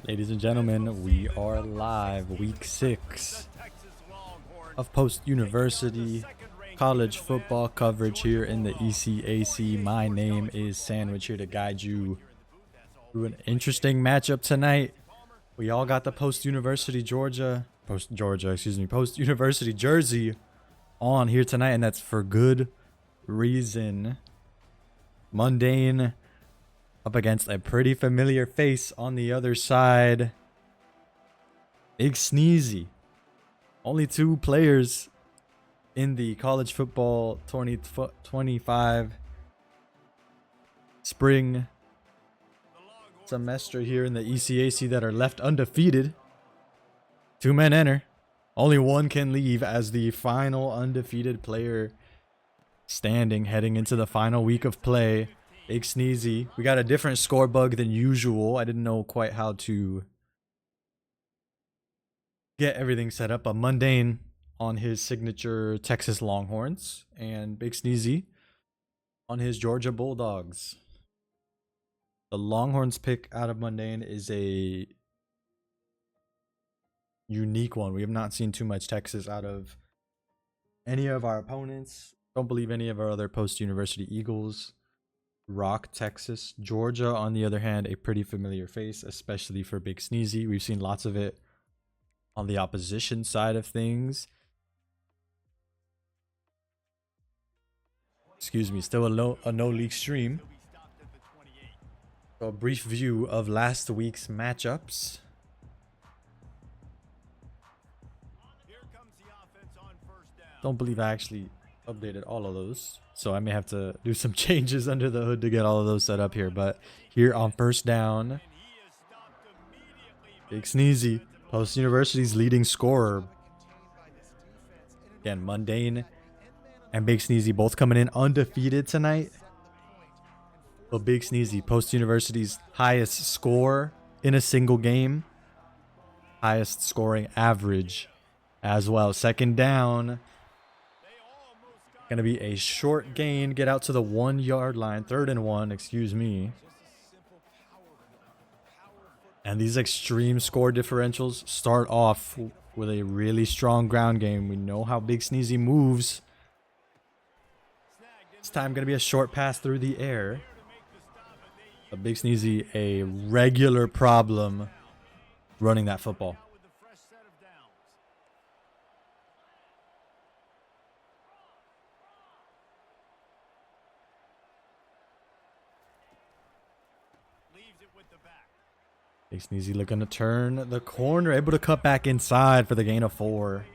Ladies and gentlemen, we are live, week 6 of post-university college football coverage here in the ECAC. My name is Sandwich, here to guide you through an interesting matchup tonight. We all got the post-university post-university jersey on here tonight, and that's for good reason. MunDayne up against a pretty familiar face on the other side. BigSneezy. Only 2 players in the college football 2025 spring semester here in the ECAC that are left undefeated. 2 men enter. Only 1 can leave as the final undefeated player standing heading into the final week of play. BigSneezy. We got a different score bug than usual. I didn't know quite how to get everything set up. But MunDayne on his signature Texas Longhorns and BigSneezy on his Georgia Bulldogs. The Longhorns pick out of MunDayne is a unique one. We have not seen too much Texas out of any of our opponents. Don't believe any of our other post-university Eagles rock Texas. Georgia, on the other hand, a pretty familiar face, especially for BigSneezy. We've seen lots of it on the opposition side of things. Excuse me, still a no leak stream. So a brief view of last week's matchups. Don't believe I actually updated all of those, so I may have to do some changes under the hood to get all of those set up here. But here on first down, BigSneezy, Post University's leading scorer. Again, MunDayne and BigSneezy both coming in undefeated tonight. But BigSneezy, Post University's highest score in a single game, highest scoring average as well. Second down. Gonna be a short gain, get out to the 1 yard line. 3rd and 1, excuse me. And these extreme score differentials start off with a really strong ground game. We know how BigSneezy moves. This time gonna be a short pass through the air. But BigSneezy, a regular problem running that football. BigSneezy looking to turn the corner, able to cut back inside for the gain of 4.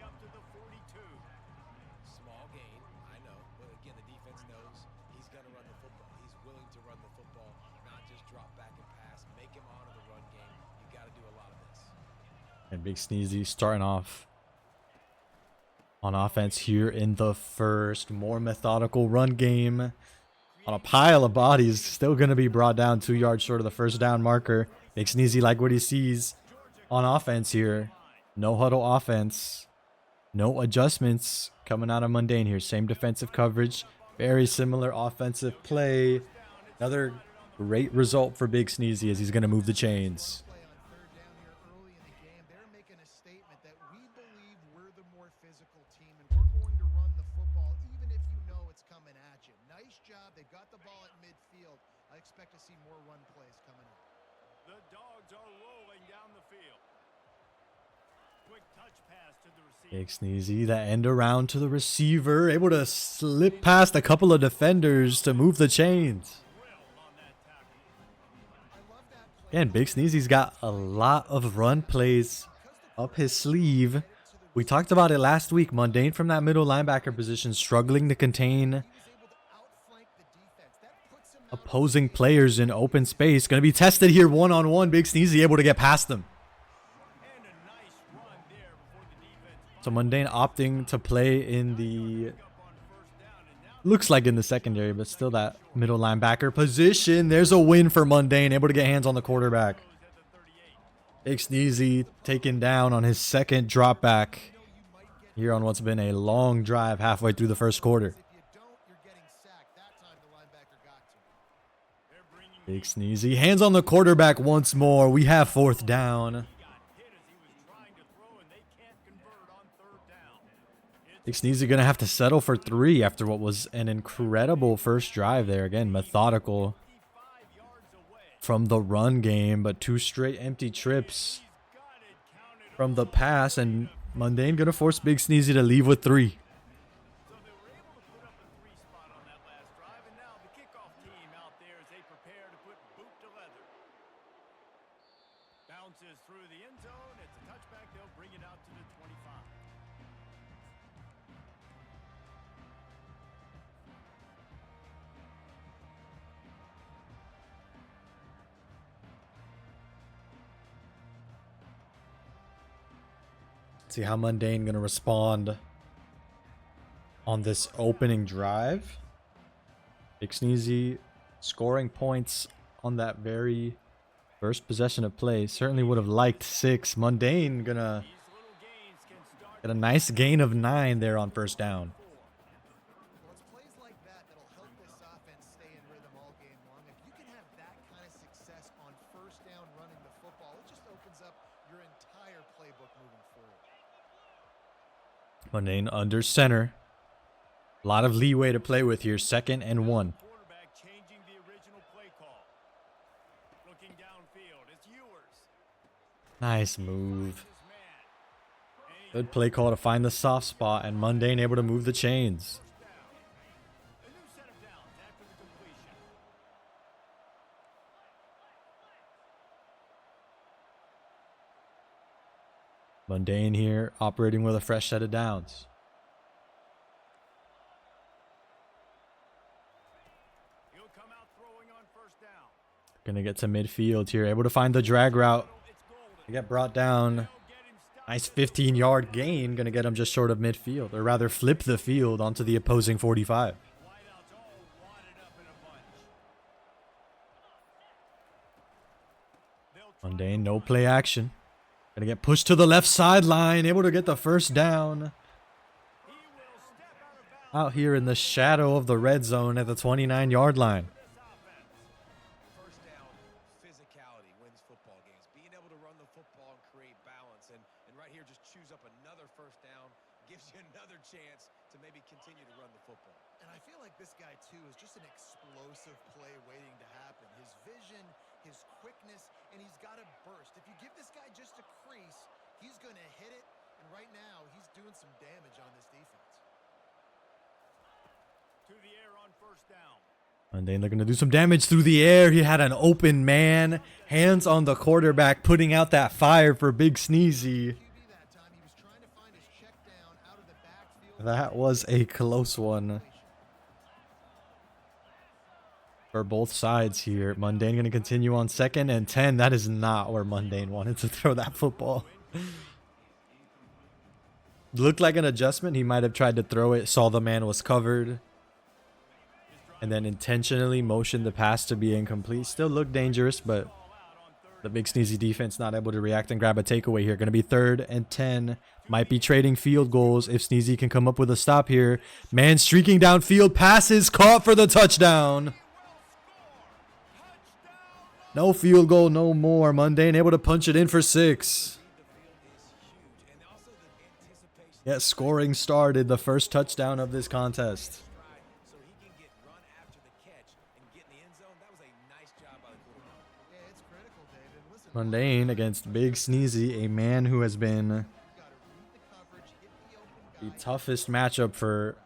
Small gain, I know, but again, the defense knows he's going to run the football. He's willing to run the football, not just drop back and pass, make him honor the run game. You got to do a lot of this. And BigSneezy starting off on offense here in the first. More methodical run game on a pile of bodies. Still going to be brought down 2 yards short of the first down marker. BigSneezy like what he sees on offense here. No huddle offense. No adjustments coming out of MunDayne here. Same defensive coverage. Very similar offensive play. Another great result for BigSneezy as he's going to move the chains. BigSneezy, that end around to the receiver, able to slip past a couple of defenders to move the chains. And BigSneezy's got a lot of run plays up his sleeve. We talked about it last week. MunDayne from that middle linebacker position, struggling to contain opposing players in open space. Going to be tested here one-on-one. BigSneezy able to get past them. So MunDayne opting to play in the, looks like in the secondary, but still that middle linebacker position. There's a win for MunDayne, able to get hands on the quarterback. BigSneezy taken down on his second drop back here on what's been a long drive halfway through the first quarter. BigSneezy. Hands on the quarterback once more. We have fourth down. BigSneezy going to have to settle for 3 after what was an incredible first drive there. Again, methodical from the run game, but 2 straight empty trips from the pass, and MunDayne going to force BigSneezy to leave with 3. So they were able to put up a 3 spot on that last drive, and now the kickoff team out there as they prepare to put boot to leather. Bounces through the end zone. It's a touchback. They'll bring it out to the 25. See how MunDayne going to respond on this opening drive. BigSneezy scoring points on that very first possession of play. Certainly would have liked 6. MunDayne gonna get a nice gain of 9 there on first down. Well, it's plays like that that'll help this offense stay in rhythm all game long. If you can have that kind of success on first down running the football, it just opens up your entire playbook moving forward. MunDayne under center. A lot of leeway to play with here. 2nd and 1. Quarterback changing the original play call. Looking downfield. It's Ewers. Nice move. Good play call to find the soft spot, and MunDayne able to move the chains. A new set of downs after the completion. MunDayne here operating with a fresh set of downs. He'll come out throwing on first down. Gonna get to midfield here. Able to find the drag route. It's golden. They get brought down. They'll get him stopped. Nice 15-yard gain. Gonna get him just short of midfield. Or rather flip the field onto the opposing 45. Wideouts all wadded up in a bunch. MunDayne, no play action. Gonna get pushed to the left sideline. Able to get the first down. He will step out of bounds. Out here in the shadow of the red zone at the 29-yard line. This offense. First down, physicality wins football games. Being able to run the football and create balance. And right here, just choose up another first down. Gives you another chance to maybe continue to run the football. And I feel like this guy, too, is just an explosive play waiting to happen. His vision, his quickness, and he's got a burst. If you give this guy just a crease, he's going to hit it. And right now, he's doing some damage on this defense. To the air on first down. MunDayne looking to do some damage through the air. He had an open man. Hands on the quarterback, putting out that fire for BigSneezy. QB that time, he was trying to find his check down out of the backfield. That was a close one for both sides here. MunDayne going to continue on 2nd and 10. That is not where MunDayne wanted to throw that football. Looked like an adjustment. He might have tried to throw it, saw the man was covered, and then intentionally motioned the pass to be incomplete. Still looked dangerous, but the BigSneezy defense not able to react and grab a takeaway here. Going to be 3rd and 10. Might be trading field goals if Sneezy can come up with a stop here. Man streaking downfield. Passes caught for the touchdown. No field goal, no more. MunDayne able to punch it in for 6. Get scoring started. The first touchdown of this contest. So he can get run after the catch and get in the end zone. That was a nice job by the quarterback. Yeah, it's critical, David. Listen, MunDayne against BigSneezy, a man who has been you gotta read the coverage, hit the open the guy. toughest matchup for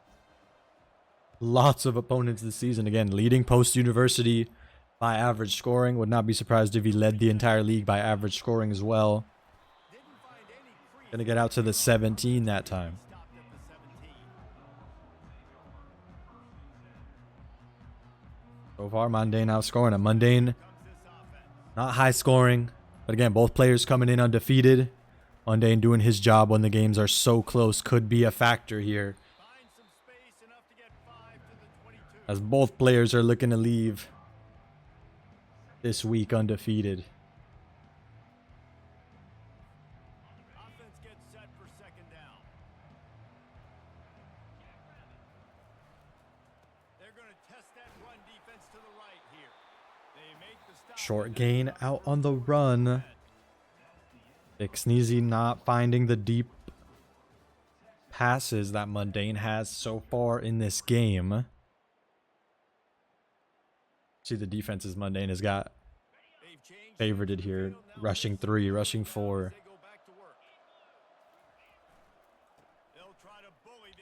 lots of opponents this season. Again, leading Post University by average scoring. Would not be surprised if he led the entire league by average scoring as well. Didn't find any crease. Gonna get out to the 17 that time. Stopped at the 17. So far, MunDayne outscoring him. MunDayne Comes this offense. not high scoring, but again, both players coming in undefeated. MunDayne doing his job when the games are so close could be a factor here, Finds some space enough to get 5 to the 22. as both players are looking to leave this week undefeated. Offense gets set for 2nd down. They're going to test that run defense to the right here. They Short gain out on the run. BigSneezy not finding the deep passes that MunDayne has so far in this game. See the defenses MunDayne has got favorited here. Rushing 3, rushing 4.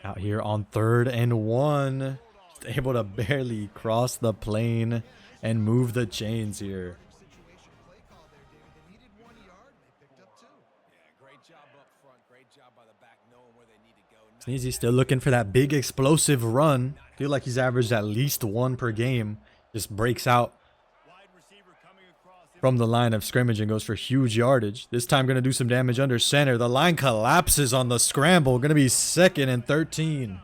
Out here on 3rd and 1. Just able to barely cross the plane and move the chains here. Sneezy still looking for that big explosive run. Feel like he's averaged at least 1 per game. Just breaks out from the line of scrimmage and goes for huge yardage. This time going to do some damage under center. The line collapses on the scramble. Going to be 2nd and 13.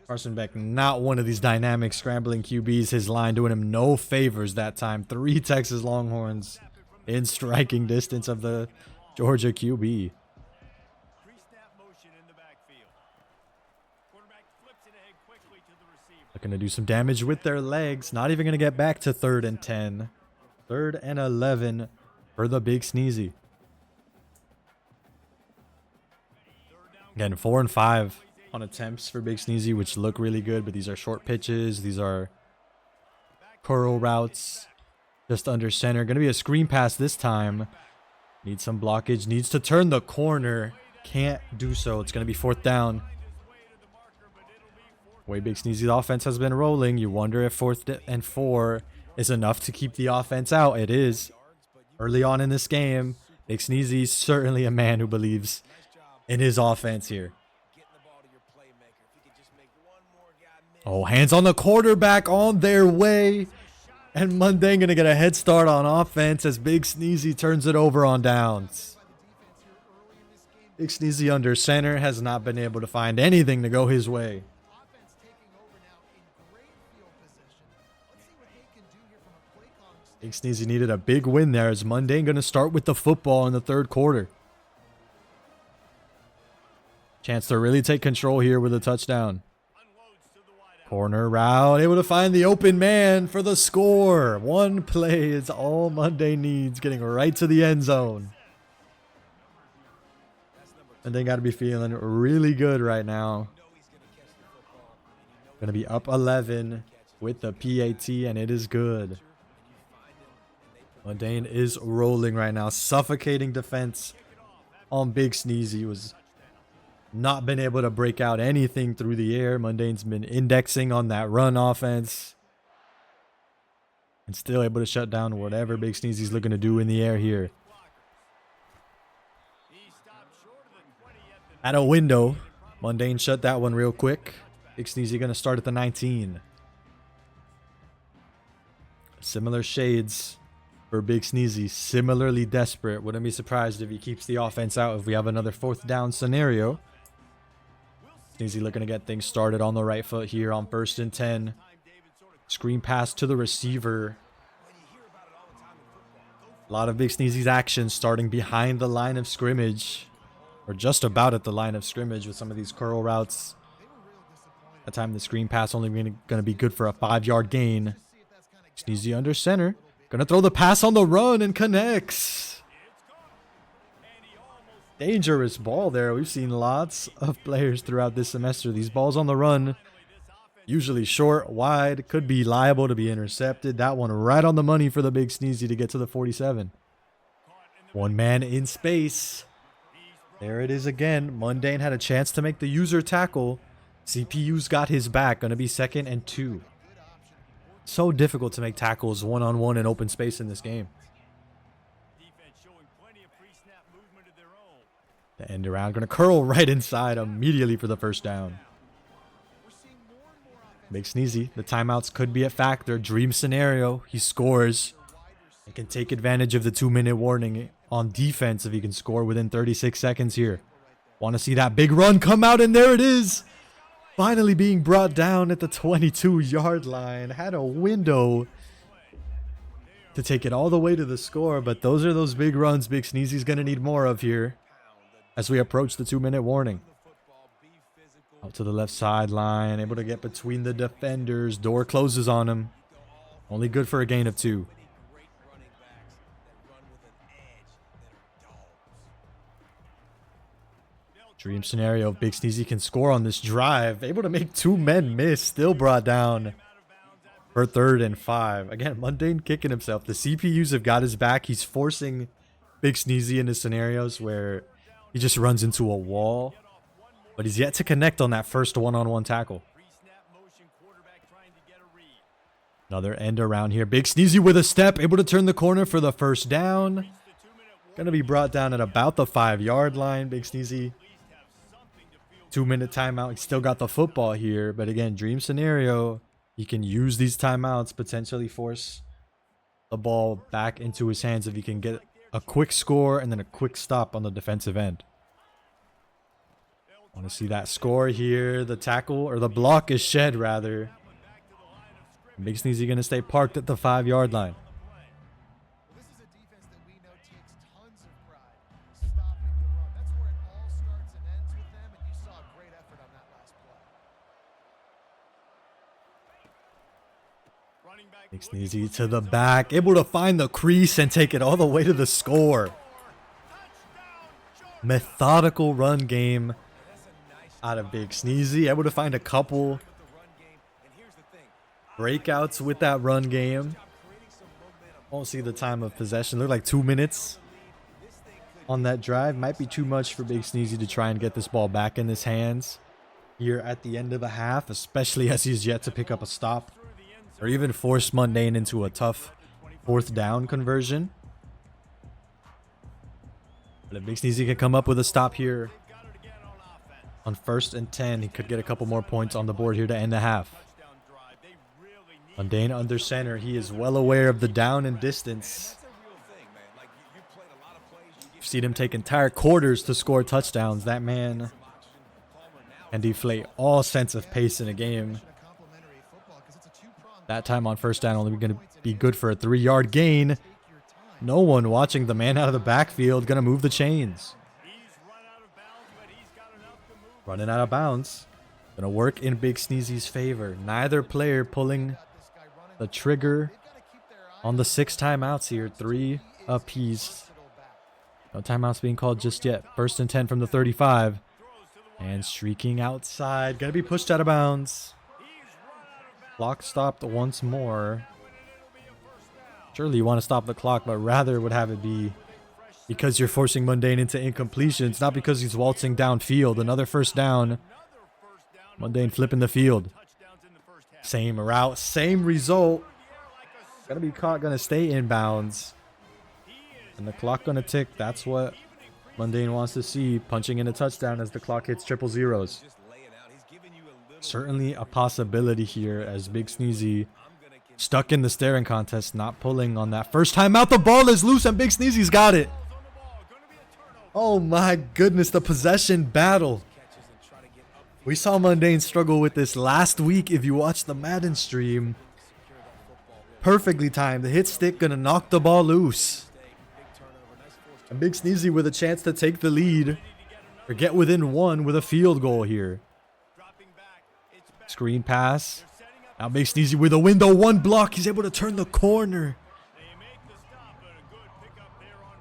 Carson Beck, not one of these dynamic scrambling QBs. His line doing him no favors that time. 3 Texas Longhorns in striking distance of the Georgia QB. Looking to do some damage with their legs. Not even going to get back to 3rd and 10. 3rd and 11 for the BigSneezy. Again, 4 and 5 on attempts for BigSneezy, which look really good, but these are short pitches. These are curl routes just under center. Going to be a screen pass this time. Needs some blockage. Needs to turn the corner. Can't do so. It's going to be 4th down. Way BigSneezy's offense has been rolling. You wonder if 4th and 4 is enough to keep the offense out. It is. Early on in this game, BigSneezy certainly a man who believes in his offense here. Oh, hands on the quarterback on their way. And MunDayne going to get a head start on offense as BigSneezy turns it over on downs. BigSneezy under center has not been able to find anything to go his way. BigSneezy needed a big win there as MunDayne going to start with the football in the 3rd quarter. Chance to really take control here with a touchdown. Corner route, able to find the open man for the score. 1 play is all MunDayne needs, getting right to the end zone. And they got to be feeling really good right now. Going to be up 11 with the PAT, and it is good. MunDayne is rolling right now, suffocating defense on BigSneezy. Was not been able to break out anything through the air. MunDayne's been indexing on that run offense. And still able to shut down whatever BigSneezy's looking to do in the air here. At a window, MunDayne shut that one real quick. BigSneezy going to start at the 19. Similar shades for BigSneezy, similarly desperate. Wouldn't be surprised if he keeps the offense out if we have another 4th down scenario. Sneezy looking to get things started on the right foot here on 1st and 10. Screen pass to the receiver. A lot of BigSneezy's action starting behind the line of scrimmage. Or just about at the line of scrimmage with some of these curl routes. That time the screen pass only going to be good for a 5-yard gain. Sneezy under center. Gonna throw the pass on the run and connects. Dangerous ball there. We've seen lots of players throughout this semester. These balls on the run, usually short, wide, could be liable to be intercepted. That one right on the money for the BigSneezy to get to the 47. 1 man in space. There it is again. MunDayne had a chance to make the user tackle. CPU's got his back. Gonna be 2nd and 2. So difficult to make tackles one-on-one in open space in this game. The end around, going to curl right inside immediately for the 1st down. BigSneezy, the timeouts could be a factor. Dream scenario, he scores. He can take advantage of the 2-minute warning on defense if he can score within 36 seconds here. Want to see that big run come out, and there it is. Finally being brought down at the 22-yard line. Had a window to take it all the way to the score, but those are those big runs BigSneezy's going to need more of here as we approach the 2-minute warning. Out to the left sideline, able to get between the defenders. Door closes on him. Only good for a gain of 2. Great running backs that run with an edge that are dogs. Dream scenario if BigSneezy can score on this drive. Able to make 2 men miss. Still brought down for 3rd and 5. Again, MunDayne kicking himself. The CPUs have got his back. He's forcing BigSneezy into scenarios where he just runs into a wall. But he's yet to connect on that first one-on-one tackle. Another end around here. BigSneezy with a step. Able to turn the corner for the first down. Going to be brought down at about the 5-yard line. BigSneezy. 2-minute timeout. He's still got the football here. But again, dream scenario. He can use these timeouts. Potentially force the ball back into his hands if he can get a quick score and then a quick stop on the defensive end. Want to see that score here. The tackle, or the block is shed rather. BigSneezy going to stay parked at the 5-yard line. This is a defense that we know takes tons of pride stopping the run. That's where it all starts and ends with them, and you saw a great effort on that last play. BigSneezy to the back, able to find the crease and take it all the way to the score. Methodical run game out of BigSneezy, able to find a couple breakouts with that run game. Won't see the time of possession. Look like 2 minutes on that drive. Might be too much for BigSneezy to try and get this ball back in his hands here at the end of the half, especially as he's yet to pick up a stop or even force MunDayne into a tough 4th down conversion. But if BigSneezy can come up with a stop here on 1st and 10, he could get a couple more points on the board here to end the half. MunDayne under center. He is well aware of the down and distance. You've seen him take entire quarters to score touchdowns. That man can deflate all sense of pace in a game. That time on 1st down, only going to be good for a 3-yard gain. No one watching the man out of the backfield. Going to move the chains. Running out of bounds. Going to work in BigSneezy's favor. Neither player pulling the trigger on the 6 timeouts here. 3 apiece. No timeouts being called just yet. 1st and 10 from the 35. And streaking outside. Going to be pushed out of bounds. Clock stopped once more. Surely you want to stop the clock, but rather would have it be because you're forcing MunDayne into incompletions, not because he's waltzing downfield. Another 1st down. MunDayne flipping the field. Same route, same result. Gonna be caught, gonna stay inbounds. And the clock gonna tick. That's what MunDayne wants to see. Punching in a touchdown as the clock hits triple zeros. Certainly a possibility here as BigSneezy stuck in the staring contest, not pulling on that first time out. The ball is loose and BigSneezy's got it. Oh my goodness, the possession battle. We saw MunDayne struggle with this last week if you watched the Madden stream. Perfectly timed. The hit stick gonna knock the ball loose. And BigSneezy with a chance to take the lead or get within 1 with a field goal here. Screen pass. Now BigSneezy with a window 1 block. He's able to turn the corner.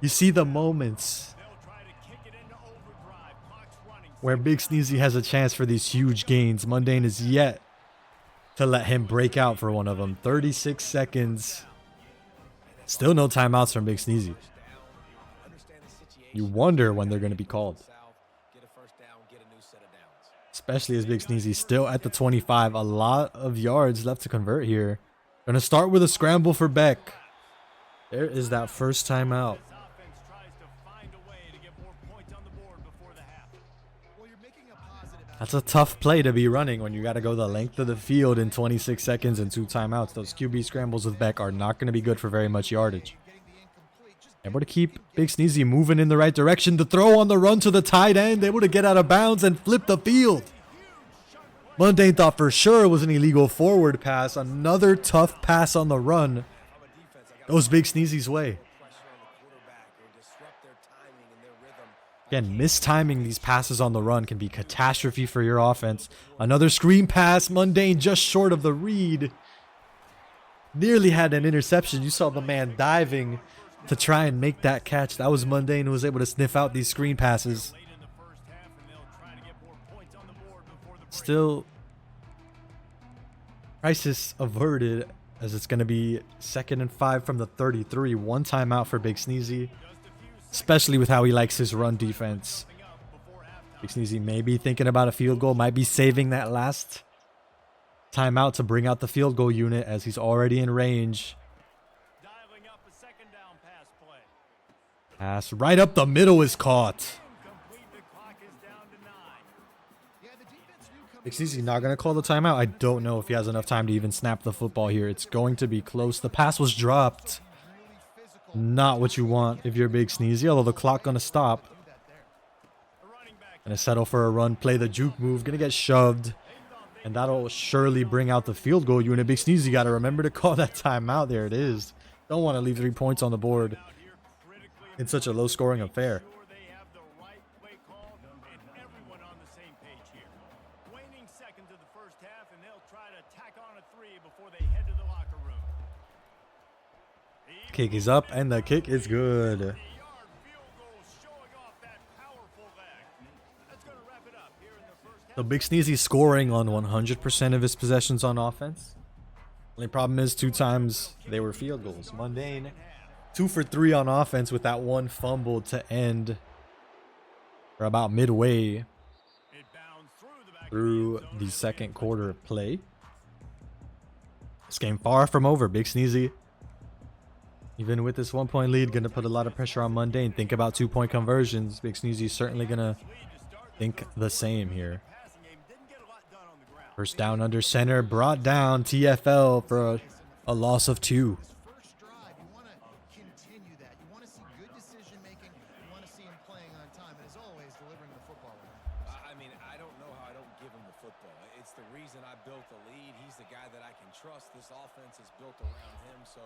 You see the moments where BigSneezy has a chance for these huge gains. MunDayne is yet to let him break out for one of them. 36 seconds. Still no timeouts from BigSneezy. You wonder when they're going to be called. Especially as BigSneezy still at the 25. A lot of yards left to convert here. Going to start with a scramble for Beck. There is that first timeout. That's a tough play to be running when you got to go the length of the field in 26 seconds and 2 timeouts. Those QB scrambles with Beck are not going to be good for very much yardage. Able to keep BigSneezy moving in the right direction. The throw on the run to the tight end. Able to get out of bounds and flip the field. MunDayne thought for sure it was an illegal forward pass. Another tough pass on the run goes BigSneezy's way. Again, mistiming these passes on the run can be catastrophe for your offense. Another screen pass. MunDayne just short of the read. Nearly had an interception. You saw the man diving to try and make that catch. That was MunDayne who was able to sniff out these screen passes. Still, crisis averted as it's going to be 2nd and 5 from the 33. One timeout for BigSneezy, especially with how he likes his run defense. BigSneezy may be thinking about a field goal, might be saving that last timeout to bring out the field goal unit as he's already in range. Pass right up the middle is caught. BigSneezy not going to call the timeout. I don't know if he has enough time to even snap the football here. It's going to be close. The pass was dropped. Not what you want if you're BigSneezy, although the clock going to stop. Going to settle for a run, play the juke move. Going to get shoved. And that'll surely bring out the field goal unit. BigSneezy got to remember to call that timeout. There it is. Don't want to leave 3 points on the board in such a low-scoring affair. Kick is up and the kick is good. So BigSneezy scoring on 100% of his possessions on offense. Only problem is 2 times they were field goals. MunDayne 2 for 3 on offense with that one fumble to end for about midway through the second quarter of play. This game far from over. BigSneezy, even with this 1-point lead, going to put a lot of pressure on MunDayne. Think about 2-point conversions. BigSneezy certainly going to think the same here. First down under center, brought down. TFL for a loss of 2. First drive, you want to continue that. You want to see good decision making. You want to see him playing on time, and as always, delivering the football. I mean, I don't know how I don't give him the football. It's the reason I built the lead. He's the guy that I can trust. This offense is built around him, so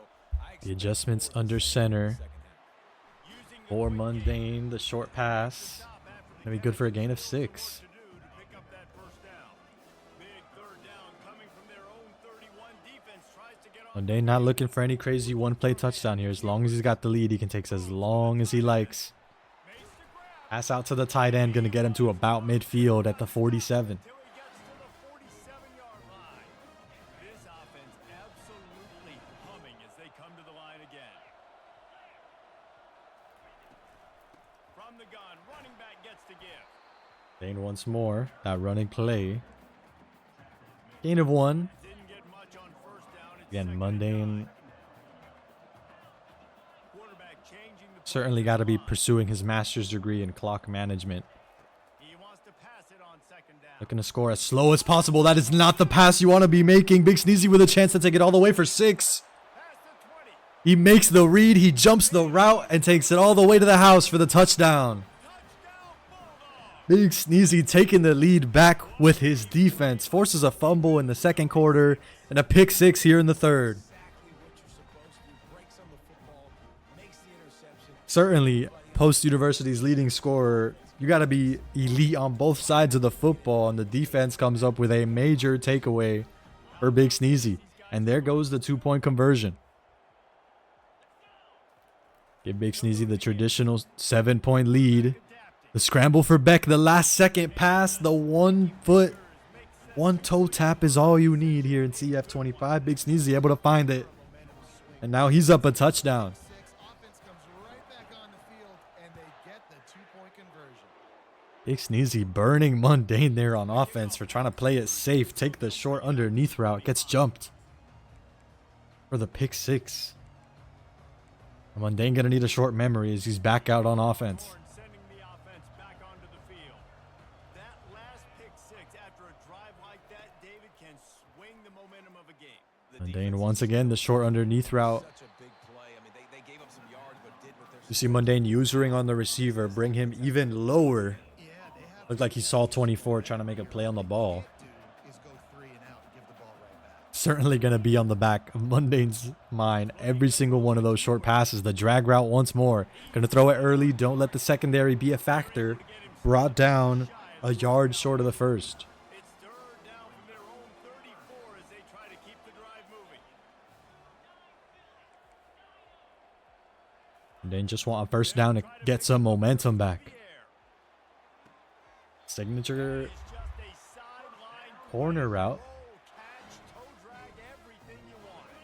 the adjustments under center for MunDayne. The short pass gonna be good for a gain of 6. MunDayne not looking for any crazy one-play touchdown here. As long as he's got the lead, he can take as long as he likes. Pass out to the tight end, gonna get him to about midfield at the 47. Dane once more. That running play. Gain of 1. Again, MunDayne certainly got to be pursuing his master's degree in clock management. Looking to score as slow as possible. That is not the pass you want to be making. BigSneezy with a chance to take it all the way for 6. He makes the read. He jumps the route and takes it all the way to the house for the touchdown. BigSneezy taking the lead back with his defense. Forces a fumble in the second quarter and a pick 6 here in the third. Certainly, Post University's leading scorer. You got to be elite on both sides of the football, and the defense comes up with a major takeaway for BigSneezy. And there goes the 2-point conversion. Give BigSneezy the traditional 7-point lead. The scramble for Beck, the last second pass, the 1-foot, 1-toe tap is all you need here in CF25. BigSneezy able to find it. And now he's up a touchdown. Offense comes right back on the field, and they get the 2-point conversion. BigSneezy burning MunDayne there on offense for trying to play it safe. Take the short underneath route. Gets jumped for the pick 6. MunDayne going to need a short memory as he's back out on offense. MunDayne once again, the short underneath route. You see MunDayne usering on the receiver, bring him even lower. Looked like he saw 24 trying to make a play on the ball. certainly going to be on the back of MunDayne's mind. Every single one of those short passes. The drag route once more. Going to throw it early. Don't let the secondary be a factor. Brought down a yard short of the first. It's third down from their own 34 as they try to keep the drive moving. MunDayne just want a first down to get some momentum back. Signature It's just a sideline corner route. catch, toe drag, everything you wanted.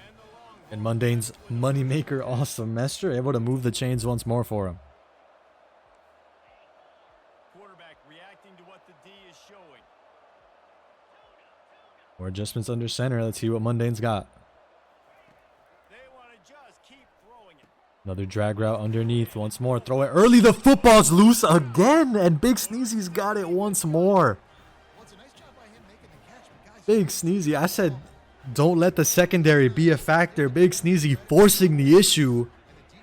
And the long And MunDayne's moneymaker, Awesome Mestre, able to move the chains once more for him. quarterback reacting to what the D is showing. More adjustments under center. Let's see what MunDayne's got. They want to just keep throwing it. Another drag route underneath once more. Throw it early. The football's loose again. And BigSneezy's got it once more. Well, it's a nice job by him making the catch, but guys, BigSneezy, I said don't let the secondary be a factor. BigSneezy forcing the issue.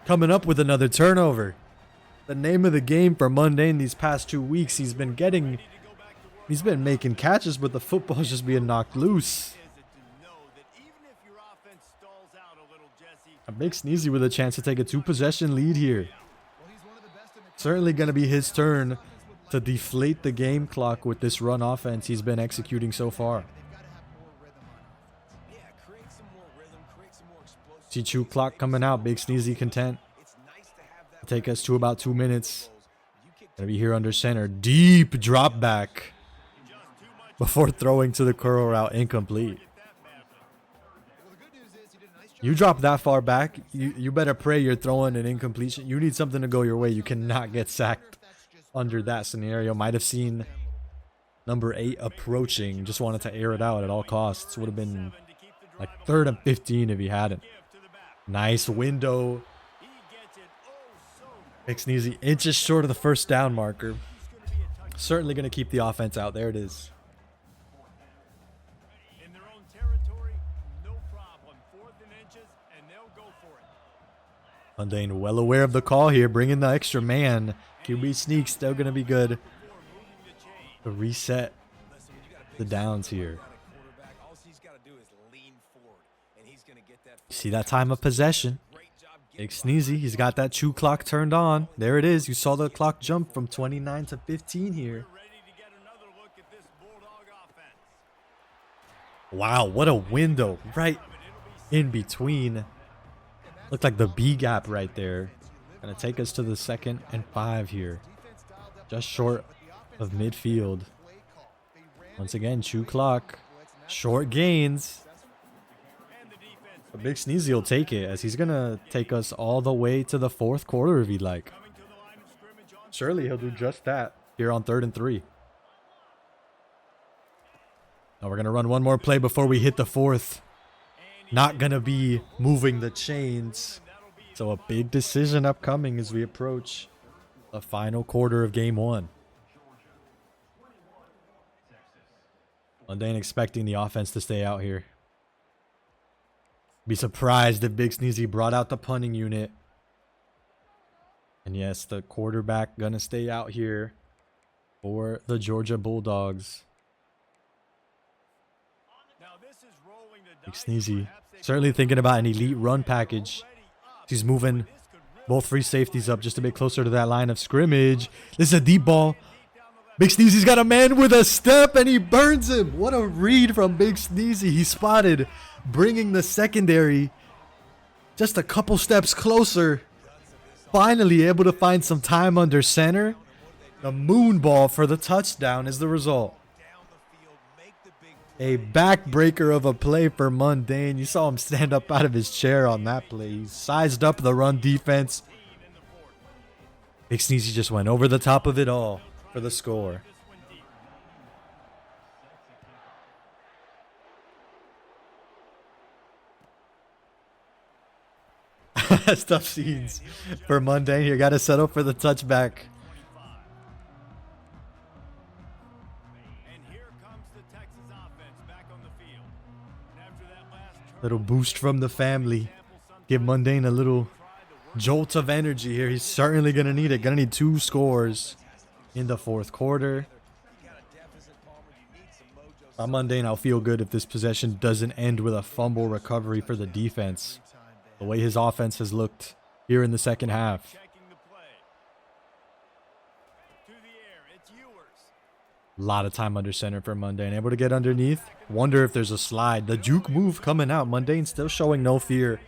Coming up with another turnover. The name of the game for MunDayne these past 2 weeks. He's been making catches, but the football's just being knocked loose. Is it to know that even if your offense stalls out a little, Jesse, A BigSneezy with a chance to take a 2-possession lead here. well, he's one of the best in the Certainly going to be his turn to deflate the game clock with this run offense he's been executing so far. They've got to have more rhythm on offense. Yeah, create some more rhythm, create some more explosive. See Chew clock coming out. BigSneezy content. It's nice to have that. Take us to about 2 minutes. Gonna be here under center. Deep drop back before throwing to the curl route incomplete. Well, the good news is he did a nice job. You drop that far back, you better pray you're throwing an incompletion. You need something to go your way. You cannot get sacked under that scenario. Might have seen number 8 approaching. Just wanted to air it out at all costs. Would have been like 3rd and 15 if he hadn't. Nice window. he gets it oh so BigSneezy inches short of the first down marker. Certainly going to keep the offense out. There it is. in their own territory, no problem. 4th and inches, and they'll go for it. MunDayne well aware of the call here, bringing the extra man. QB sneak still going to be good Before moving the chain. to reset Listen, when you got a the big downs here. quarterback, all he's got to do is lean forward, and he's going to get that. See that time of possession. Great job getting BigSneezy, he's got that chew clock turned on. There it is. You saw the clock jump from 29 to 15 here. We're ready to get another look at this Bulldog offense. Wow, what a window right in between. Looked like the B gap right there. Gonna take us to the 2nd and 5 here. Defense dialed up Just short of midfield. play call. They ran Once it again, chew clock. blitz, and that's Short gains. And the defense But BigSneezy will take it as he's gonna take us all the way to the 4th quarter if he'd like. coming to the line of scrimmage on Surely he'll do just that here on 3rd and 3. Now we're gonna run one more play before we hit the 4th. Not gonna be moving the chains. So a big decision upcoming as we approach the final quarter of game 1. MunDayne expecting the offense to stay out here. Be surprised if BigSneezy brought out the punting unit. And yes, the quarterback gonna stay out here for the Georgia Bulldogs. Now this is rolling the dice. BigSneezy Perhaps they certainly thinking about an elite run package. already up. He's moving This could really both free safeties up just a bit closer to that line of scrimmage. This is a deep ball. BigSneezy's got a man with a step and he burns him. What a read from BigSneezy. He spotted, bringing the secondary just a couple steps closer. Finally able to find some time under center. The moon ball for the touchdown is the result. down the field, make the big A backbreaker of a play for MunDayne. You saw him stand up out of his chair on that play. He sized up the run defense. BigSneezy just went over the top of it all for the score. That's tough scenes for MunDayne here. Got to settle for the touchback. And here comes the Texas offense back on the field. And after that last Little boost from the family. Give MunDayne a little jolt of energy here. He's certainly going to need it. Going to need 2 scores in the 4th quarter. You got a deficit, Palmer. You need some On MunDayne, I'll feel good if this possession doesn't end with a fumble recovery for the defense. The way his offense has looked here in the second half. Checking the play. To the air, it's Ewers. A lot of time under center for MunDayne. Able to get underneath. Wonder if there's a slide. The juke move coming out. MunDayne still showing no fear.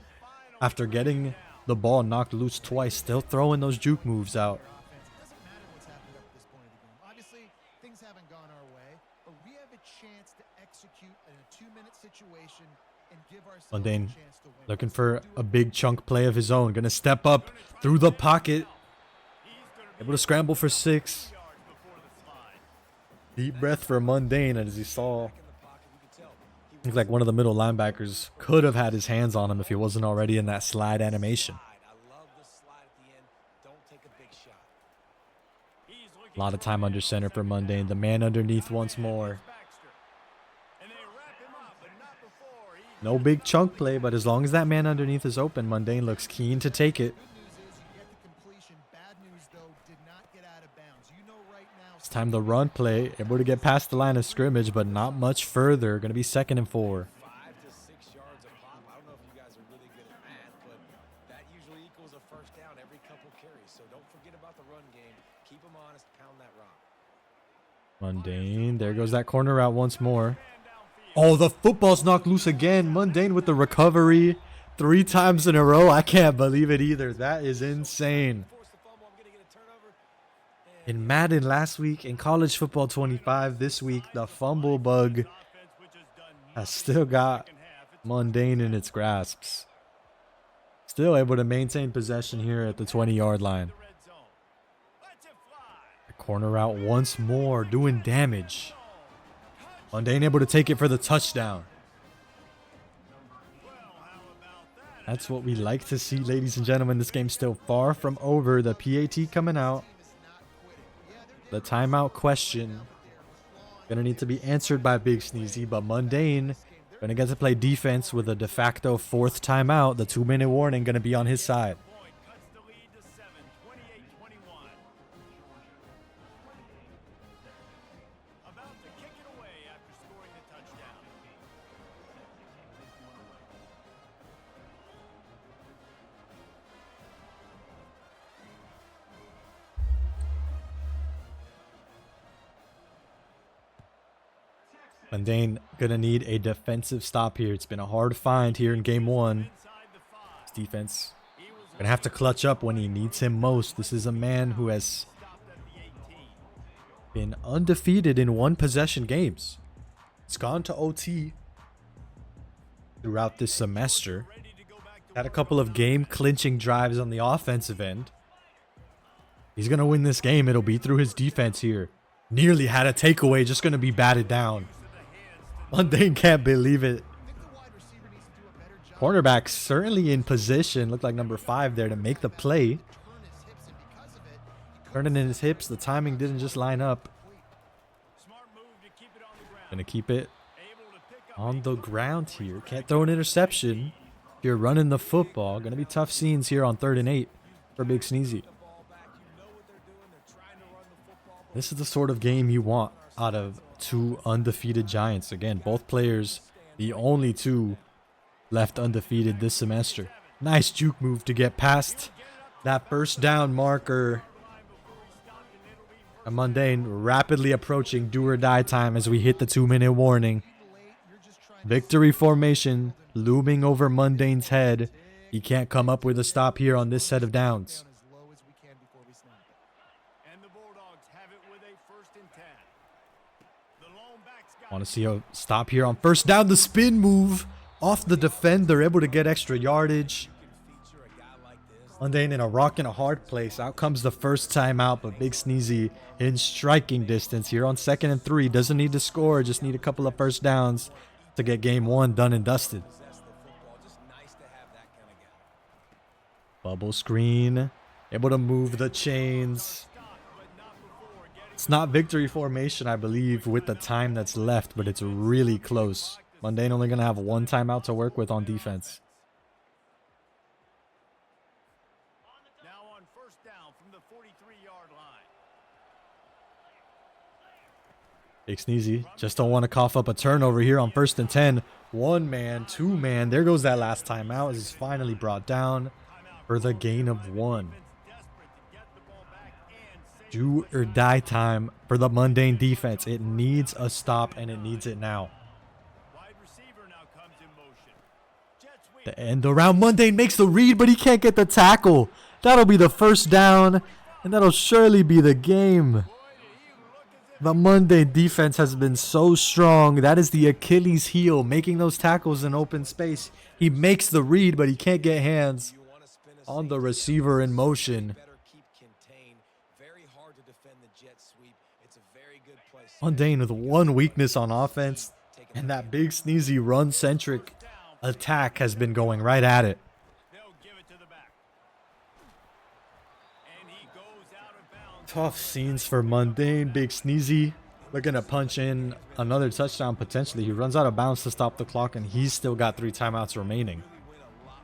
After getting the ball knocked loose twice, still throwing those juke moves out. It doesn't matter what's happened up to this point of the game. Obviously, things haven't gone our way, but we have a chance to execute in a 2-minute situation and give ourselves MunDayne a chance to win. looking for a big chunk play of his own. Gonna step up through the pocket. Able to scramble for 6. Deep breath for MunDayne as he saw. Looks like one of the middle linebackers could have had his hands on him if he wasn't already in that slide animation. A lot of time under center for MunDayne. The man underneath once more. No big chunk play, but as long as that man underneath is open, MunDayne looks keen to take it. Good news is you get the completion. Bad news, though, did not get out of bounds. You know right now. It's time to run play. Able to get past the line of scrimmage, but not much further. Going to be 2nd and 4. 5 to 6 yards a pop. I don't know if you guys are really good at math, but that usually equals a first down every couple carries. So don't forget about the run game. Keep them honest. Pound that rock. MunDayne. There goes that corner route once more. Oh, the football's knocked loose again. MunDayne with the recovery 3 times in a row. I can't believe it either. That is insane. Force the fumble. I'm going to get a turnover. In Madden last week, in College Football 25 this week, the fumble bug has still got MunDayne in its grasps. Still able to maintain possession here at the 20-yard line. The corner route once more, doing damage. MunDayne able to take it for the touchdown. That's what we like to see, ladies and gentlemen. This game's still far from over. The PAT coming out. The timeout question gonna need to be answered by BigSneezy, but MunDayne gonna get to play defense with a de facto 4th timeout. The 2-minute warning gonna be on his side. Cuts the lead to 7, 28-21. About to kick it away after scoring the touchdown. MunDayne gonna need a defensive stop here. It's been a hard find here in game 1. Inside the 5. His defense gonna have to clutch up when he needs him most. This is a man who has Stopped at the 18. been undefeated in 1-possession games. It's gone to OT throughout this semester. Ready to go back to Had a couple of game-clinching drives on the offensive end. He's going to win this game. It'll be through his defense here. Nearly had a takeaway, just going to be batted down. MunDayne can't believe it. Cornerback certainly in position. Looked like number 5 there to make the play. Turning in his hips. The timing didn't just line up. smart move to keep it on the ground. Gonna keep it Able to pick up on the ground here. Can't throw an interception. If you're running the football, gonna be tough scenes here on 3rd and 8 for BigSneezy. This is the sort of game you want out of 2 undefeated Giants. Again, both players, the only 2 left undefeated this semester. Nice juke move to get past that first down marker. And MunDayne rapidly approaching do or die time as we hit the 2-minute warning. Victory formation looming over MunDayne's head. He can't come up with a stop here on this set of downs. and the Bulldogs have it with a 1st and 10. The lone back's got Want to see a stop here on 1st down. The spin move off the defender, able to get extra yardage. MunDayne in a rock and a hard place. Out comes the first time out, but BigSneezy in striking distance here on 2nd and 3. Doesn't need to score, just need a couple of first downs to get game 1 done and dusted. Bubble screen, able to move the chains. It's not victory formation, I believe, with the time that's left, but it's really close. MunDayne only going to have 1 timeout to work with on defense. now on 1st down from the 43-yard line. BigSneezy just don't want to cough up a turnover here on 1st and 10. 1 man, 2 man. There goes that last timeout as he's finally brought down for the gain of 1. Do or die time for the MunDayne defense. It needs a stop, and it needs it now. The end around. MunDayne makes the read, but he can't get the tackle. That'll be the first down, and that'll surely be the game. The MunDayne defense has been so strong. That is the Achilles heel, making those tackles in open space. He makes the read, but he can't get hands on the receiver in motion. MunDayne with one weakness on offense, and that BigSneezy run-centric attack has been going right at it. Tough scenes for MunDayne. BigSneezy looking to punch in another touchdown potentially. He runs out of bounds to stop the clock, and he's still got 3 timeouts remaining.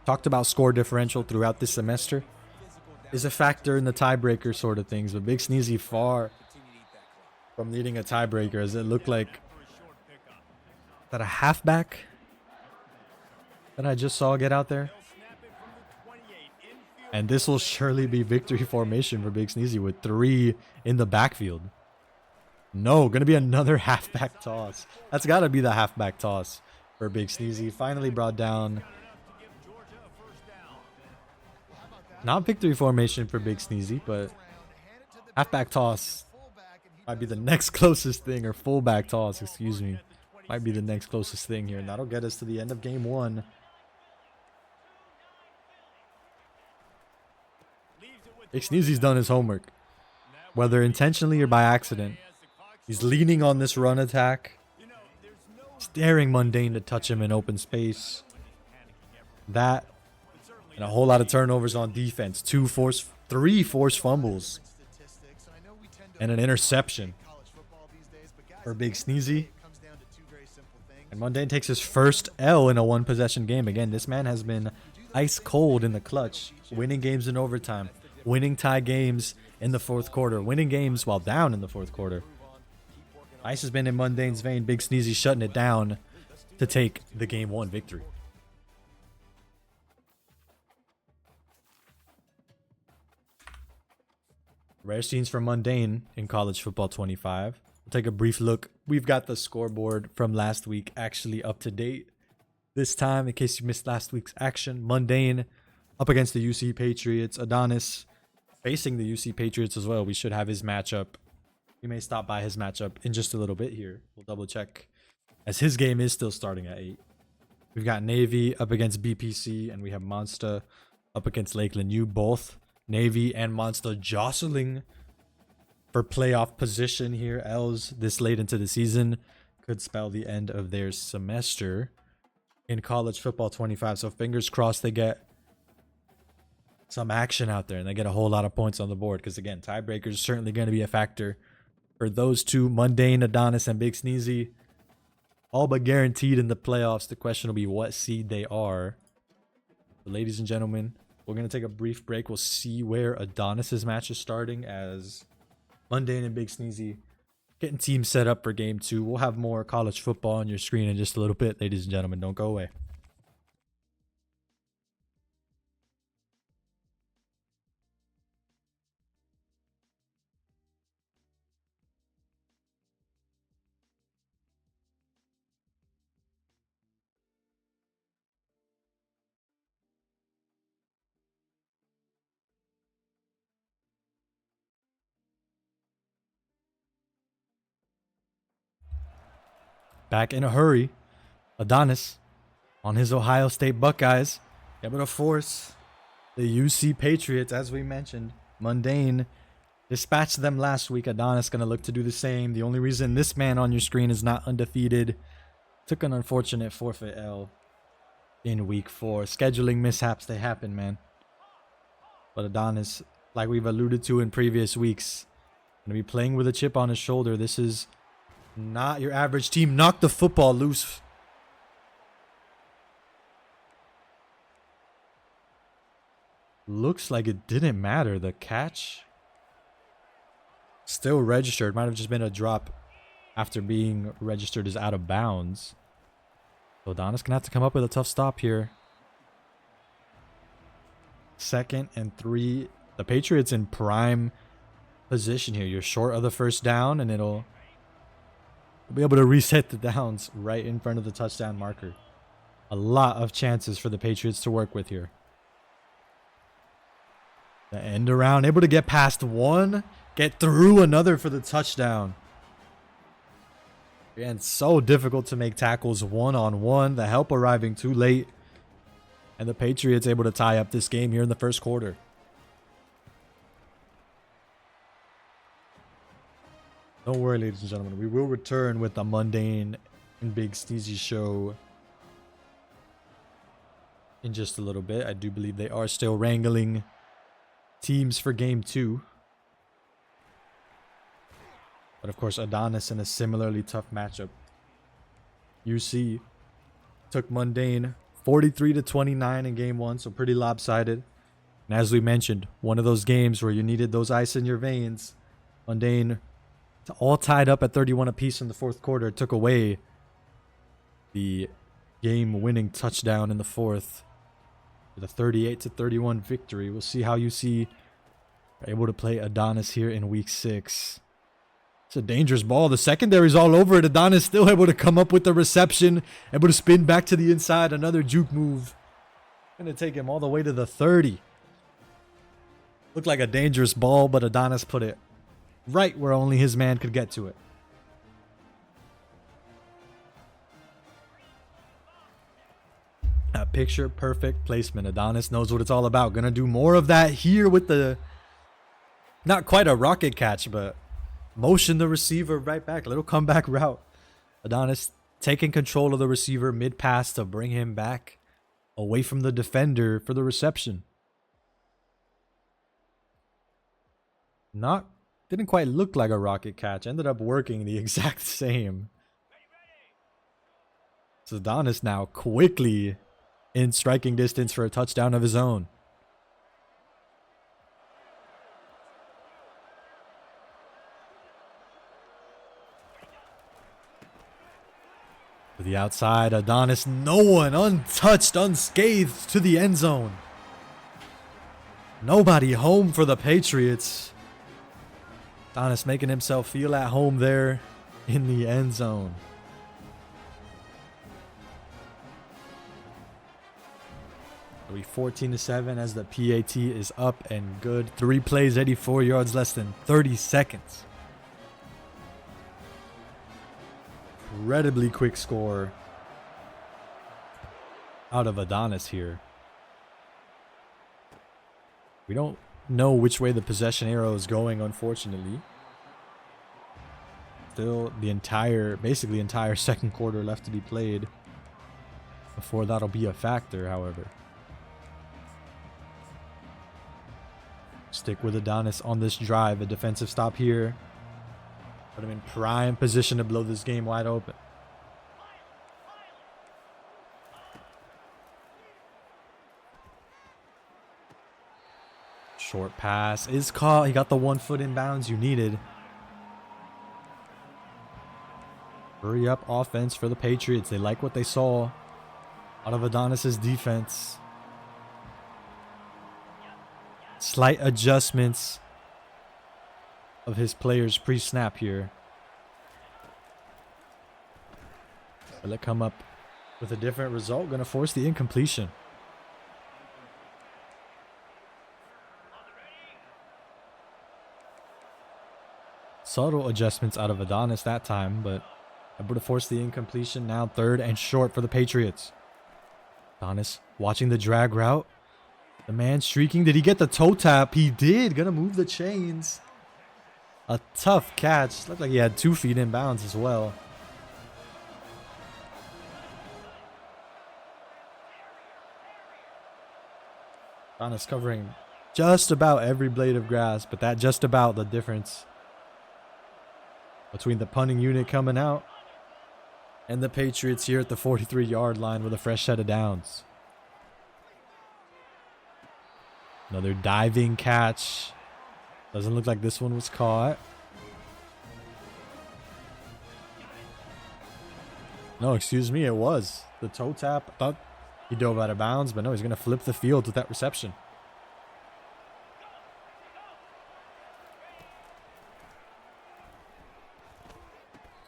Talked about score differential throughout this semester. Is a factor in the tiebreaker sort of things, but BigSneezy far from needing a tiebreaker, as it looked like that a halfback that I just saw get out there. And this will surely be victory formation for BigSneezy with 3 in the backfield. No, going to be another halfback toss. That's got to be the halfback toss for BigSneezy. Finally brought down. Not victory formation for BigSneezy, but halfback toss might be the next closest thing, or fullback toss, excuse me. Might be the next closest thing here, and that'll get us to the end of game 1. BigSneezy's done his homework, whether intentionally or by accident. He's leaning on this run attack, staring MunDayne to touch him in open space. That, and a whole lot of turnovers on defense. 3 forced fumbles, and an interception for BigSneezy. And MunDayne takes his first L in a 1-possession game. Again, this man has been ice cold in the clutch, winning games in overtime, winning tie games in the 4th quarter, winning games while down in the 4th quarter. Ice has been in MunDayne's vein. BigSneezy shutting it down to take the game 1 victory. Rare scenes from MunDayne in college football 25. We'll take a brief look. We've got the scoreboard from last week actually up to date. This time, in case you missed last week's action, MunDayne up against the UC Patriots. Adonis facing the UC Patriots as well. We should have his matchup. We may stop by his matchup in just a little bit here. We'll double check, as his game is still starting at 8. We've got Navy up against BPC, and we have Monstah up against Lakeland U. Both Navy and Monstah jostling for playoff position here. L's this late into the season could spell the end of their semester in college football 25. So fingers crossed they get some action out there and they get a whole lot of points on the board, because again, tiebreakers are certainly going to be a factor for those two. MunDayne, Adonis, and BigSneezy all but guaranteed in the playoffs. The question will be what seed they are. But ladies and gentlemen, we're going to take a brief break. We'll see where Adonis's match is starting, as MunDayne and BigSneezy getting teams set up for game 2. We'll have more college football on your screen in just a little bit. Ladies and gentlemen, don't go away. Back in a hurry, Adonis on his Ohio State Buckeyes, able to force the UC Patriots, as we mentioned. MunDayne dispatched them last week. Adonis going to look to do the same. The only reason this man on your screen is not undefeated, took an unfortunate forfeit L in week 4. Scheduling mishaps, they happen, man. But Adonis, like we've alluded to in previous weeks, going to be playing with a chip on his shoulder. This is not your average team. Knock the football loose. Looks like it didn't matter. The catch still registered. Might have just been a drop after being registered as out of bounds. So Adonis gonna have to come up with a tough stop here. 2nd and 3. The Patriots in prime position here. You're short of the first down, and it'll be able to reset the downs right in front of the touchdown marker. A lot of chances for the Patriots to work with here. The end around, able to get past one, get through another for the touchdown. Again, so difficult to make tackles one-on-one. The help arriving too late. And the Patriots able to tie up this game here in the first quarter. Don't worry, ladies and gentlemen. We will return with the MunDayne and BigSneezy show in just a little bit. I do believe they are still wrangling teams for game 2. But of course, Adonis in a similarly tough matchup. UC took MunDayne 43-29 in game 1, so pretty lopsided. And as we mentioned, one of those games where you needed those ice in your veins. MunDayne all tied up at 31 apiece in the 4th quarter. Took away the game-winning touchdown in the 4th with a 38-31 victory. We'll see how UC are able to play Adonis here in week 6. It's a dangerous ball. The secondary's all over it. Adonis still able to come up with the reception. Able to spin back to the inside. Another juke move. Gonna take him all the way to the 30. Looked like a dangerous ball, but Adonis put it right where only his man could get to it. A picture perfect placement. Adonis knows what it's all about. Gonna do more of that here with the, not quite a rocket catch, but motion the receiver right back. A little comeback route. Adonis taking control of the receiver mid-pass to bring him back away from the defender for the reception. Didn't quite look like a rocket catch. Ended up working the exact same. So Adonis now quickly in striking distance for a touchdown of his own. To the outside, Adonis, no one, untouched, unscathed to the end zone. Nobody home for the Patriots. Adonis making himself feel at home there in the end zone. It'll be 14-7 as the PAT is up and good. 3 plays, 84 yards, less than 30 seconds. Incredibly quick score out of Adonis here. We don't know which way the possession arrow is going, unfortunately. Still basically entire second quarter left to be played before that'll be a factor, however. Stick with Adonis on this drive. A defensive stop here. Put him in prime position to blow this game wide open. Short pass is caught. He got the 1 foot inbounds you needed. Hurry up offense for the Patriots. They like what they saw out of Adonis's defense. Slight adjustments of his players pre-snap here. Will it come up with a different result? Going to force the incompletion. Subtle adjustments out of Adonis that time, but able to force the incompletion. Now 3rd and short for the Patriots. Adonis watching the drag route. The man streaking. Did he get the toe tap? He did. Gonna move the chains. A tough catch. Looked like he had 2 feet in bounds as well. Adonis covering just about every blade of grass, but that just about the difference between the punting unit coming out and the Patriots here at the 43-yard line with a fresh set of downs. Another diving catch. Doesn't look like this one was caught. No, excuse me, it was. The toe tap. I thought he dove out of bounds, but no, he's going to flip the field with that reception.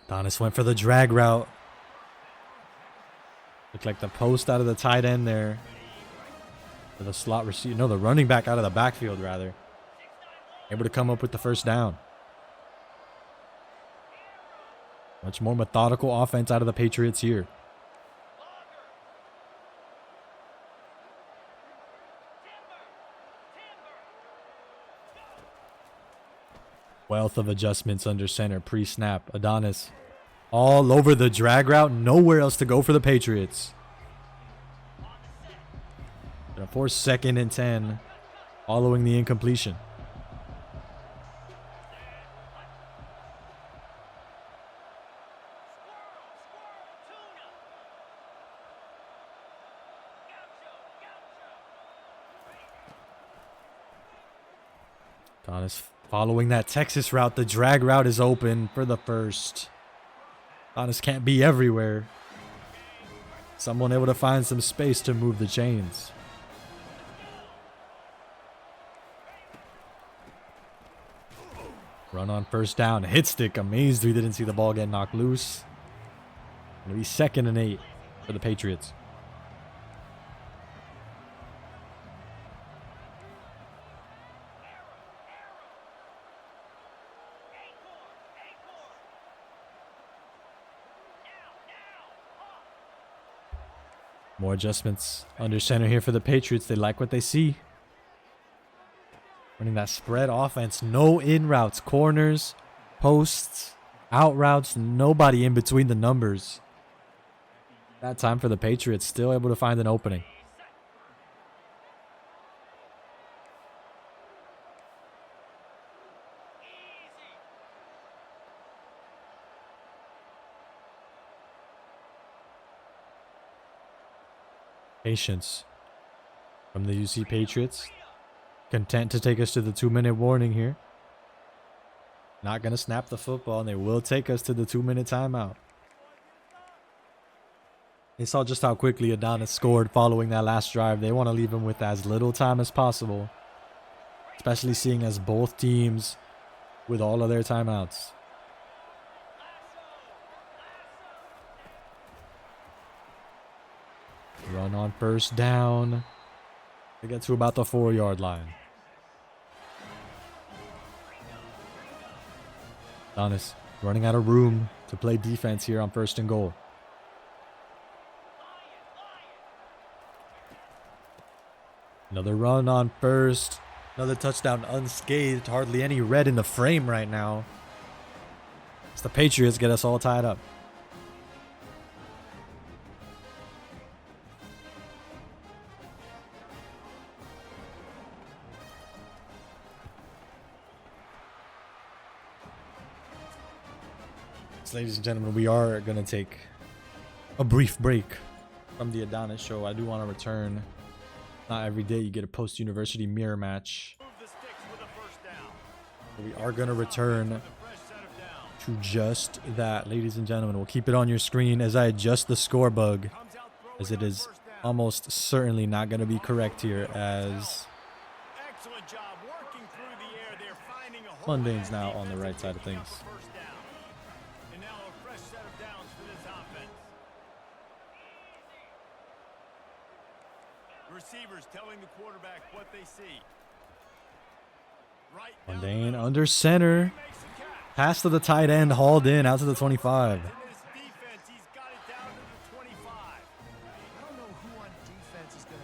Adonis went for the drag route. Looked like the post out of the tight end there. For the slot receiver. No, the running back out of the backfield, rather. Able to come up with the first down. Much more methodical offense out of the Patriots here. Wealth of adjustments under center pre-snap. Adonis all over the drag route. Nowhere else to go for the Patriots. Gonna force 2nd and 10 following the incompletion. Adonis following that Texas route. The drag route is open for the first. Adonis can't be everywhere. Someone able to find some space to move the chains. Run on first down. Hit stick. Amazed we didn't see the ball get knocked loose. It'll be 2nd and 8 for the Patriots. More adjustments under center here for the Patriots. They like what they see. Running that spread offense. No in routes. Corners, posts, out routes. Nobody in between the numbers. That time for the Patriots. Still able to find an opening. Patience from the UC Patriots. Content to take us to the 2-minute warning here. Not going to snap the football, and they will take us to the 2-minute timeout. They saw just how quickly Adonis scored following that last drive. They want to leave him with as little time as possible, especially seeing as both teams with all of their timeouts. Run on first down. They get to about the 4-yard line. Adonis running out of room to play defense here on 1st and goal. Another run on first. Another touchdown unscathed. Hardly any red in the frame right now. It's the Patriots get us all tied up. Ladies and gentlemen, we are going to take a brief break from the Adonis show. I do want to return. Not every day you get a post-university mirror match. But we are going to return to just that, ladies and gentlemen. We'll keep it on your screen as I adjust the score bug, as it is almost certainly not going to be correct here, as MunDayne's now on the right side of things. Receivers telling the quarterback what they see. MunDayne under center. Pass to the tight end, hauled in out to the 25.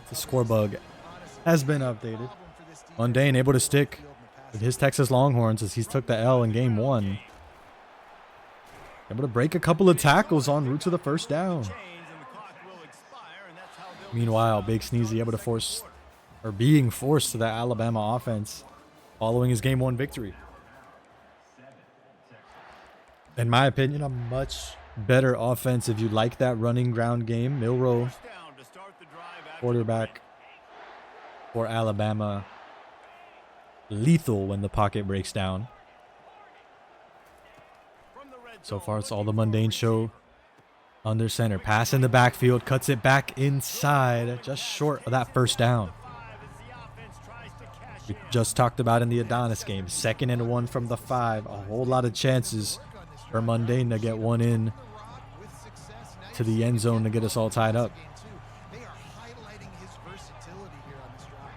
The score bug has been updated. MunDayne able to stick with his Texas Longhorns as he's took the L in game 1. Able to break a couple of tackles en route to the first down. Meanwhile, BigSneezy able to force, or being forced to the Alabama offense following his game 1 victory. In my opinion, a much better offense if you like that running ground game. Milroe, quarterback for Alabama, lethal when the pocket breaks down. So far, it's all the MunDayne show. Under center, pass in the backfield, cuts it back inside, just short of that first down. We just talked about in the Adonis game, 2nd and 1 from the 5. A whole lot of chances for MunDayne to get one in to the end zone to get us all tied up. They are highlighting his versatility here on this drive.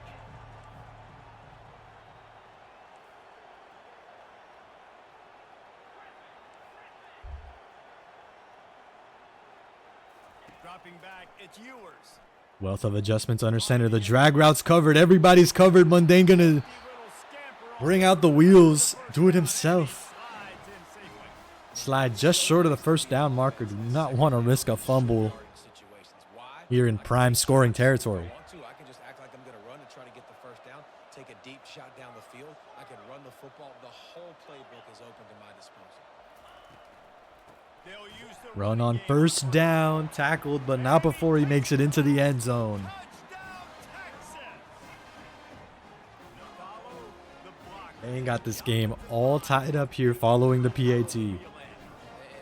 Dropping back, it's Ewers. Wealth of adjustments under center. The drag route's covered. Everybody's covered. MunDayne gonna bring out the wheels. Do it himself. Slide just short of the first down marker. Do not want to risk a fumble here in prime scoring territory. I can just act like I'm going to run and try to get the first down, take a deep shot down the field. I can run the football. The whole playbook is open to my disposal. They'll use the Run on first down. Tackled, but not before he makes it into the end zone. touchdown, Texas. Follow the block. They got this game all tied up here following the PAT. And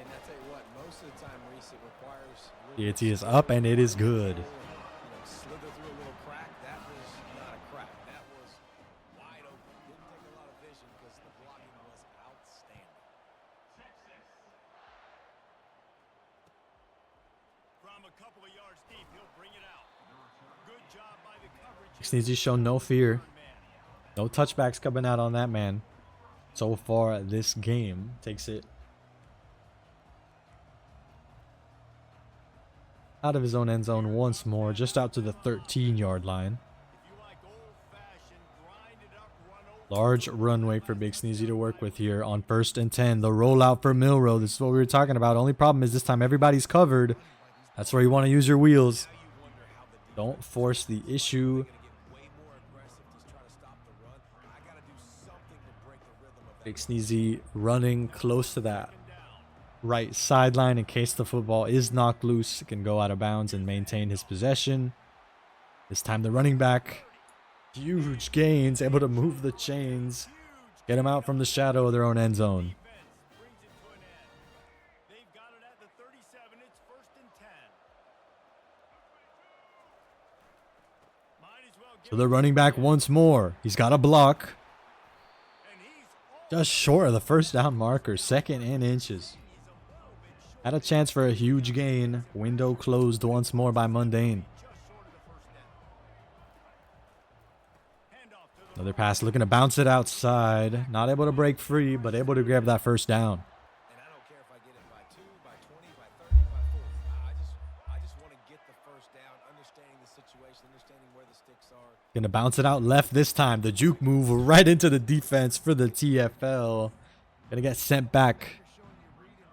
I tell you what, most of the time, Reese, it requires PAT is up and it is good. slither through a little crack. That was not a crack. That was wide open. Didn't take a lot of vision because the blocking was outstanding. From a couple of yards deep, he'll bring it out. Good job by the coverage. BigSneezy shown no fear. No touchbacks coming out on that man. So far, this game takes it out of his own end zone once more, just out to the 13-yard line. If you like old-fashioned, grind it up, run over. Large runway for BigSneezy to work with here on 1st and 10. The rollout for Milrow. This is what we were talking about. Only problem is this time everybody's covered. That's where you want to use your wheels. Don't force the issue. Way more aggressive to try to stop the run. I got to do something to break the rhythm of that. BigSneezy running close to that right sideline in case the football is knocked loose. It can go out of bounds and maintain his possession. This time the running back, huge gains, able to move the chains, get him out from the shadow of their own end zone. Defense brings it to an end. They've got it at the 37. It's 1st and 10. Might as well So the running back once more. He's got a block. and he's Just short of the first down marker, 2nd and inches. Had a chance for a huge gain. Window closed once more by MunDayne. just short of the first down. Handoff to the Another pass looking to bounce it outside. Not able to break free, but able to grab that first down. And I don't care if I get it by 2, by 20, by 30, by 40. I just want to get the first down, understanding the situation, understanding where the sticks are. Gonna bounce it out left this time. The juke move right into the defense for the TFL. Gonna get sent back.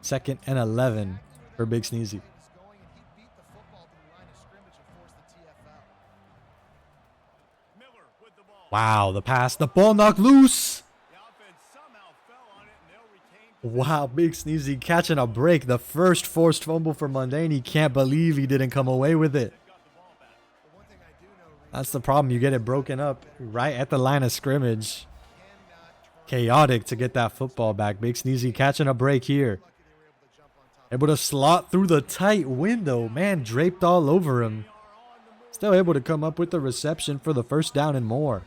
2nd and 11 for BigSneezy. He's going and he beat the football to the line of scrimmage and forced the TFL. Miller with the ball. Wow, the pass. The ball knocked loose. The offense somehow fell on it, and they'll retain. Wow, BigSneezy catching a break. The first forced fumble for MunDayne. He can't believe he didn't come away with it. Got the ball back. But one thing I do know, Reese, That's the problem. You get it broken up right at the line of scrimmage. cannot trust Chaotic to get that football back. BigSneezy catching a break here. lucky they were able to jump on top. Able to slot through the tight window. Man, draped all over him. Still able to come up with the reception for the first down and more.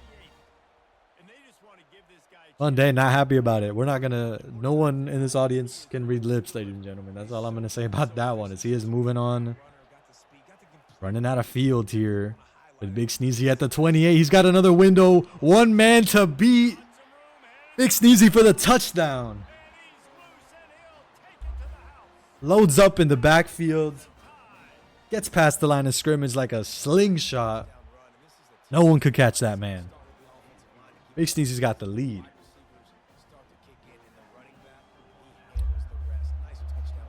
And they just want to give this guy MunDayne not happy about it. We're not gonna. No one in this audience can read lips, ladies and gentlemen. That's all I'm gonna say about that one. Is he is moving on, running out of field here with BigSneezy at the 28. He's got another window. One man to beat. BigSneezy for the touchdown. Loads up in the backfield. Gets past the line of scrimmage like a slingshot. No one could catch that man. BigSneezy's got the lead. Start to kick in the running back. He handles the rest. Nice touchdown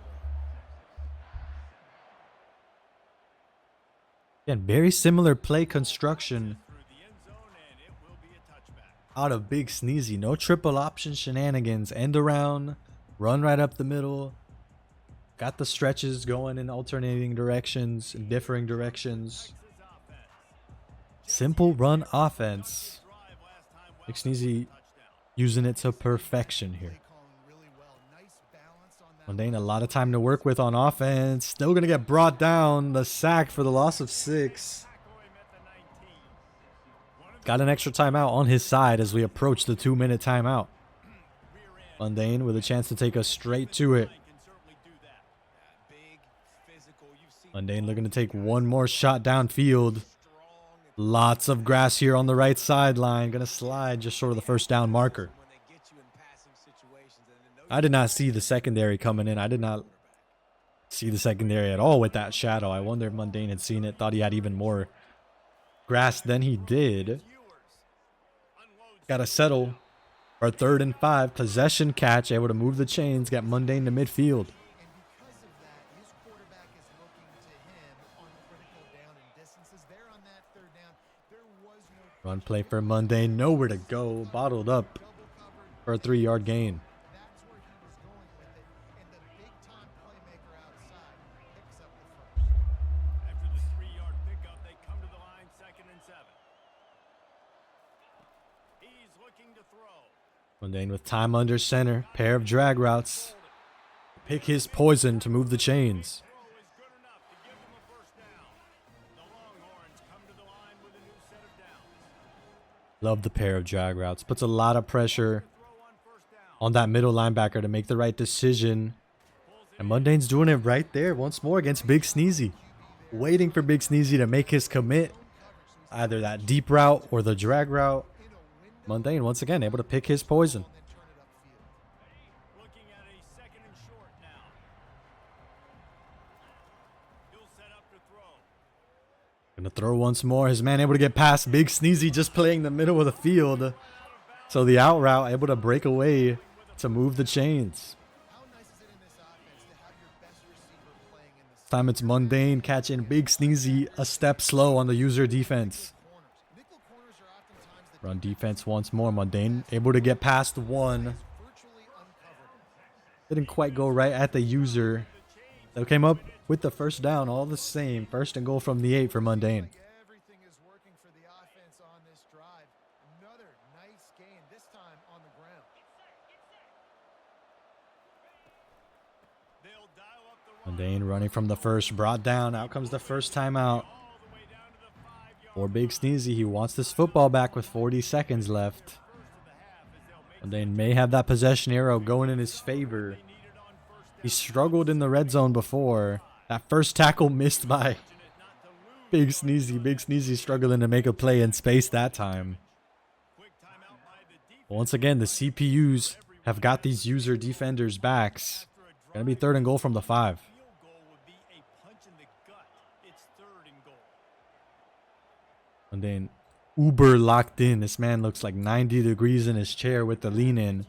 run. Again, very similar play construction through the end zone, and it will be a touchback. out of BigSneezy. No triple option shenanigans. End around, run right up the middle. Got the stretches going in alternating directions, in differing directions. Simple run offense. BigSneezy using it to perfection here. Play calling really well. Nice balance on MunDayne a lot of time to work with on offense. Still going to get brought down. The sack for the loss of 6. Got an extra timeout on his side as we approach the 2-minute timeout. MunDayne with a chance to take us straight to it. MunDayne looking to take one more shot downfield. Lots of grass here on the right sideline. Going to slide just short of the first down marker. I did not see the secondary coming in. I did not see the secondary at all with that shadow. I wonder if MunDayne had seen it. Thought he had even more grass than he did. Got to settle for 3rd and 5. Possession catch. Able to move the chains. Got MunDayne to midfield. Run play for MunDayne. Nowhere to go. Bottled up for a 3-yard gain. MunDayne with time under center. Pair of drag routes. Pick his poison to move the chains. Love the pair of drag routes. Puts a lot of pressure on that middle linebacker to make the right decision. And MunDayne's doing it right there once more against BigSneezy. Waiting for BigSneezy to make his commit. Either that deep route or the drag route. MunDayne once again able to pick his poison. Gonna throw once more. His man able to get past BigSneezy, just playing the middle of the field. So the out route able to break away to move the chains. This time it's MunDayne catching BigSneezy a step slow on the user defense. Run defense once more. MunDayne able to get past 1. Didn't quite go right at the user. They came up with the first down all the same. 1st and goal from the 8 for MunDayne. Everything is working for the offense on this drive. Another nice gain, this time on the ground. MunDayne running from the first, brought down. Out comes the first timeout for BigSneezy. He wants this football back with 40 seconds left. MunDayne may have that possession arrow going in his favor. He struggled in the red zone before. That first tackle missed by BigSneezy. BigSneezy struggling to make a play in space that time. Once again, the CPUs have got these user defenders' backs. Gonna be 3rd and goal from the 5. MunDayne uber locked in. This man looks like 90 degrees in his chair with the lean in.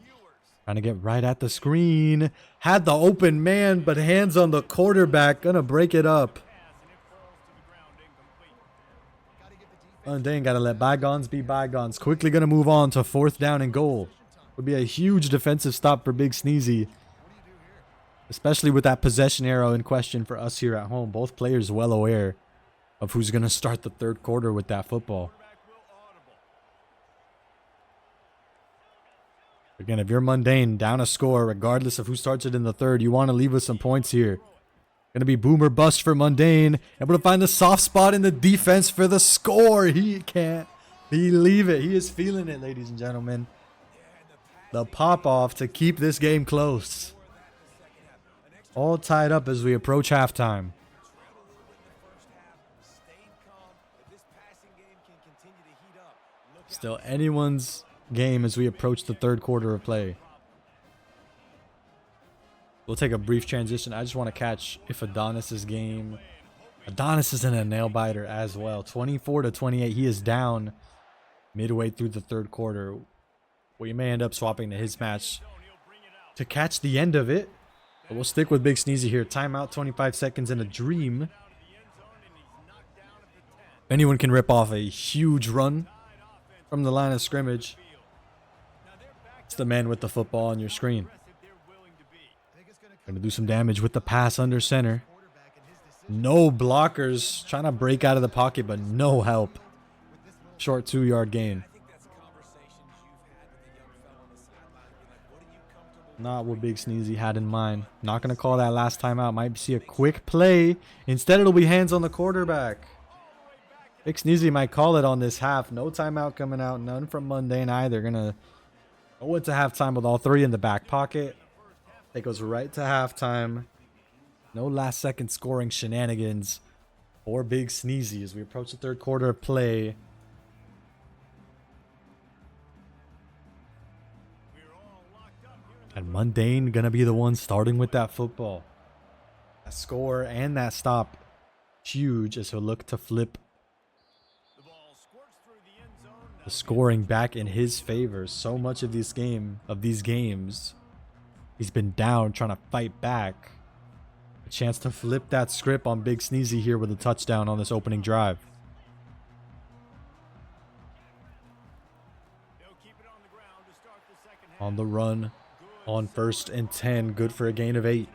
Trying to get right at the screen. Had the open man, but hands on the quarterback. Gonna break it up. MunDayne gotta let bygones be bygones. Quickly gonna move on to 4th down and goal. Would be a huge defensive stop for BigSneezy. Especially with that possession arrow in question for us here at home. Both players well aware of who's gonna start the 3rd quarter with that football. Again, if you're MunDayne, down a score, regardless of who starts it in the 3rd, you want to leave with some points here. Going to be boom or bust for MunDayne. Able to find the soft spot in the defense for the score. He can't believe it. He is feeling it, ladies and gentlemen. The pop-off to keep this game close. All tied up as we approach halftime. Still anyone's game as we approach the 3rd quarter of play. We'll take a brief transition. I just want to catch if Adonis's game. Adonis is in a nail biter as well. 24-28. He is down midway through the 3rd quarter. We may end up swapping to his match to catch the end of it. But we'll stick with BigSneezy here. Timeout, 25 seconds in a dream. Anyone can rip off a huge run from the line of scrimmage. It's the man with the football on your screen. Going to do some damage with the pass under center. No blockers. Trying to break out of the pocket, but no help. Short 2-yard gain. Not what BigSneezy had in mind. Not going to call that last time out. Might see a quick play. Instead, it'll be hands on the quarterback. BigSneezy might call it on this half. No timeout coming out. None from MunDayne either. Going to go into halftime with all three in the back pocket. It goes right to halftime. No last second scoring shenanigans for BigSneezy as we approach the third quarter of play. And MunDayne gonna be the one starting with that football. That score and that stop huge as he'll look to flip the scoring back in his favor. So much of these games, he's been down trying to fight back. A chance to flip that script on BigSneezy here with a touchdown on this opening drive. On the run, on 1st and 10, good for a gain of 8. And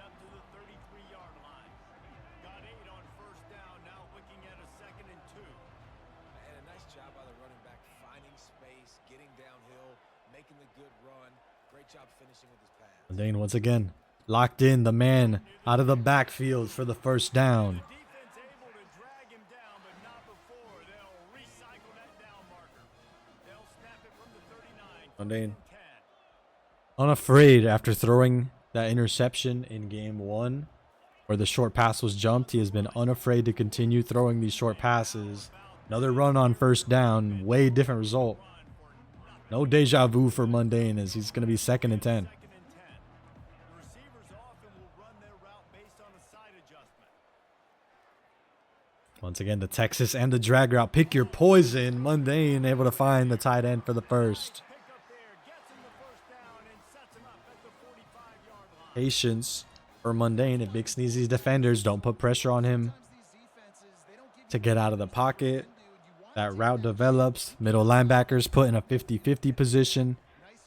a nice job by the running back, finding space, getting downhill, making the good run. Great job finishing with his pass. MunDayne once again locked in, the man out of the backfield for the first down. Defense able to drag him down, but not before. They'll recycle that down marker. They'll snap it from the 39. MunDayne unafraid after throwing that interception in game 1 where the short pass was jumped. He has been unafraid to continue throwing these short passes. Another run on 1st down, way different result. No deja vu for MunDayne as he's going to be 2nd and 10. The receivers often will run their route based on a side adjustment. Once again, the Texas and the drag route. Pick your poison. MunDayne able to find the tight end for the first. Pick up there, gets him the first down, and sets him up at the 45-yard line. Patience for MunDayne if BigSneezy's defenders don't put pressure on him to get out of the pocket. That route develops. Middle linebackers put in a 50-50 position.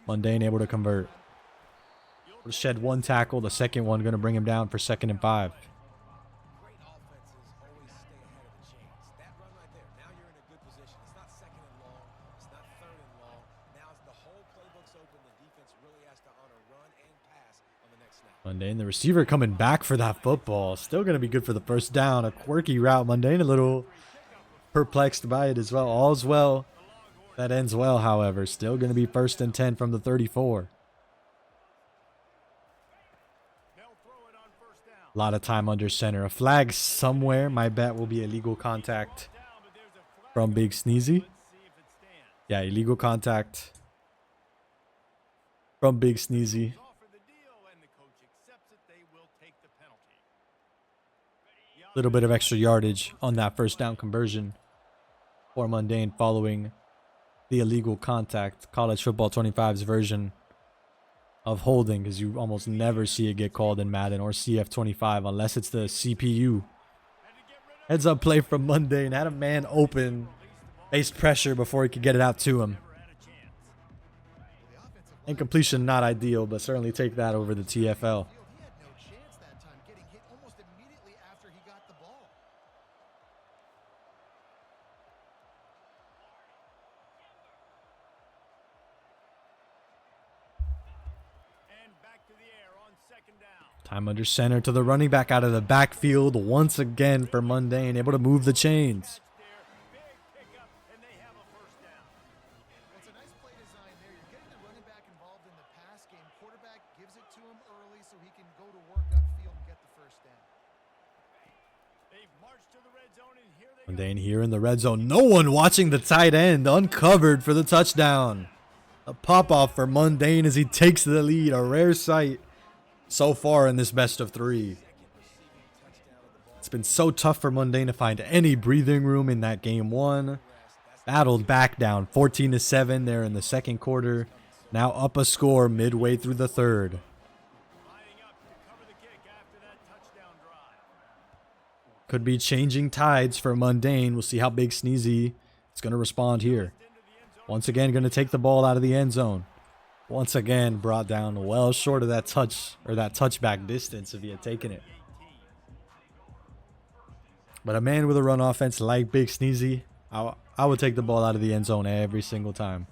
MunDayne able to convert. Will shed one tackle. The second one going to bring him down for 2nd and 5. Great offenses always stay ahead of the chains. That run right there, now you're in a good position. It's not 2nd and long. It's not 3rd and long. Now the whole playbook's open. The defense really has to honor run and pass on the next snap. MunDayne, the receiver coming back for that football. Still going to be good for the first down. A quirky route. MunDayne a little perplexed by it as well. All's well that ends well, however. Still going to be 1st and 10 from the 34. They'll throw it on 1st down. A lot of time under center. A flag somewhere. My bet will be illegal contact Down, but there's a flag. from BigSneezy. Let's see if it stands. Yeah, illegal contact from BigSneezy. Offer the deal, and the coach accepts it. They will take the penalty. Little bit of extra yardage on that 1st down conversion for MunDayne following the illegal contact. College Football 25's version of holding, because you almost never see it get called in Madden or CF25 unless it's the CPU. Heads up play from MunDayne. Had a man open, faced pressure before he could get it out to him. Incompletion not ideal, but certainly take that over the TFL. He had no chance that time, getting hit almost immediately after he got the ball. And back to the air on 2nd down. Time under center to the running back out of the backfield once again for MunDayne, able to move the chains. There, big pickup, and they have a 1st down. Well, it's a nice play design there. You're getting the running back involved in the pass game. Quarterback gives it to him early so he can go to work upfield and get the 1st down. They've marched to the red zone, and here they go. MunDayne here in the red zone. No one watching the tight end. Uncovered for the touchdown. A pop-off for MunDayne as he takes the lead. A rare sight so far in this best of 3. It's been so tough for MunDayne to find any breathing room in that game 1. Battled back down 14-7 there in the 2nd quarter. Now up a score midway through the 3rd. Lining up to cover the kick after that touchdown drive. Could be changing tides for MunDayne. We'll see how BigSneezy is going to respond here. Once again, going to take the ball out of the end zone. Once again, brought down well short of that touchback distance if he had taken it. But a man with a run offense like BigSneezy, I would take the ball out of the end zone every single time.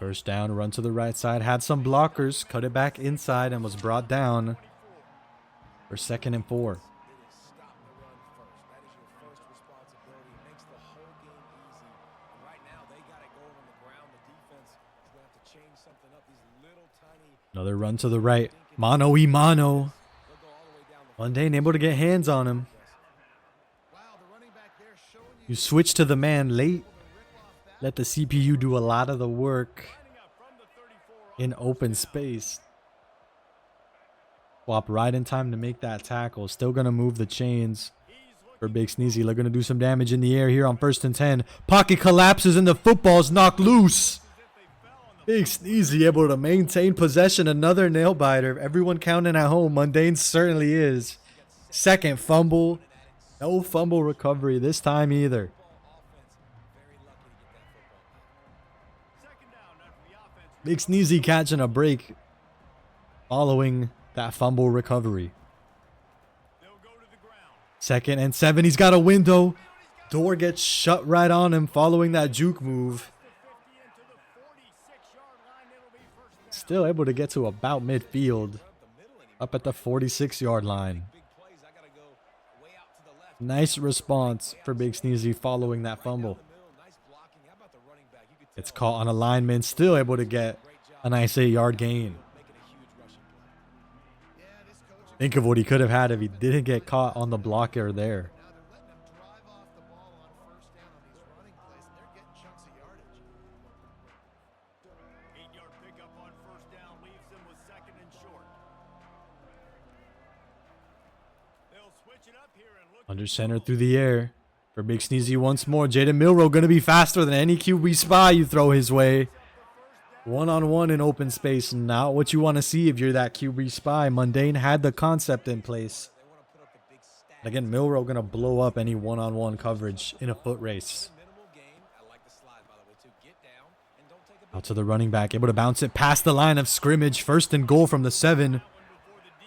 First down, run to the right side. Had some blockers, cut it back inside, and was brought down for 2nd and 4. It is stop the run first. That is your first responsibility. It makes the whole game easy. And right now, they got it going on the ground. The defense is going to have to change something up. These little tiny... Another run to the right. Mano y mano. MunDayne able to get hands on him. Wow, the running back there showing You you switch to the man late. Let the CPU do a lot of the work in open space. Swap right in time to make that tackle. Still going to move the chains for BigSneezy. They're going to do some damage in the air here on 1st and 10. Pocket collapses and the football's knocked loose. BigSneezy able to maintain possession. Another nail biter. Everyone counting at home. MunDayne certainly is. 2nd fumble. No fumble recovery this time either. BigSneezy catching a break following that fumble recovery. 2nd and 7. He's got a window. Door gets shut right on him following that juke move. Still able to get to about midfield. Up at the 46-yard line. Nice response for BigSneezy following that fumble. It's caught on alignment. Still able to get a nice 8-yard gain. Think of what he could have had if he didn't get caught on the blocker there. now they're letting them drive off the ball on 1st down on these running plays, and they're getting chunks of yardage. 8-yard pickup on 1st down leaves them with 2nd and short. They'll switch it up here and look Under center through the air for BigSneezy once more. Jaden Milroe going to be faster than any QB spy you throw his way. One-on-one in open space. Not what you want to see if you're that QB spy. MunDayne had the concept in place. Again, Milroe going to blow up any one-on-one coverage in a foot race. Out to the running back. Able to bounce it past the line of scrimmage. 1st and goal from the 7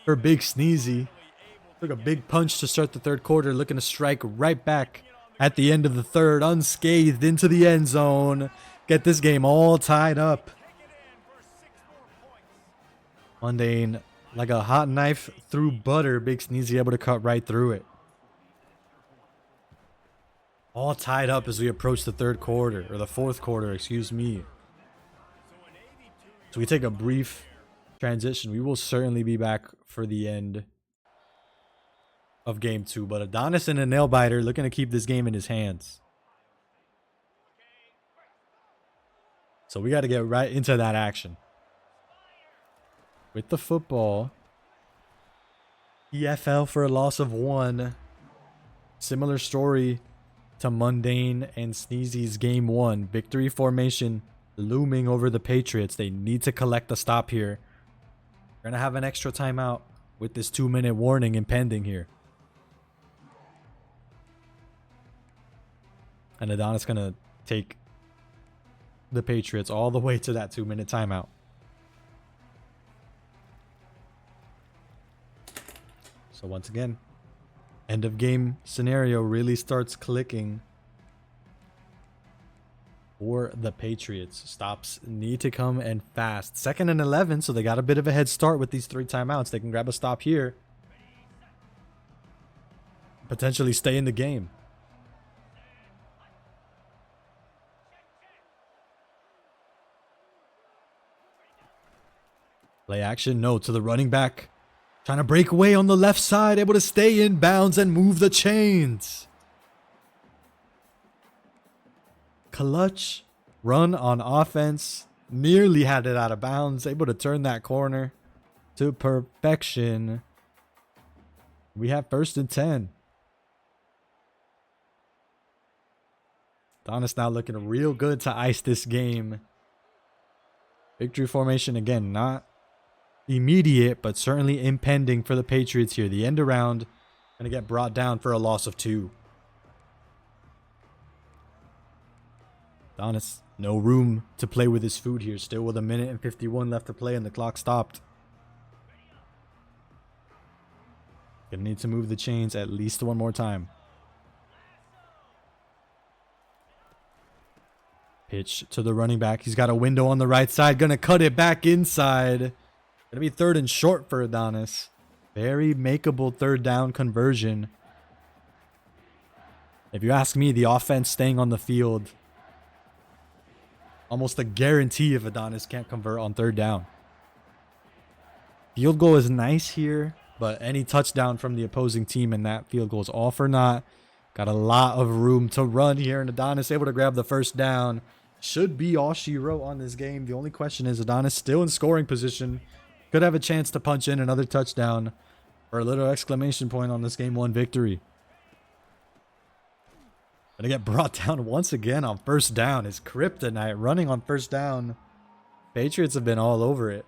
for BigSneezy. Took a big punch to start the 3rd quarter. Looking to strike right back at the end of the 3rd. Unscathed into the end zone. Get this game all tied up. MunDayne, like a hot knife through butter. BigSneezy able to cut right through it. All tied up as we approach the 3rd quarter. Or the 4th quarter, excuse me. So we take a brief transition. We will certainly be back for the end of game 2. But Adonis and a nail biter looking to keep this game in his hands. So we got to get right into that action. With the football. EFL for a loss of 1. Similar story to MunDayne and Sneezy's game 1. Victory formation looming over the Patriots. They need to collect the stop here. We're going to have an extra timeout with this 2-minute warning impending here. And Adonis going to take the Patriots all the way to that 2-minute timeout. So once again, end of game scenario really starts clicking for the Patriots. Stops need to come and fast. 2nd and 11, so they got a bit of a head start with these 3 timeouts. They can grab a stop here. Potentially stay in the game. Play action, no, to the running back. Trying to break away on the left side, able to stay in bounds and move the chains. Clutch run on offense. Nearly had it out of bounds, able to turn that corner to perfection. We have 1st and 10. Adonis now looking real good to ice this game. Victory formation again, not immediate, but certainly impending for the Patriots here. The end around going to get brought down for a loss of 2. Adonis, no room to play with his food here. Still with 1:51 left to play and the clock stopped. Gonna need to move the chains at least 1 more time. Pitch to the running back. He's got a window on the right side. Gonna cut it back inside. Gonna be 3rd and short for Adonis. Very makeable 3rd down conversion. If you ask me, the offense staying on the field, almost a guarantee if Adonis can't convert on 3rd down. Field goal is nice here, but any touchdown from the opposing team and that field goal is all for naught. Got a lot of room to run here, and Adonis able to grab the 1st down. Should be all she wrote on this game. The only question is Adonis still in scoring position. Could have a chance to punch in another touchdown or a little exclamation point on this game 1 victory. Gonna get brought down once again on 1st down. His kryptonite running on 1st down. Patriots have been all over it.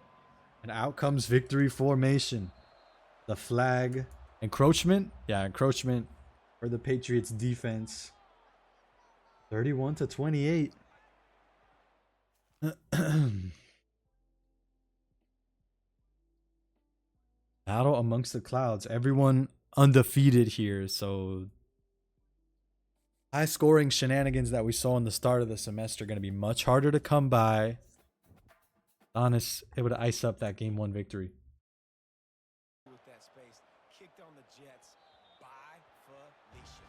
And out comes victory formation. The flag. Encroachment? Yeah, encroachment for the Patriots defense. 31-28. Battle amongst the clouds. Everyone undefeated here, so high scoring shenanigans that we saw in the start of the semester are going to be much harder to come by. Adonis able to ice up that game 1 victory. With that space, kicked on the Jets by Felicia.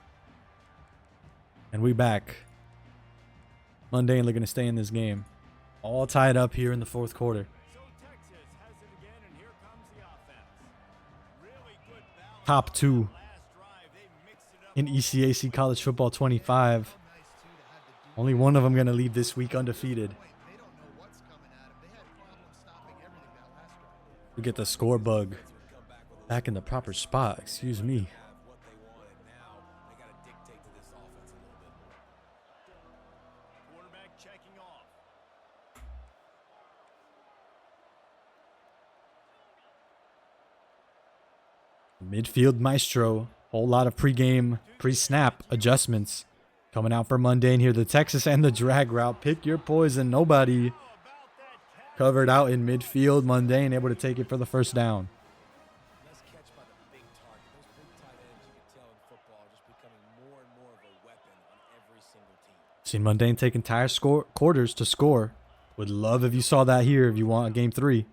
And we back. MunDayne looking to stay in this game. All tied up here in the 4th quarter. So Texas has it again, and here comes the offense. Really good balance. Top 2 Last drive, they mixed it up. in ECAC College Football 25. Only one of them going to leave this week undefeated. They don't know what's coming at them. They had problems stopping everything that last drive. We get the score bug back in the proper spot. Excuse me. Have what they wanted now. They got to dictate to this offense a little bit more. Quarterback checking off. Midfield maestro. Whole lot of pre-game, pre-snap adjustments coming out for MunDayne here. The Texas and the drag route. Pick your poison. Nobody covered out in midfield. MunDayne able to take it for the 1st down. Let's catch by the big target. Those big tight ends, you can tell in football, are just becoming more and more of a weapon on every single team. Seen MunDayne take entire quarters to score. Would love if you saw that here if you want a game 3.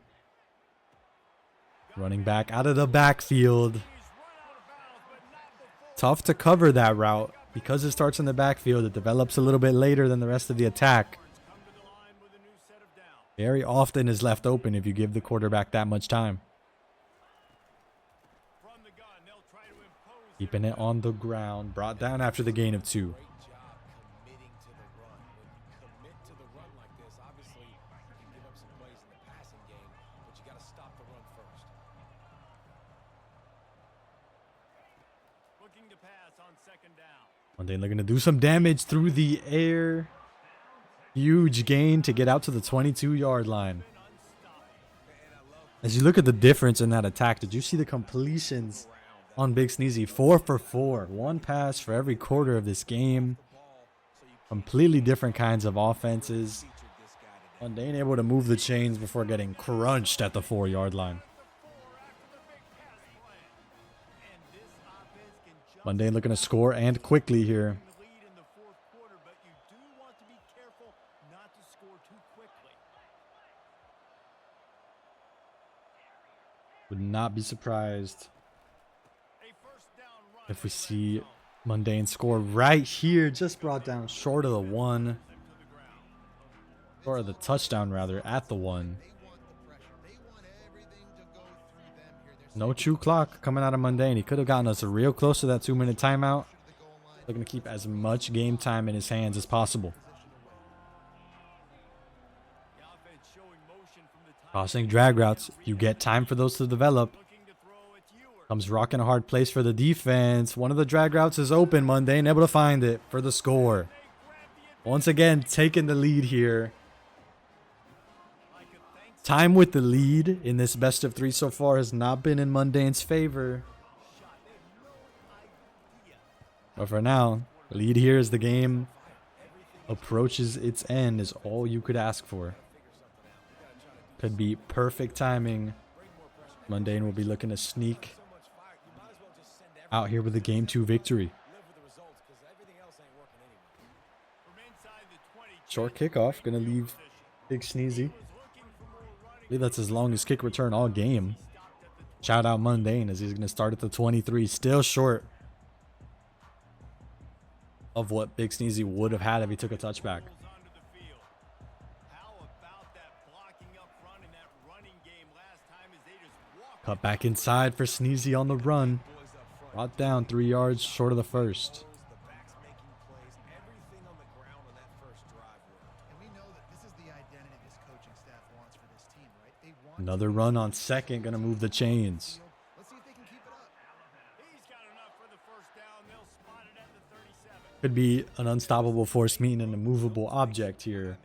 Running back out of the backfield. Tough to cover that route. Because it starts in the backfield, it develops a little bit later than the rest of the attack. Very often is left open if you give the quarterback that much time. Keeping it on the ground. Brought down after the gain of 2. Great job committing to the run. When you commit to the run like this, obviously you can give up some plays in the passing game, but you got to stop the run first. Looking to pass on 2nd down. MunDayne looking to do some damage through the air. Huge gain to get out to the 22-yard line. As you look at the difference in that attack, did you see the completions on BigSneezy? 4 for 4. 1 pass for every quarter of this game. Completely different kinds of offenses. MunDayne able to move the chains before getting crunched at the 4-yard line. MunDayne looking to score and quickly here. Lead in the 4th quarter, but you do want to be careful not to score too quickly. Would not be surprised A 1st down run if we see MunDayne score right here. Just brought down short of the 1. Or the touchdown rather at the 1. They want the pressure. They want everything to go through them here. There's No chew clock coming out of MunDayne. He could have gotten us real close to that 2-minute timeout. the goal line. Looking to keep as much game time in his hands as possible. The offense showing motion from the top. Crossing drag routes. You get time for those to develop. Looking to throw, it's Ewers. Comes rocking a hard place for the defense. One of the drag routes is open. MunDayne able to find it for the score. Once again, taking the lead here. Time with the lead in this best of 3 so far has not been in MunDayne's favor. But for now, the lead here as the game approaches its end is all you could ask for. Could be perfect timing. MunDayne will be looking to sneak out here with a game 2 victory. Live with the results because everything else ain't working anyway. From inside the 20, Short kickoff. Gonna leave BigSneezy. I believe that's his longest kick return all game. Shout out MunDayne as he's gonna start at the 23. Still short of what BigSneezy would have had if he took a touchback. Cut back inside for Sneezy on the run. Brought down 3 yards short of the first. Another run on second, gonna move the chains. Could be an unstoppable force meeting an immovable object here.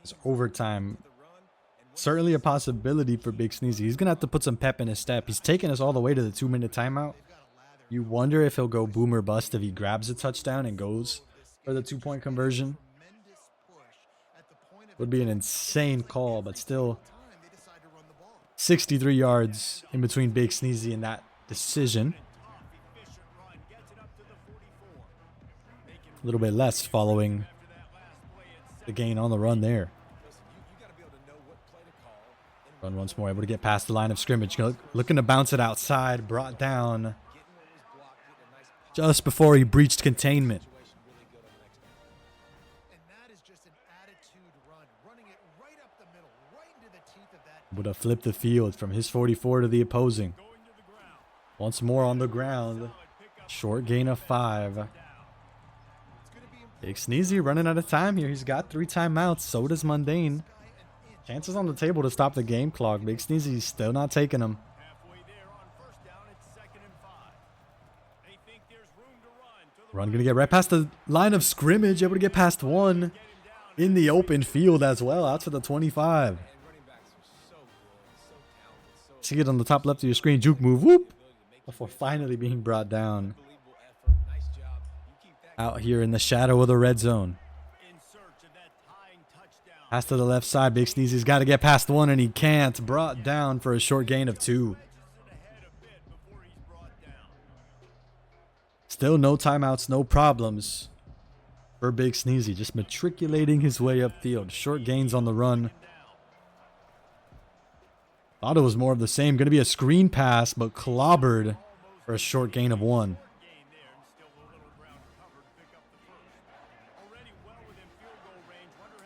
It's overtime. Certainly a possibility for BigSneezy. He's gonna have to put some pep in his step. He's taking us all the way to the 2-minute timeout. You wonder if he'll go boom or bust if he grabs a touchdown and goes for the 2-point conversion. Would be an insane call, but still 63 yards in between BigSneezy and that decision. A little bit less following the gain on the run there. Run once more, able to get past the line of scrimmage. Looking to bounce it outside, brought down just before he breached containment. Would have flipped the field from his 44 to the opposing. Once more on the ground. Short gain of 5. BigSneezy running out of time here. He's got 3 timeouts. So does MunDayne. Chances on the table to stop the game clock. BigSneezy's still not taking them. Run gonna get right past the line of scrimmage. Able to get past 1 in the open field as well. Out to the 25. See it on the top left of your screen. Juke move. Whoop. Before finally being brought down. Out here in the shadow of the red zone. Pass to the left side. BigSneezy's got to get past 1 and he can't. Brought down for a short gain of 2. Still no timeouts, no problems for BigSneezy. Just matriculating his way upfield. Short gains on the run. Thought it was more of the same. Going to be a screen pass, but clobbered for a short gain of 1.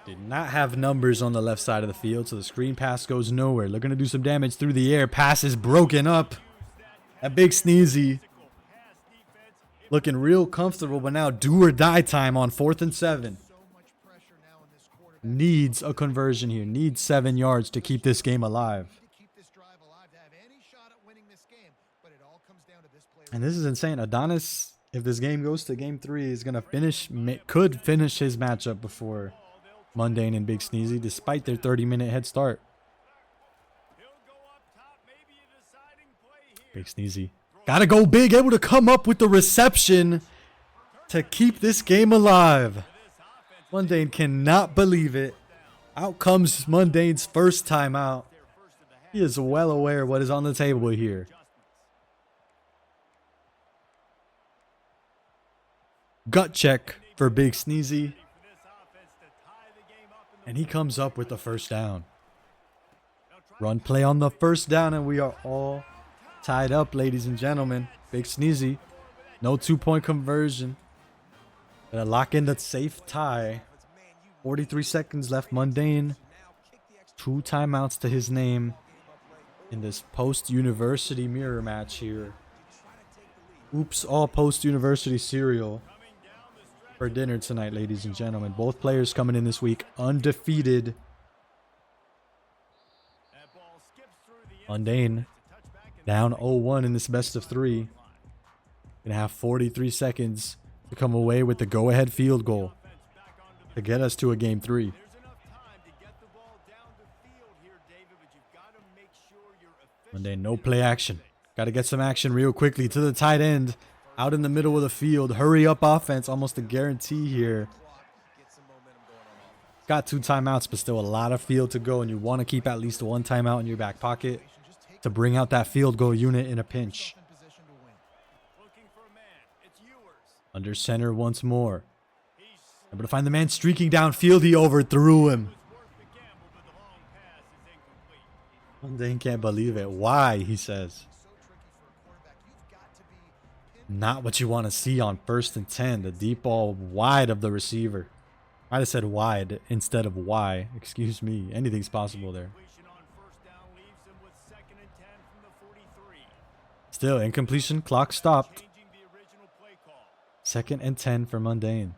Did not have numbers on the left side of the field, so the screen pass goes nowhere. Looking to do some damage through the air. Pass is broken up. That BigSneezy looking real comfortable, but now do or die time on 4th and 7. Needs a conversion here. Needs 7 yards to keep this game alive. And this is insane. Adonis, if this game goes to game 3, is going to could finish his matchup before MunDayne and BigSneezy, despite their 30-minute head start. BigSneezy gotta go big, able to come up with the reception to keep this game alive. MunDayne cannot believe it. Out comes MunDayne's first timeout. He is well aware of what is on the table here. Gut check for BigSneezy. And he comes up with the first down. Run play on the first down, and we are all tied up, ladies and gentlemen. BigSneezy, no 2-point conversion. Gonna lock in the safe tie. 43 seconds left. MunDayne, 2 timeouts to his name in this post-university mirror match here. Oops, all post-university cereal for dinner tonight, ladies and gentlemen. Both players coming in this week undefeated. MunDayne down 0-1 in this best of 3. Gonna have 43 seconds to come away with the go-ahead field goal to get us to a game 3. MunDayne, no play action. Got to get some action real quickly to the tight end. Out in the middle of the field. Hurry up offense. Almost a guarantee here. Got 2 timeouts, but still a lot of field to go. And you want to keep at least 1 timeout in your back pocket to bring out that field goal unit in a pinch. Under center once more. Able to find the man streaking downfield. He overthrew him. MunDayne can't believe it. Why, he says. Not what you want to see on 1st and 10. The deep ball wide of the receiver. Might have said wide instead of why. Excuse me. Anything's possible there. Still, incompletion. Clock stopped. 2nd and 10 for MunDayne.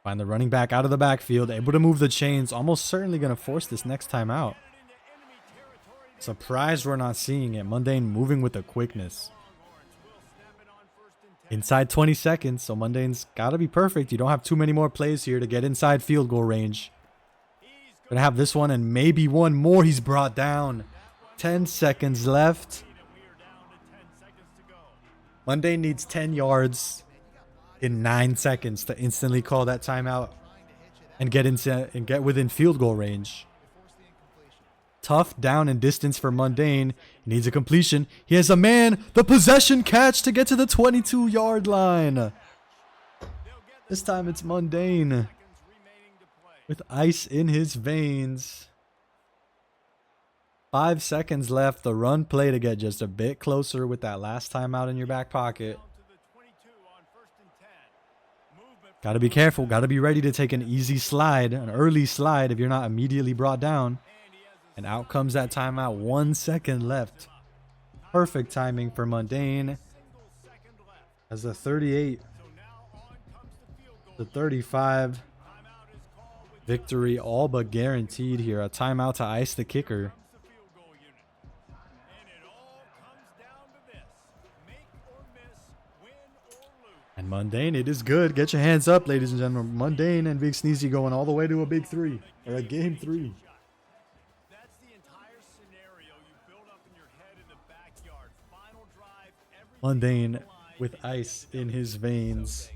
Find the running back out of the backfield. Able to move the chains. Almost certainly going to force this next time out. Surprised we're not seeing it. MunDayne moving with the quickness. Inside 20 seconds. So MunDayne's got to be perfect. You don't have too many more plays here to get inside field goal range. Gonna have this one and maybe one more. He's brought down. 10 seconds left. MunDayne needs 10 yards in 9 seconds to instantly call that timeout and get within field goal range. Tough down and distance for MunDayne. He needs a completion. He has a man. The possession catch to get to the 22-yard line. This time it's MunDayne with ice in his veins. 5 seconds left. The run play to get just a bit closer with that last timeout in your back pocket. Got to be careful. Got to be ready to take an easy slide, an early slide if you're not immediately brought down. And out comes that timeout. 1 second left. Perfect timing for MunDayne. As the 38, the 35. Victory all but guaranteed here. A timeout to ice the kicker. And MunDayne, it is good. Get your hands up, ladies and gentlemen. MunDayne and BigSneezy going all the way to a big 3. Or a game 3. MunDayne with ice in his veins.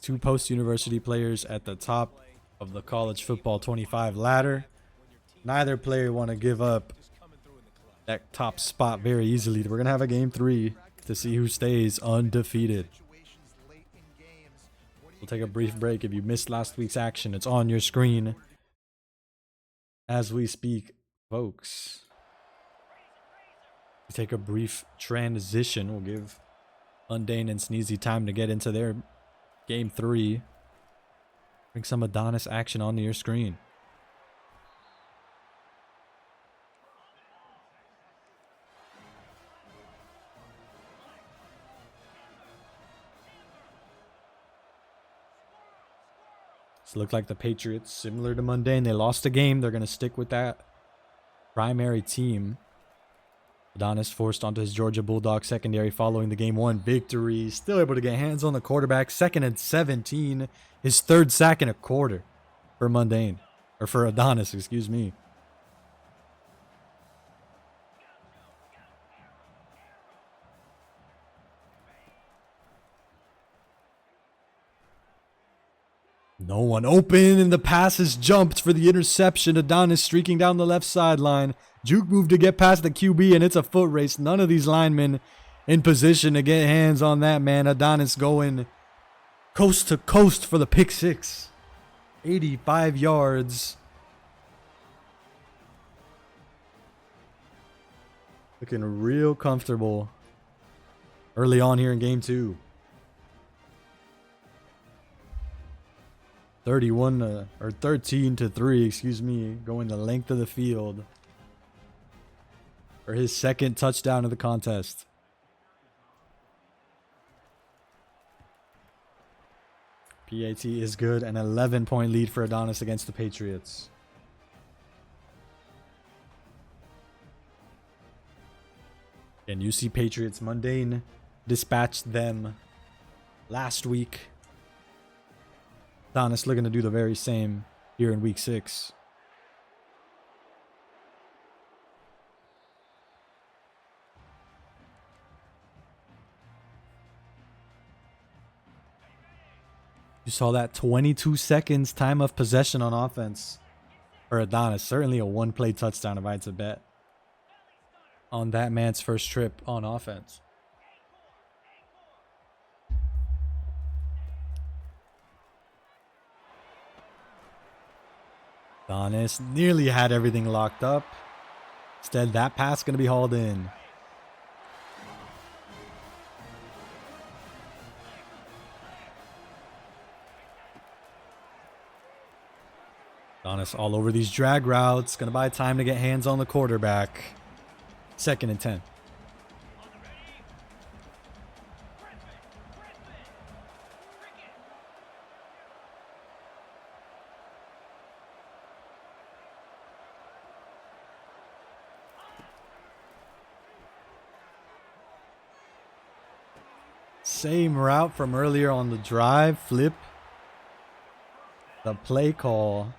2 post-university players at the top of the college football 25 ladder. Neither player want to give up that top spot very easily. We're going to have a game 3 to see who stays undefeated. We'll take a brief break. If you missed last week's action, it's on your screen as we speak, folks. We take a brief transition. We'll give MunDayne and Sneezy time to get into their game 3. Bring some Adonis action onto your screen. So look like the Patriots, similar to MunDayne, they lost a game. They're going to stick with that primary team. Adonis forced onto his Georgia Bulldog secondary following the game 1 victory. Still able to get hands on the quarterback. 2nd and 17. His 3rd sack in a quarter for MunDayne. Or for Adonis, excuse me. No one open, and the pass is jumped for the interception. Adonis streaking down the left sideline. Juke move to get past the QB, and it's a foot race. None of these linemen in position to get hands on that man. Adonis going coast to coast for the pick 6. 85 yards. Looking real comfortable early on here in game 2. 13-3, excuse me, going the length of the field for his 2nd touchdown of the contest. PAT is good. An 11-point lead for Adonis against the Patriots. And UC Patriots, MunDayne dispatched them last week. Adonis looking to do the very same here in week 6. You saw that 22 seconds time of possession on offense for Adonis. Certainly a 1-play touchdown if I had to bet on that man's first trip on offense. Adonis nearly had everything locked up. Instead, that pass going to be hauled in. Adonis all over these drag routes. Going to buy time to get hands on the quarterback. 2nd and 10. Same route from earlier on the drive. Flip. The play call.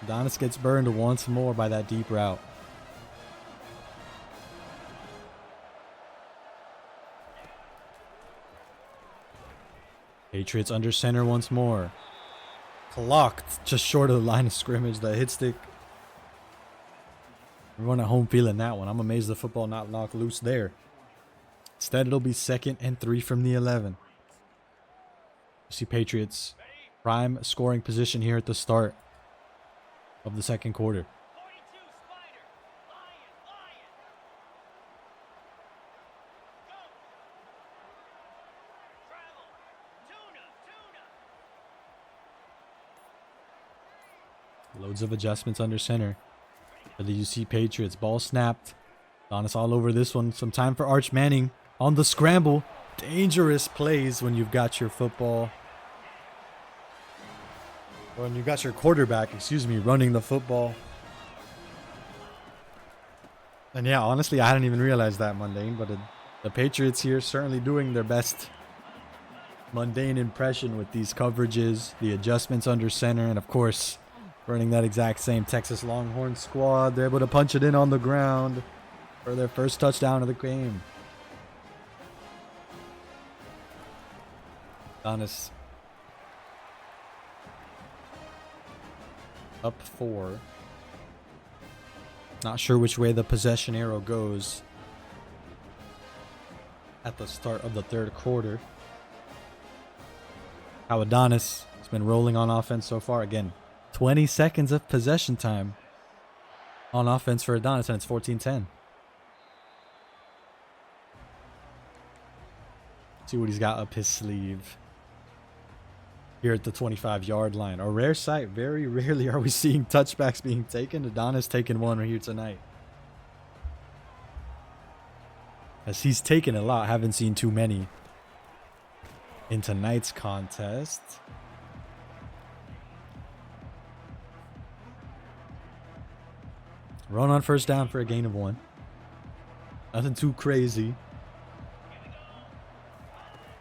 Adonis gets burned once more by that deep route. Patriots under center once more. Clocked just short of the line of scrimmage. The hit stick. Everyone at home feeling that one. I'm amazed the football not knocked loose there. Instead, it'll be 2nd and 3 from the 11. You see Patriots prime scoring position here at the start of the 2nd quarter. Loads of adjustments under center for the UC Patriots. Ball snapped. Adonis all over this one. Some time for Arch Manning on the scramble. Dangerous plays when you've got your football. Or when you've got your quarterback, running the football. And yeah, honestly, I hadn't even realized that, MunDayne. But the Patriots here certainly doing their best MunDayne impression with these coverages, the adjustments under center, and of course, running that exact same Texas Longhorn squad. They're able to punch it in on the ground for their first touchdown of the game. Adonis up 4. Not sure which way the possession arrow goes at the start of the 3rd quarter. How Adonis has been rolling on offense so far. Again, 20 seconds of possession time on offense for Adonis, and it's 14-10. See what he's got up his sleeve here at the 25-yard line. A rare sight. Very rarely are we seeing touchbacks being taken. Adonis taking one right here tonight. As he's taken a lot. Haven't seen too many in tonight's contest. Run on first down for a gain of 1. Nothing too crazy.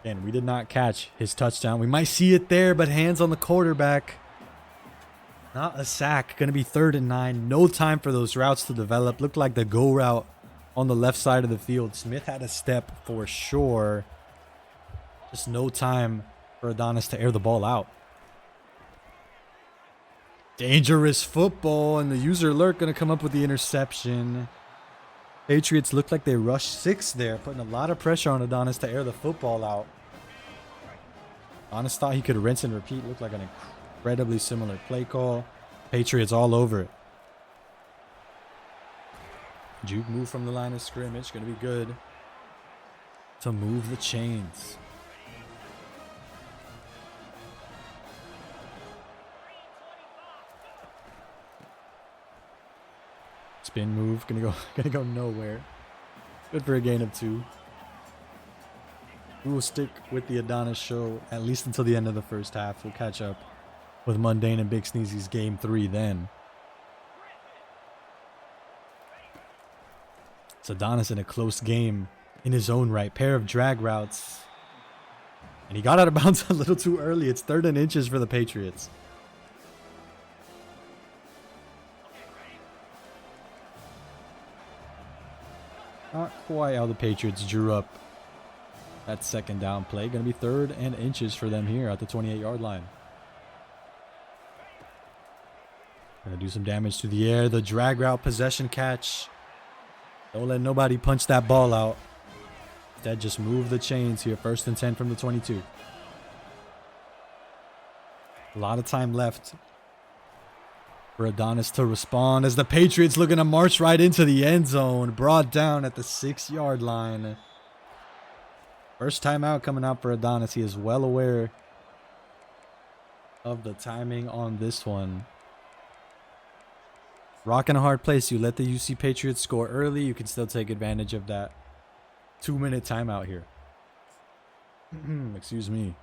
Again, we did not catch his touchdown. We might see it there, but hands on the quarterback. Not a sack. Going to be 3rd and 9. No time for those routes to develop. Looked like the go route on the left side of the field. Smith had a step for sure. Just no time for Adonis to air the ball out. Dangerous football, and the user alert going to come up with the interception. Patriots look like they rushed 6 there, putting a lot of pressure on Adonis to air the football out. Adonis thought he could rinse and repeat. Looked like an incredibly similar play call. Patriots all over it. Juke move from the line of scrimmage. Going to be good to move the chains. Spin move, gonna go nowhere. Good for a gain of 2. We will stick with the Adonis show at least until the end of the first half. We'll catch up with MunDayne and BigSneezy's game 3 then. It's Adonis in a close game in his own right. Pair of drag routes. And he got out of bounds a little too early. It's 3rd and inches for the Patriots. Not quite how the Patriots drew up that 2nd down play. Going to be 3rd and inches for them here at the 28-yard line. Going to do some damage to the air. The drag route possession catch. Don't let nobody punch that ball out. Instead, just move the chains here. 1st and 10 from the 22. A lot of time left for Adonis to respond as the Patriots looking to march right into the end zone. Brought down at the 6-yard line. First timeout coming out for Adonis. He is well aware of the timing on this one. Rock in a hard place. You let the UC Patriots score early, you can still take advantage of that 2-minute timeout here. Excuse me.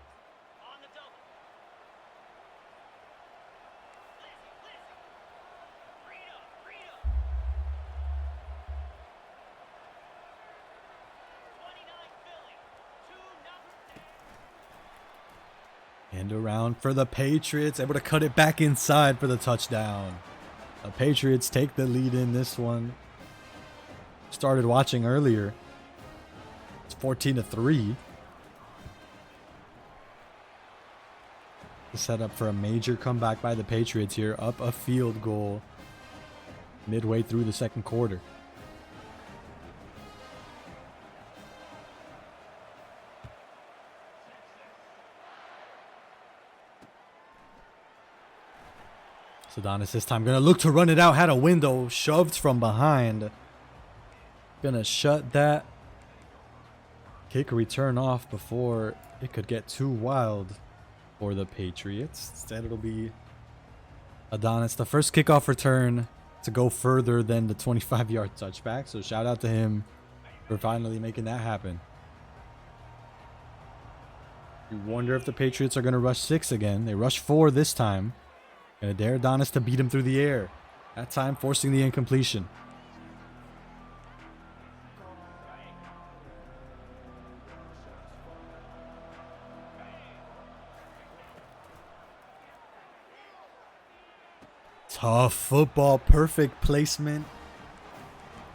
And around for the Patriots, able to cut it back inside for the touchdown. The Patriots take the lead in this one. Started watching earlier. It's 14-3. The setup for a major comeback by the Patriots here, up a field goal midway through the second quarter. Adonis this time gonna look to run it out. Had a window shoved from behind. Gonna shut that kick return off before it could get too wild for the Patriots. Instead, it'll be Adonis, the first kickoff return to go further than the 25-yard touchback. So shout out to him for finally making that happen. You wonder if the Patriots are gonna rush 6 again. They rush 4 this time. Gonna dare Adonis to beat him through the air. That time forcing the incompletion. Tough football, perfect placement.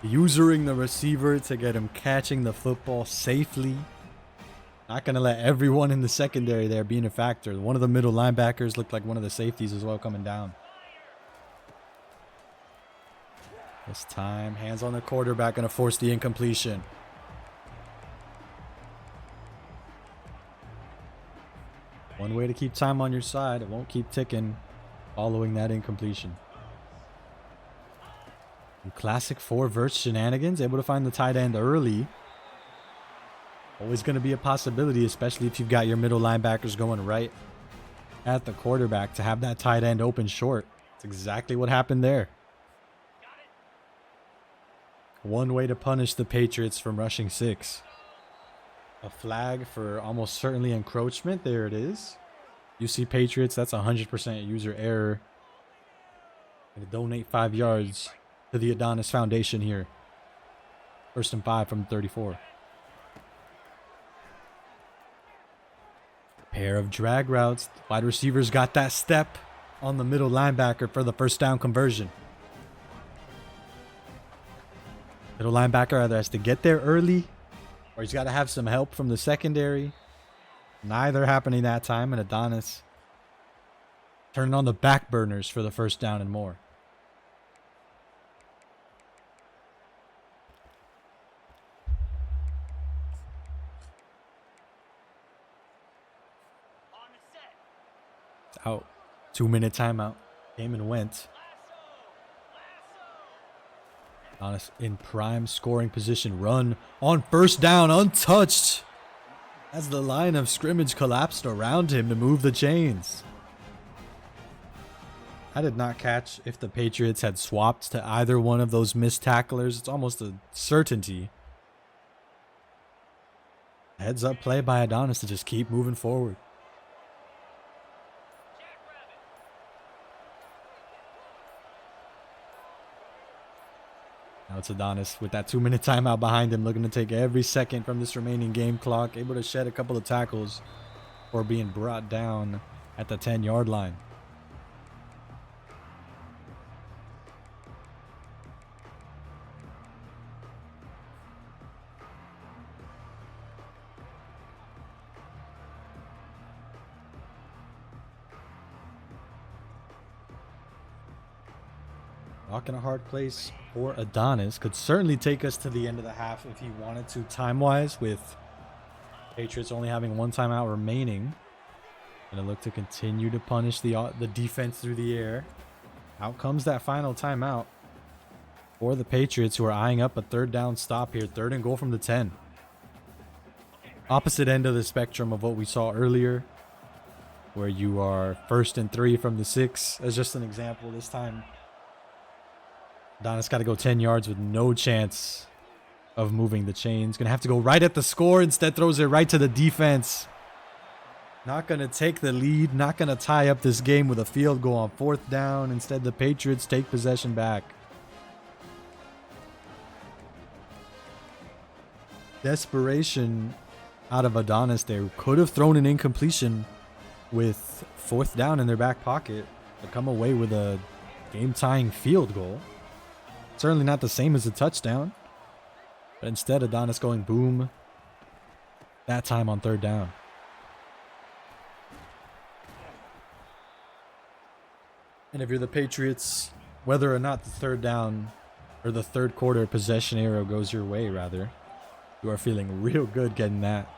Using the receiver to get him catching the football safely. Not going to let everyone in the secondary there being a factor. One of the middle linebackers looked like one of the safeties as well coming down. This time, hands on the quarterback, going to force the incompletion. One way to keep time on your side. It won't keep ticking following that incompletion. And classic 4-verse shenanigans. Able to find the tight end early. Always going to be a possibility, especially if you've got your middle linebackers going right at the quarterback to have that tight end open short. That's exactly what happened there. One way to punish the Patriots from rushing 6. A flag for almost certainly encroachment. There it is. UC Patriots, that's 100% user error. And to donate 5 yards to the Adonis Foundation here. 1st and 5 from 34. Pair of drag routes. Wide receivers got that step on the middle linebacker for the first down conversion. Middle linebacker either has to get there early or he's got to have some help from the secondary. Neither happening that time, and Adonis turning on the back burners for the first down and more. Out. 2-minute timeout. Came and went. Adonis in prime scoring position. Run on first down, untouched. As the line of scrimmage collapsed around him to move the chains. I did not catch if the Patriots had swapped to either one of those missed tacklers. It's almost a certainty. Heads up play by Adonis to just keep moving forward. Now it's Adonis with that 2-minute timeout behind him, looking to take every second from this remaining game clock. Able to shed a couple of tackles before being brought down at the 10-yard line. Rock in a hard place for Adonis. Could certainly take us to the end of the half if he wanted to time-wise, with Patriots only having 1 timeout remaining. Gonna look to continue to punish the defense through the air. Out comes that final timeout for the Patriots, who are eyeing up a third down stop here. 3rd and goal from the 10. Opposite end of the spectrum of what we saw earlier, where you are 1st and 3 from the 6. As just an example, this time Adonis got to go 10 yards with no chance of moving the chains. Gonna have to go right at the score. Instead throws it right to the defense. Not going to take the lead. Not going to tie up this game with a field goal on 4th down. Instead, the Patriots take possession back. Desperation out of Adonis there. Could have thrown an incompletion with 4th down in their back pocket to come away with a game-tying field goal. Certainly not the same as a touchdown. But instead, Adonis going boom. That time on 3rd down. And if you're the Patriots, whether or not the 3rd down or the 3rd quarter possession arrow goes your way, rather, you are feeling real good getting that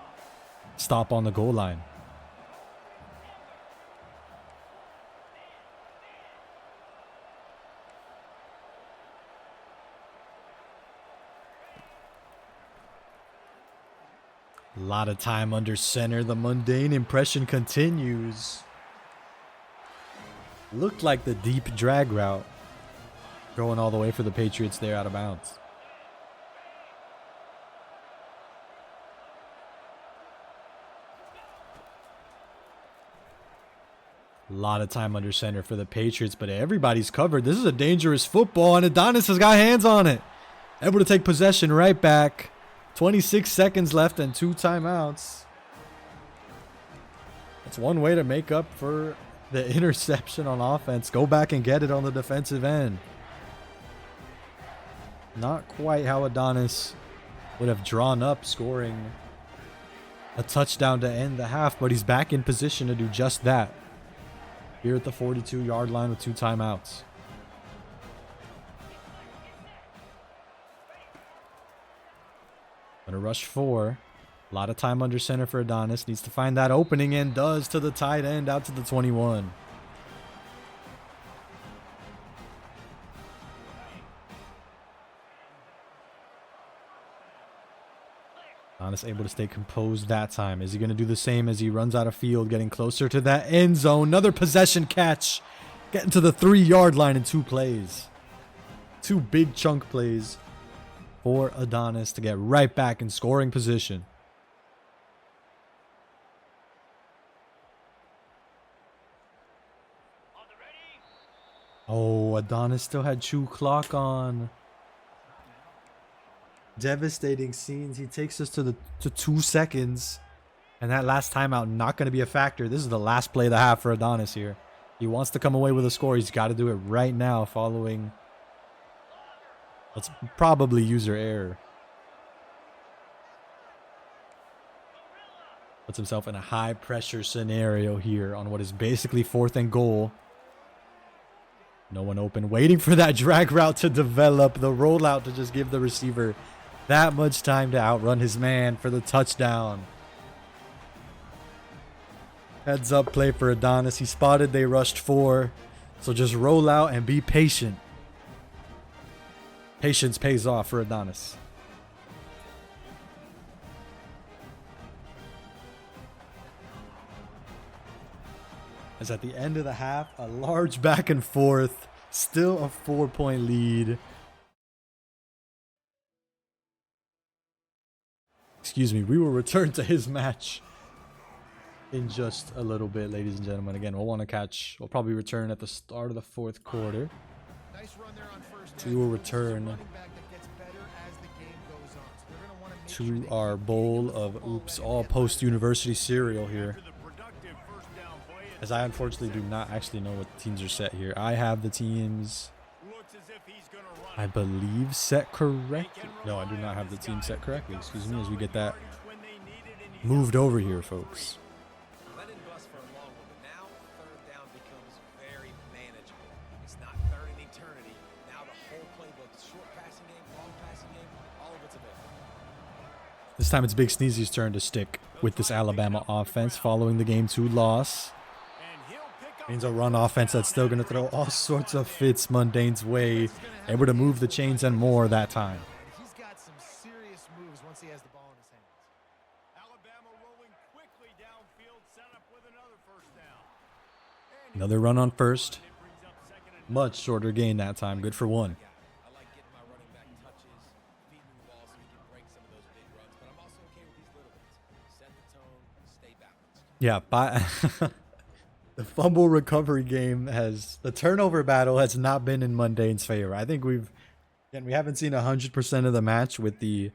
stop on the goal line. A lot of time under center. The MunDayne impression continues. Looked like the deep drag route going all the way for the Patriots there out of bounds. A lot of time under center for the Patriots, but everybody's covered. This is a dangerous football, and Adonis has got hands on it. Able to take possession right back. 26 seconds left and 2 timeouts. That's one way to make up for the interception on offense. Go back and get it on the defensive end. Not quite how Adonis would have drawn up scoring a touchdown to end the half, but he's back in position to do just that. Here at the 42-yard line with 2 timeouts. Gonna rush 4. A lot of time under center for Adonis. Needs to find that opening and does, to the tight end out to the 21. Adonis able to stay composed that time. Is he going to do the same as he runs out of field, getting closer to that end zone? Another possession catch. Getting to the 3-yard line in 2 plays. 2 big chunk plays for Adonis to get right back in scoring position. Oh, Adonis still had chew clock on. Devastating scenes. He takes us to 2 seconds. And that last timeout not going to be a factor. This is the last play of the half for Adonis here. He wants to come away with a score. He's got to do it right now following what's probably user error. Puts himself in a high pressure scenario here on what is basically 4th and goal. No one open, waiting for that drag route to develop, the rollout to just give the receiver that much time to outrun his man for the touchdown. Heads up play for Adonis. He spotted they rushed 4, so just roll out and be patient. Patience pays off for Adonis. As at the end of the half, a large back and forth, still a 4-point lead. Excuse me, we will return to his match in just a little bit, ladies and gentlemen. Again, we'll probably return at the start of the 4th quarter. Nice run there on first We will return to our bowl of oops, all post-university cereal here. As I unfortunately do not actually know what teams are set here. I have the teams, I believe, set correctly. No, I do not have the team set correctly. Excuse me, as we get that moved over here, folks. Let it bust for a long one, but now 3rd down becomes very manageable. It's not 3rd and eternity. Now the whole playbook, short passing game, long passing game, all of it's available. This time it's BigSneezy's turn to stick with this Alabama offense following the Game 2 loss. Means a run offense that's still going to throw all sorts of fits MunDayne's way. Able to move the chains and more that time. He's got some serious moves once he has the ball in his hands. Alabama rolling quickly downfield, set up with another first down. Another run on first. Much shorter gain that time. Good for one. I like getting my running back touches, feeding him the ball so he can break some of those big runs. But I'm also okay with these little ones. Set the tone, stay balanced. Yeah, the fumble recovery game the turnover battle has not been in MunDayne's favor. I think we haven't seen 100% of the match with the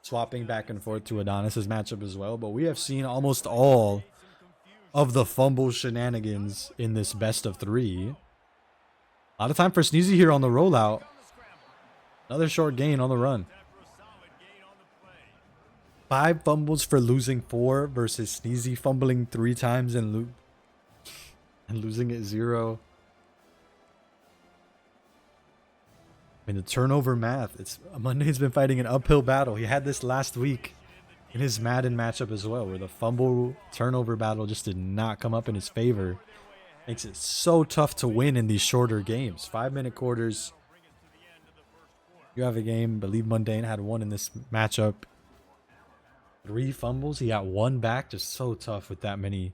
swapping back and forth to Adonis's matchup as well, but we have seen almost all of the fumble shenanigans in this best of 3. A lot of time for Sneezy here on the rollout. Another short gain on the run. 5 fumbles for losing 4 versus Sneezy fumbling 3 times and losing it 0. I mean, the turnover math. MunDayne's been fighting an uphill battle. He had this last week in his Madden matchup as well, where the fumble turnover battle just did not come up in his favor. Makes it so tough to win in these shorter games. 5-minute quarters. You have a game. I believe MunDayne had 1 in this matchup. 3 fumbles. He got 1 back. Just so tough with that many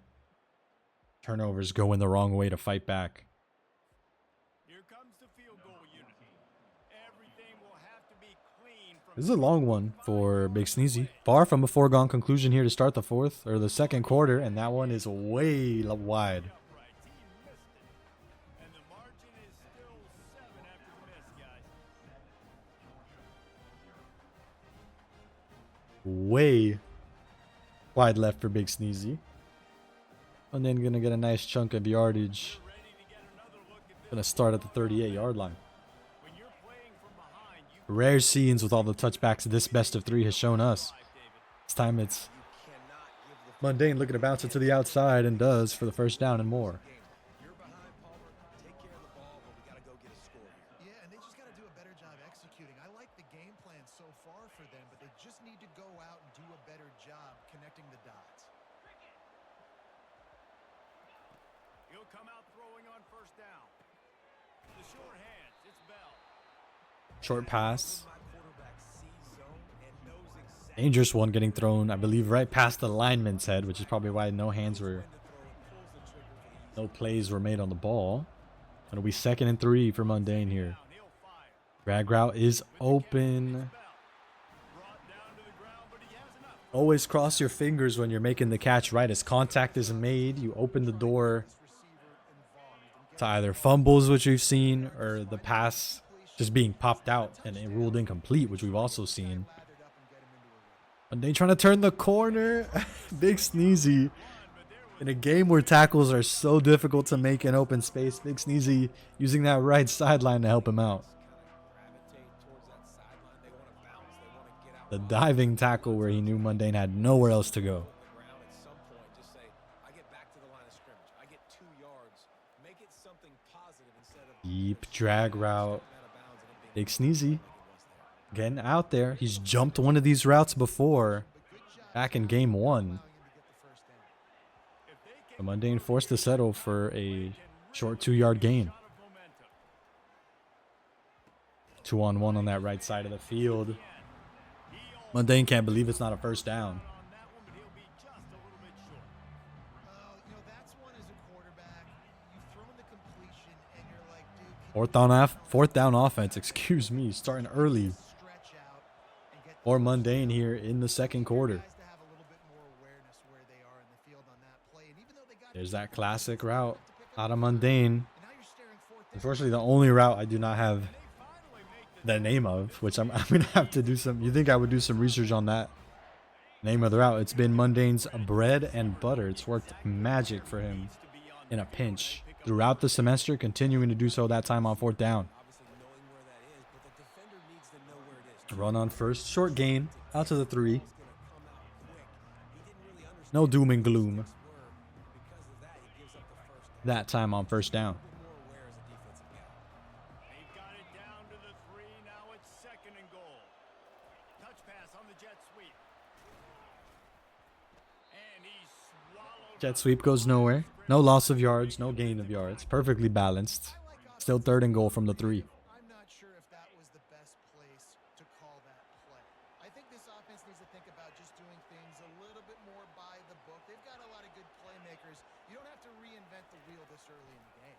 turnovers going the wrong way to fight back. Here comes the field goal unit. Everything will have to be clean from This is a long one for BigSneezy. Far from a foregone conclusion here to start the the second quarter, and that one is way wide. uprights. He missed it. And the margin is still 7 after the miss, guys. Way wide left for BigSneezy. And then gonna get a nice chunk of yardage. Ready to get another look at this. Gonna start at the 38-yard line. When you're playing from behind, you Rare scenes with all the touchbacks this best of 3 has shown us. This time it's MunDayne looking to bounce it to the outside and does for the first down and more. You're behind, Palmer. Take care of the ball, but we got to go get a score here. Yeah, and they just got to do a better job executing. I like the game plan so far for them, but they just need to go out and do a better job connecting the dots. He'll come out throwing on first down. The short hands, it's Bell. Short pass. My quarterback sees zone and knows exactly Dangerous one getting thrown, I believe, right past the lineman's head, which is probably why no plays were made on the ball. It'll be 2nd and 3 for MunDayne here. He'll fire. Drag route is open. Brought down to the ground, but he has enough. Always cross your fingers when you're making the catch right. As contact is made, you open the door to either fumbles, which we've seen, or the pass just being popped out and it ruled incomplete, which we've also seen. MunDayne trying to turn the corner. BigSneezy. In a game where tackles are so difficult to make in open space, BigSneezy using that right sideline to help him out. The diving tackle where he knew MunDayne had nowhere else to go. Deep drag route. BigSneezy getting out there. He's jumped one of these routes before back in game 1. But MunDayne forced to settle for a short 2-yard gain. 2-on-1 on that right side of the field. MunDayne can't believe it's not a first down. Fourth down offense, excuse me, starting early for MunDayne here in the second quarter. There's that classic route out of MunDayne. Unfortunately, the only route I do not have the name of, which I'm going to have to do some, you think I would do some research on that name of the route. It's been MunDayne's bread and butter. It's worked magic for him in a pinch throughout the semester, continuing to do so that time on 4th down. Run on first, short gain, out to the 3. No doom and gloom. That time on first down. They've got it down to the 3. Now it's 2nd and goal. Touch pass on the jet sweep. And he swallowed. Jet sweep goes nowhere. No loss of yards, no gain of yards. Perfectly balanced. Still 3rd and goal from the 3. I'm not sure if that was the best place to call that play. I think this offense needs to think about just doing things a little bit more by the book. They've got a lot of good playmakers. You don't have to reinvent the wheel this early in the game.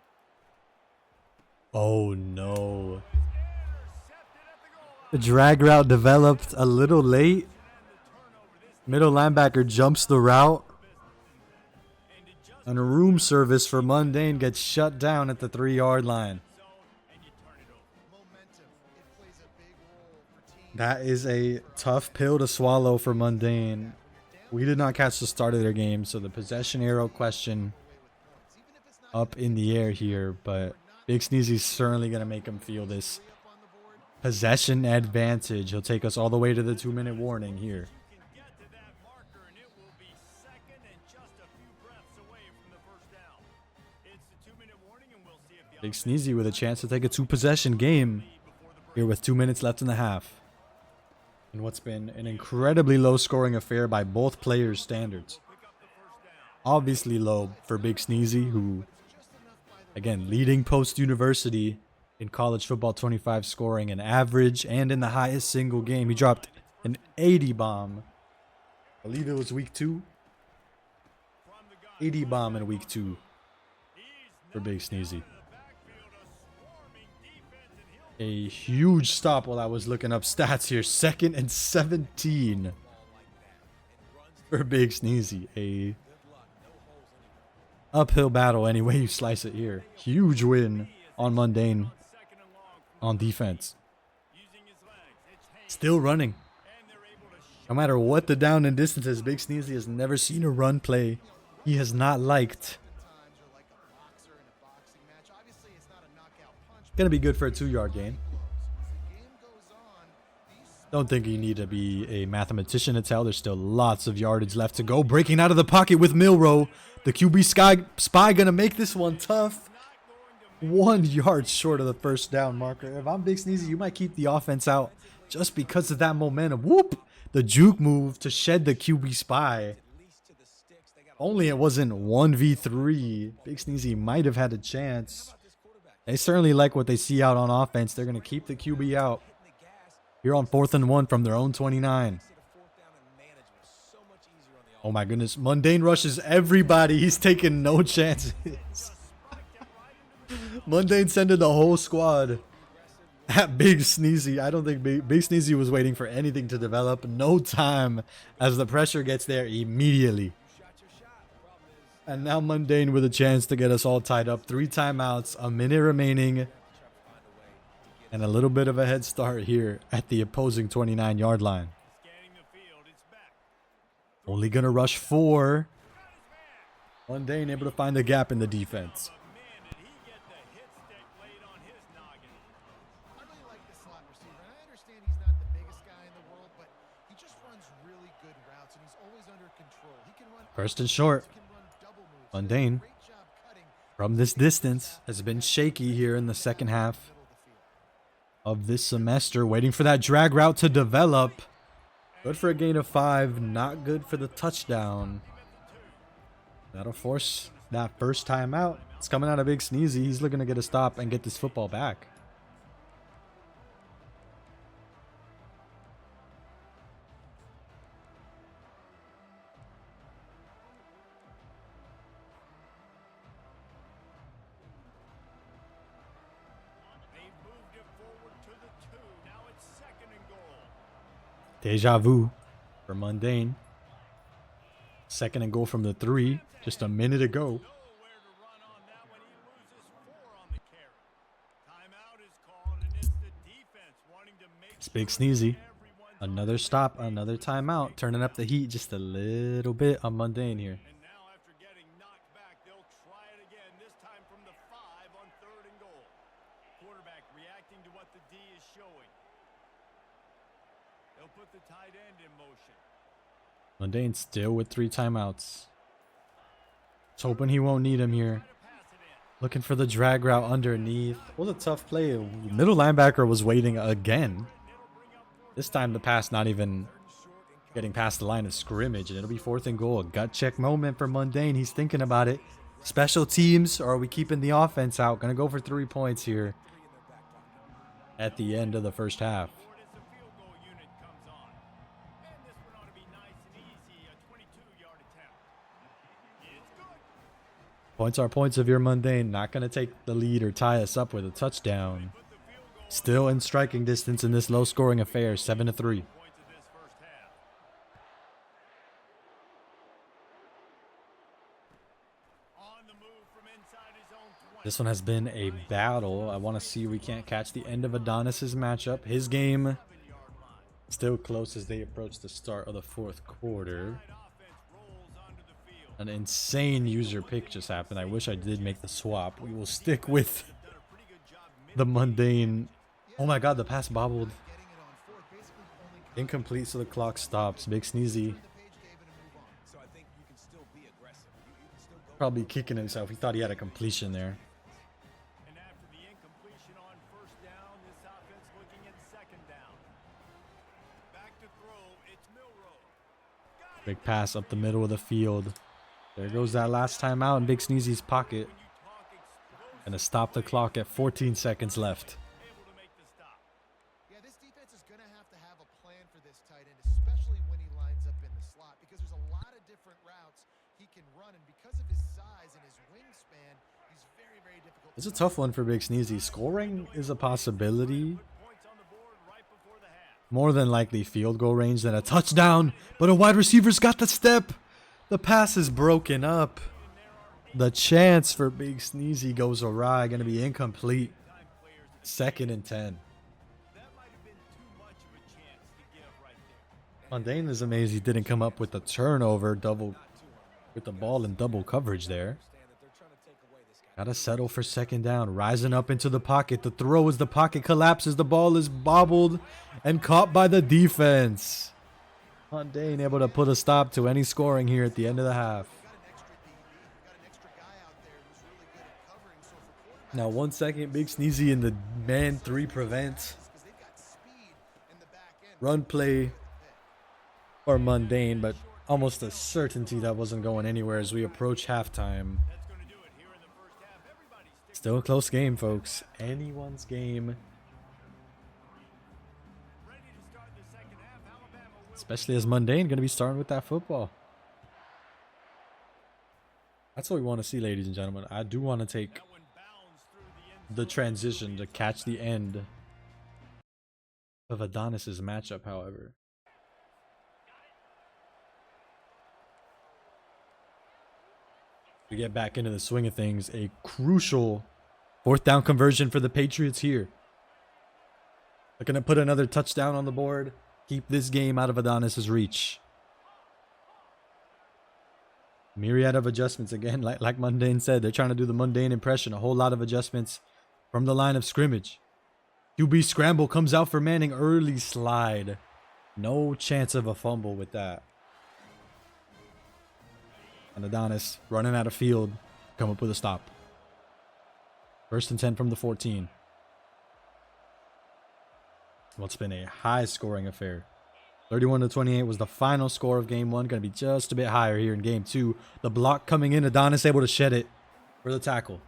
Oh no. The drag route developed a little late. Middle linebacker jumps the route. And a room service for MunDayne gets shut down at the 3-yard line. That is a tough pill to swallow for MunDayne. We did not catch the start of their game, so the possession arrow question up in the air here, but BigSneezy's certainly going to make him feel this possession advantage. He'll take us all the way to the 2-minute warning here. BigSneezy with a chance to take a 2-possession game here with 2 minutes left in the half. And what's been an incredibly low-scoring affair by both players' standards. Obviously low for BigSneezy, who, again, leading post-university in college football 25 scoring, an average, and in the highest single game. He dropped an 80 bomb. I believe it was week 2. 80 bomb in week 2 for BigSneezy. A huge stop while I was looking up stats here. 2nd and 17 for BigSneezy. A uphill battle any way you slice it here. Huge win on MunDayne on defense. Still running. No matter what the down and distance is, BigSneezy has never seen a run play he has not liked. Gonna be good for a 2-yard gain. Don't think you need to be a mathematician to tell. There's still lots of yardage left to go. Breaking out of the pocket with Milrow. The QB spy gonna make this one tough. 1 yard short of the 1st down marker. If I'm BigSneezy, you might keep the offense out just because of that momentum. Whoop! The juke move to shed the QB spy. Only it wasn't 1v3. BigSneezy might have had a chance. They certainly like what they see out on offense. They're going to keep the QB out. Here on 4th and 1 from their own 29. Oh my goodness. MunDayne rushes everybody. He's taking no chances. MunDayne sending the whole squad at BigSneezy. I don't think BigSneezy was waiting for anything to develop. No time as the pressure gets there immediately. And now MunDayne with a chance to get us all tied up. 3 timeouts, a minute remaining. And a little bit of a head start here at the opposing 29-yard line. Only going to rush 4. MunDayne able to find the gap in the defense. I really like this slot receiver, and I understand he's not the biggest guy in the world, but he just runs really good routes, and he's always under control. He can run 1st and short. MunDayne, from this distance, has been shaky here in the 2nd half of this semester. Waiting for that drag route to develop. Good for a gain of 5. Not good for the touchdown. That'll force that 1st timeout. It's coming out of BigSneezy. He's looking to get a stop and get this football back. Deja vu for MunDayne. 2nd and goal from the 3. Just a minute ago. It's BigSneezy. Another stop, another timeout. Turning up the heat just a little bit on MunDayne here. MunDayne still with 3 timeouts. Just hoping he won't need him here. Looking for the drag route underneath. Was a tough play. Middle linebacker was waiting again. This time the pass not even getting past the line of scrimmage. And it'll be 4th and goal. A gut check moment for MunDayne. He's thinking about it. Special teams, or are we keeping the offense out? Gonna go for 3 points here at the end of the first half. Forward as the field goal unit comes on. And this one ought to be nice and easy, a 22-yard attempt. It's good. Points are points if you're MunDayne. Not gonna take the lead or tie us up with a touchdown. Put the field goal Still in striking distance in this low-scoring affair, 7-3. points of this first half. On the move from inside his own 20. This one has been a battle. I want to see if we can't catch the end of Adonis's matchup. His game 7-yard line. still close as they approach the start of the fourth quarter. Right offense rolls onto the field. An insane user pick just happened. I wish I did make the swap. We will stick with Done a pretty good job the MunDayne. Oh my god, the pass Getting bobbled. it on fourth, basically only Incomplete, so the clock stops. BigSneezy the page gave it a move on. So I think you can still be aggressive. You can still go. probably kicking himself. He thought he had a completion there. And after the incompletion on first down, this offense looking at second down. Back to throw, it's Milrow. Got it. Big pass up the middle of the field. There goes that last time out in BigSneezy's pocket. When you talk explosive, Gonna stop the clock at 14 seconds left. able to make the stop. Yeah, this defense is going to have a plan for this tight end, especially when he lines up in the slot, because there's a lot of different routes he can run, and because of his size and his wingspan, he's very, very difficult. It's a tough one for BigSneezy. Scoring is a possibility. Points on the board right before the half. More than likely field goal range than a touchdown. But a wide receiver's got the step. The pass is broken up. The chance for BigSneezy goes awry. Going to be incomplete. Time players, 2nd and 10. that might have been too much of a chance to give right there. MunDayne is amazed he didn't come up with the turnover double with the ball in double coverage there. Understand that they're trying to take away this guy. Gotta settle for 2nd down. Rising up into the pocket. The throw as the pocket collapses. The ball is bobbled and caught by the defense. MunDayne able to put a stop to any scoring here at the end of the half. Got an extra guy out there who's really good at covering, so for quarterbacks, Now 1 second, BigSneezy in the man 3 prevent. because they've got speed in the back end. Run play for MunDayne, but almost a certainty that wasn't going anywhere as we approach halftime. That's going to do it here in the first half. Everybody's sticking Still a close game, folks. Anyone's game, ready to start the second half. Alabama will especially as MunDayne going to be starting with that football. That's what we want to see, ladies and gentlemen. I do want to take that one bounds through the end the transition to catch the end of Adonis's matchup, however. We get back into the swing of things. A crucial 4th down conversion for the Patriots here. Looking to put another touchdown on the board. Keep this game out of Adonis's reach. Myriad of adjustments again, like MunDayne said. They're trying to do the MunDayne impression. A whole lot of adjustments from the line of scrimmage. QB scramble comes out for Manning. Early slide. No chance of a fumble with that. And Adonis running out of field. Come up with a stop. 1st and 10 from the 14. What's been a high scoring affair. 31-28 was the final score of game 1. Going to be just a bit higher here in game 2. The block coming in. Adonis able to shed it for the tackle.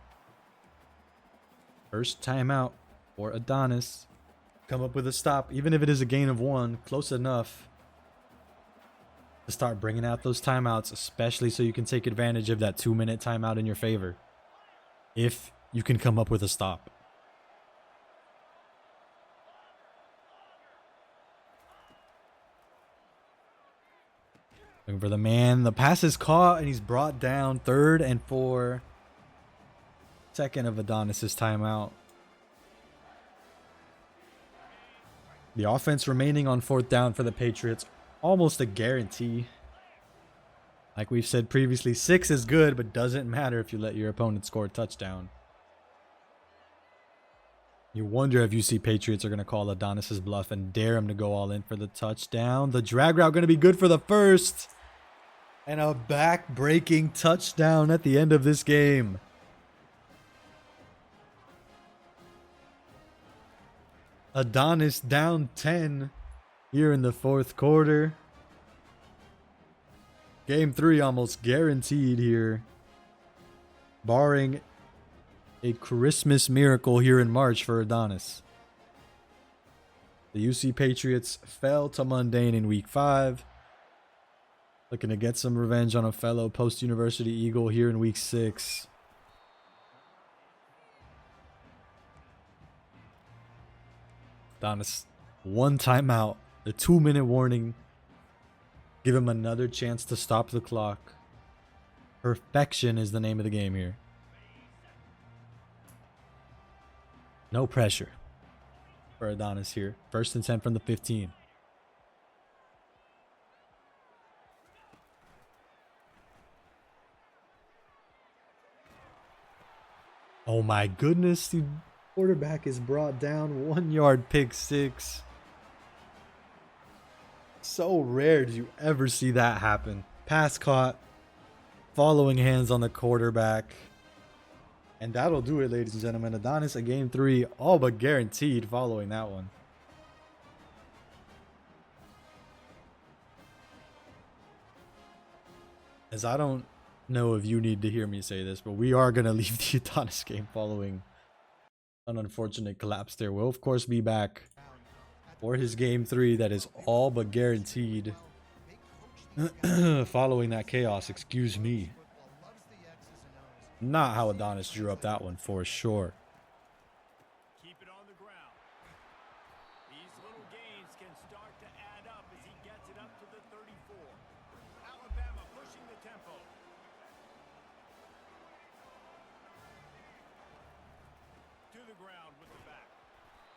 First timeout for Adonis. Come up with a stop. Even if it is a gain of 1. Close enough to start bringing out those timeouts. Especially so you can take advantage of that 2-minute timeout in your favor. If you can come up with a stop. Looking for the man. The pass is caught and he's brought down. 3rd and 4. 2nd of Adonis's timeout. The offense remaining on 4th down for the Patriots. Almost a guarantee. Like we've said previously, 6 is good, but doesn't matter if you let your opponent score a touchdown. You wonder if you see Patriots are going to call Adonis's bluff and dare him to go all in for the touchdown. The drag route going to be good for the first. And a back-breaking touchdown at the end of this game. Adonis down 10 here in the 4th quarter. Game 3 almost guaranteed here. barring a Christmas miracle here in March for Adonis. The UC Patriots fell to MunDayne in week 5. Looking to get some revenge on a fellow post-university Eagle here in week 6. Adonis, one timeout, the 2-minute warning. Give him another chance to stop the clock. Perfection is the name of the game here. No pressure for Adonis here. 1st and 10 from the 15. Oh my goodness, the quarterback is brought down. 1 yard pick six. So rare do you ever see that happen. Pass caught. Following hands on the quarterback. And that'll do it, ladies and gentlemen. Adonis a game 3, all but guaranteed following that one. As I don't know if you need to hear me say this, but we are going to leave the Adonis game following an unfortunate collapse there. We'll, of course, be back for his game 3 that is all but guaranteed following that chaos. Excuse me. Not how Adonis drew up that one for sure. Keep it on the ground. These little gains can start to add up as he gets it up to the 34. Alabama pushing the tempo. To the ground with the back.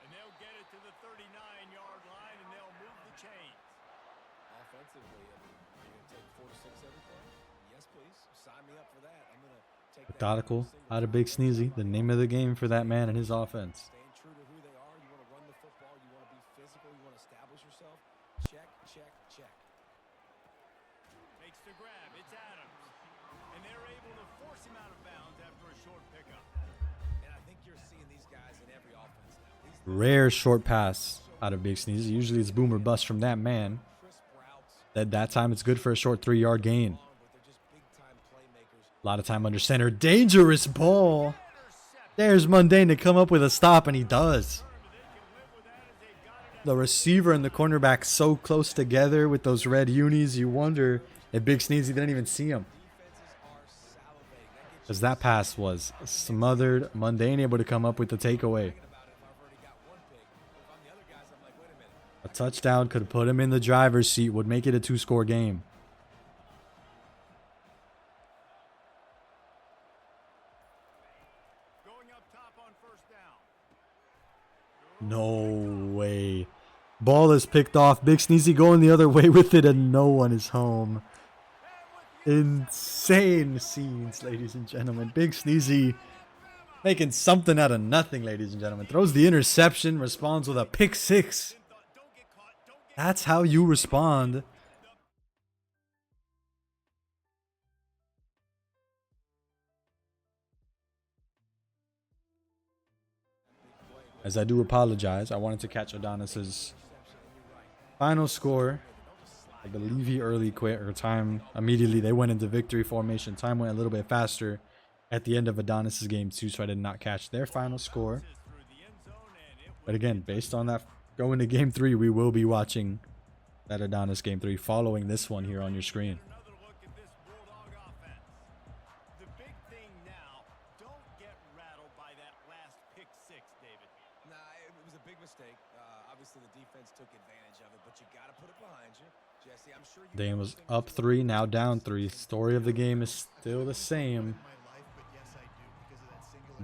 And they'll get it to the 39-yard line and they'll move the chains. Offensively, I mean, you're going to take 4 to 6 every play? Yes, please. Sign me up for that. I'm going to take that. Methodical out of BigSneezy, the name of the game for that man and his offense. Staying true to who they are. You want to run the football. You want to be physical. You want to establish yourself. Check, check, check. Makes the grab. It's Adams. And they're able to force him out of bounds after a short pickup. And I think you're seeing these guys in every offense now. Rare short pass out of BigSneezy. Usually it's boom or bust from that man. That time it's good for a short 3-yard gain. A lot of time under center. Dangerous ball. There's MunDayne to come up with a stop, and he does. The receiver and the cornerback so close together with those red unis. You wonder if BigSneezy didn't even see him. Because that pass was smothered. MunDayne able to come up with the takeaway. A touchdown could put him in the driver's seat, would make it a 2-score game. Going up top on 1st down. No way. Ball is picked off. BigSneezy going the other way with it, and no one is home. Insane scenes, ladies and gentlemen. BigSneezy making something out of nothing, ladies and gentlemen. Throws the interception, responds with a pick 6. That's how you respond. As I do apologize, I wanted to catch Adonis's final score. I believe he early quit, or time immediately they went into victory formation. Time went a little bit faster at the end of Adonis's game too, so I did not catch their final score. But again, based on that going to game 3, we will be watching that Adonis game 3 following this one here on your screen. Another look at this Bulldog offense. The big thing now, don't get rattled by that last pick 6, David. Nah, it was a big mistake. Obviously, the defense took advantage of it, but you got to put it behind you. Jesse, I'm sure you Dane was up 3, now down 3. Story of the game is still the same.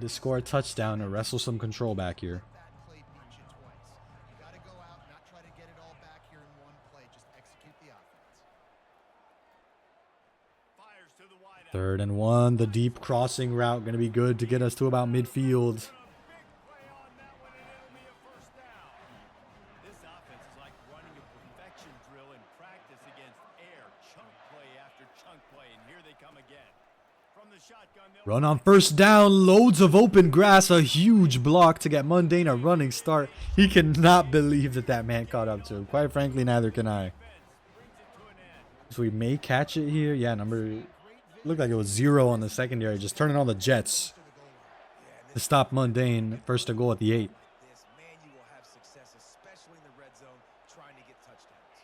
To score a touchdown and wrestle some control back here. Fires to the wide out. 3rd and 1. The deep crossing route going to be good to get us to about midfield. Big play on that one, and it'll be a 1st down. This offense is like running a perfection drill in practice against air. Chunk play after chunk play, and here they come again. From the shotgun, they'll Run on 1st down. Loads of open grass. A huge block to get MunDayne a running start. He cannot believe that that man caught up to him. Quite frankly, neither can I. brings it to an end. So we may catch it here. Yeah, number Looked like it was 0 on the secondary. Just turning on the jets to stop MunDayne. First to goal at the 8. This man, you will have success, especially in the red zone, trying to get touchdowns.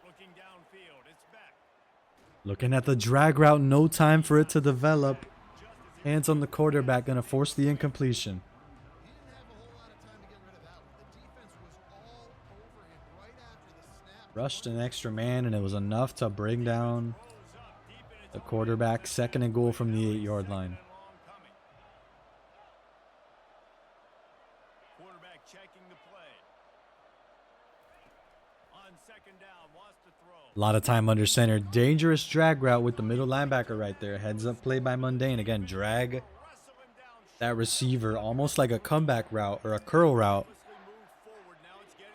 Looking downfield, it's back. Looking at the drag route. No time for it to develop. Hands on the quarterback. Going to force the incompletion. He didn't have a whole lot of time to get rid of that one. The defense was all over him right after the snap. Rushed an extra man, and it was enough to bring down the quarterback. Second and goal from the 8-yard line. Quarterback checking the play. On second down, wants to throw. A lot of time under center. Dangerous drag route with the middle linebacker right there. Heads up play by MunDayne. Again, drag that receiver almost like a comeback route or a curl route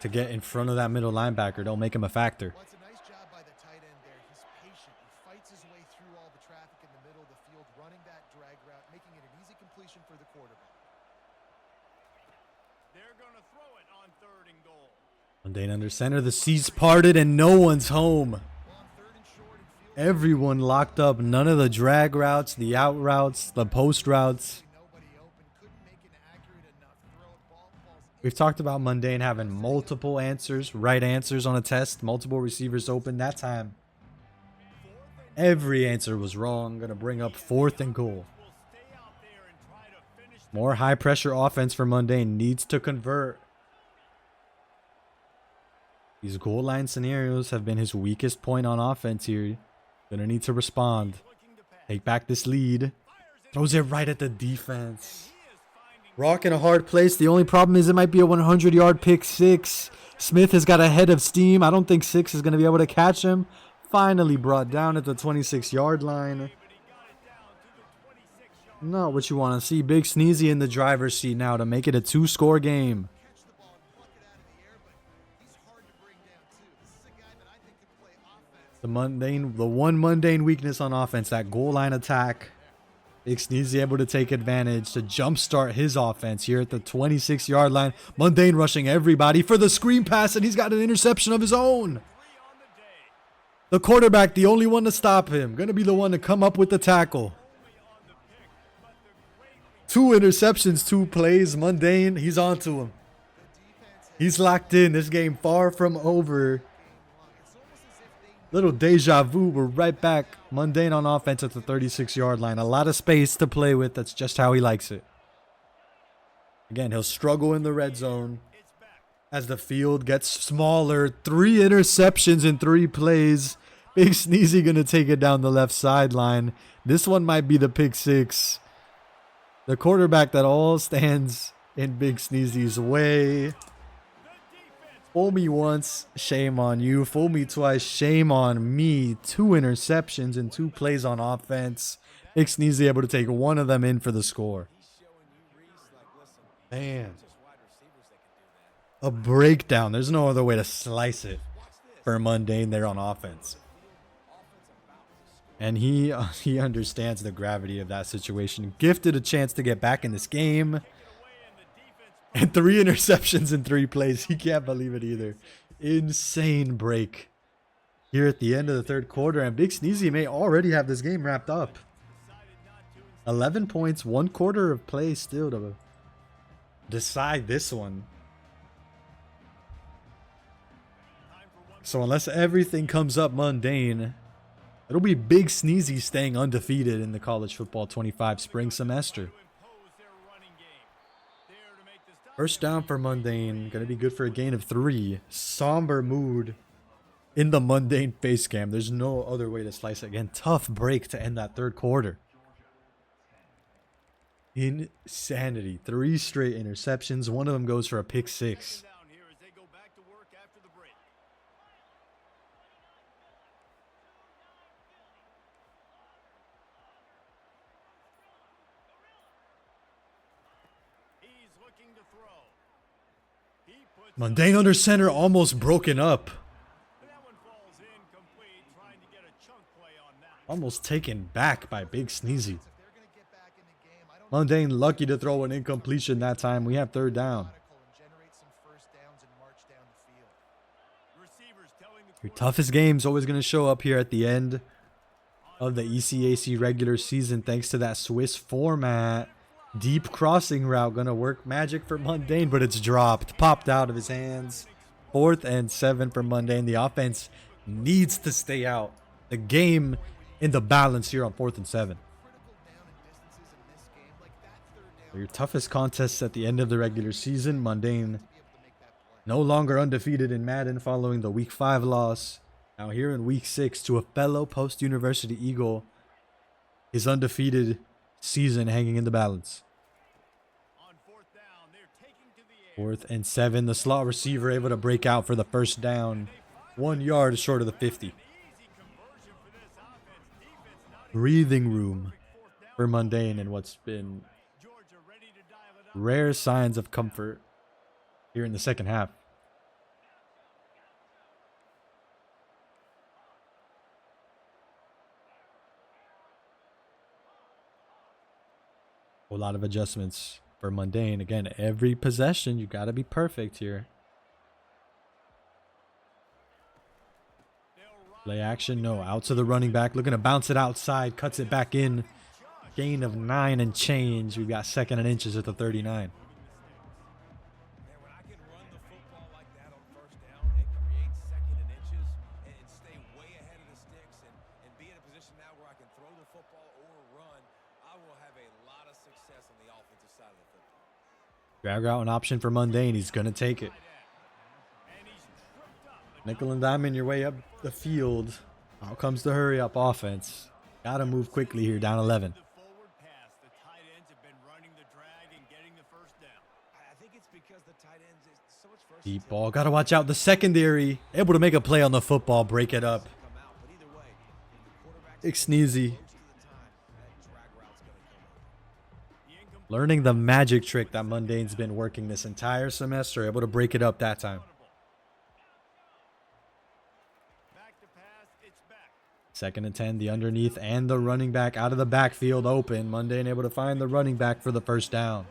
to get in front of that middle linebacker. Don't make him a factor. Well, it's a nice job by the tight end there. He's patient. He fights his way through all the traffic in the middle of the field, running that drag route, making it an easy completion for the quarterback. They're going to throw it on third and goal. MunDayne under center. The seats parted and no one's home. Well, on third and short and field, Everyone locked up. None of the drag routes, the out routes, the post routes. nobody open, couldn't make an accurate enough throw. Ball falls We've talked about MunDayne having multiple answers, right answers on a test, multiple receivers open. That time, every answer was wrong. Going to bring up fourth and goal. Will stay out there and try to finish the More high pressure offense for MunDayne. Needs to convert. These goal line scenarios have been his weakest point on offense here. Gonna need to respond. looking to pass. Take back this lead. Throws it right at the defense. Rock in a hard place. The only problem is it might be a 100-yard pick six. Smith has got a head of steam. I don't think Six is going to be able to catch him. Finally brought down at the 26-yard line. Not what you want to see. BigSneezy in the driver's seat now to make it a 2-score game. catch the ball and pluck it out of the air, but he's hard to bring down too. This is a guy that I think could play offense. The one MunDayne weakness on offense, that goal line attack. BigSneezy able to take advantage to jumpstart his offense here at the 26-yard line. MunDayne rushing everybody for the screen pass, and he's got an interception of his own. The quarterback, the only one to stop him. Going to be the one to come up with the tackle. 2 interceptions, 2 plays. MunDayne, he's on to him. He's locked in. This game far from over. Little deja vu. We're right back. MunDayne on offense at the 36-yard line. A lot of space to play with. That's just how he likes it. Again, he'll struggle in the red zone as the field gets smaller. 3 interceptions in 3 plays. BigSneezy going to take it down the left sideline. This one might be the pick 6. The quarterback that all stands in BigSneezy's way. Fool me once, shame on you. Fool me twice, shame on me. 2 interceptions and 2 plays on offense. BigSneezy able to take one of them in for the score. Man. A breakdown. There's no other way to slice it for MunDayne there on offense. And he understands the gravity of that situation. Gifted a chance to get back in this game. And 3 interceptions in 3 plays. He can't believe it either. Insane break here at the end of the 3rd quarter. And BigSneezy may already have this game wrapped up. 11 points, 1 quarter of play still to decide this one. So unless everything comes up MunDayne, it'll be BigSneezy staying undefeated in the college football 25 spring semester. First down for MunDayne. Going to be good for a gain of 3. Somber mood in the MunDayne face cam. There's no other way to slice it. Again, tough break to end that 3rd quarter. Insanity. 3 straight interceptions. One of them goes for a pick 6. MunDayne under center, almost broken up. Almost taken back by BigSneezy. MunDayne lucky to throw an incompletion that time. We have 3rd down. Your toughest game's always going to show up here at the end of the ECAC regular season thanks to that Swiss format. Deep crossing route going to work magic for MunDayne, but it's dropped. Popped out of his hands. 4th and 7 for MunDayne. The offense needs to stay out. The game in the balance here on 4th and 7. Your toughest contests at the end of the regular season. MunDayne no longer undefeated in Madden following the Week 5 loss. Now here in Week 6 to a fellow post-University Eagle. His undefeated season hanging in the balance. 4th and 7. The slot receiver able to break out for the first down. 1 yard short of the 50. Breathing room for MunDayne and what's been rare signs of comfort here in the second half. A lot of adjustments for MunDayne. Again, every possession, you got to be perfect here. Play action, no. Out to the running back. Looking to bounce it outside. Cuts it back in. Gain of 9 and change. We've got 2nd and inches at the 39. When I can run the football like that on first down and create 2nd and inches and stay way ahead of the sticks and be in a position now where I can throw the football or run, I will have a lot of success on the offensive side of the football. Drag out an option for MunDayne. He's going to take it. Nickel and diamond your way up the field. Out comes the hurry up offense. Got to move quickly here, down 11. Deep ball. Got to watch out. The secondary able to make a play on the football. Break it up. BigSneezy learning the magic trick that MunDayne's been working this entire semester. Able to break it up that time. 2nd and 10. The underneath and the running back out of the backfield open. MunDayne able to find the running back for the first down.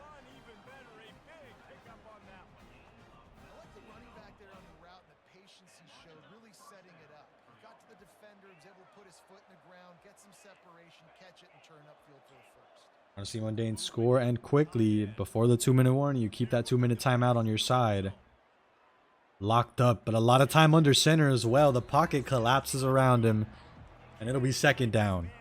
I want to see MunDayne score and quickly before the 2-minute warning. You keep that 2-minute timeout on your side. Locked up, but a lot of time under center as well. The pocket collapses around him, and it'll be 2nd down.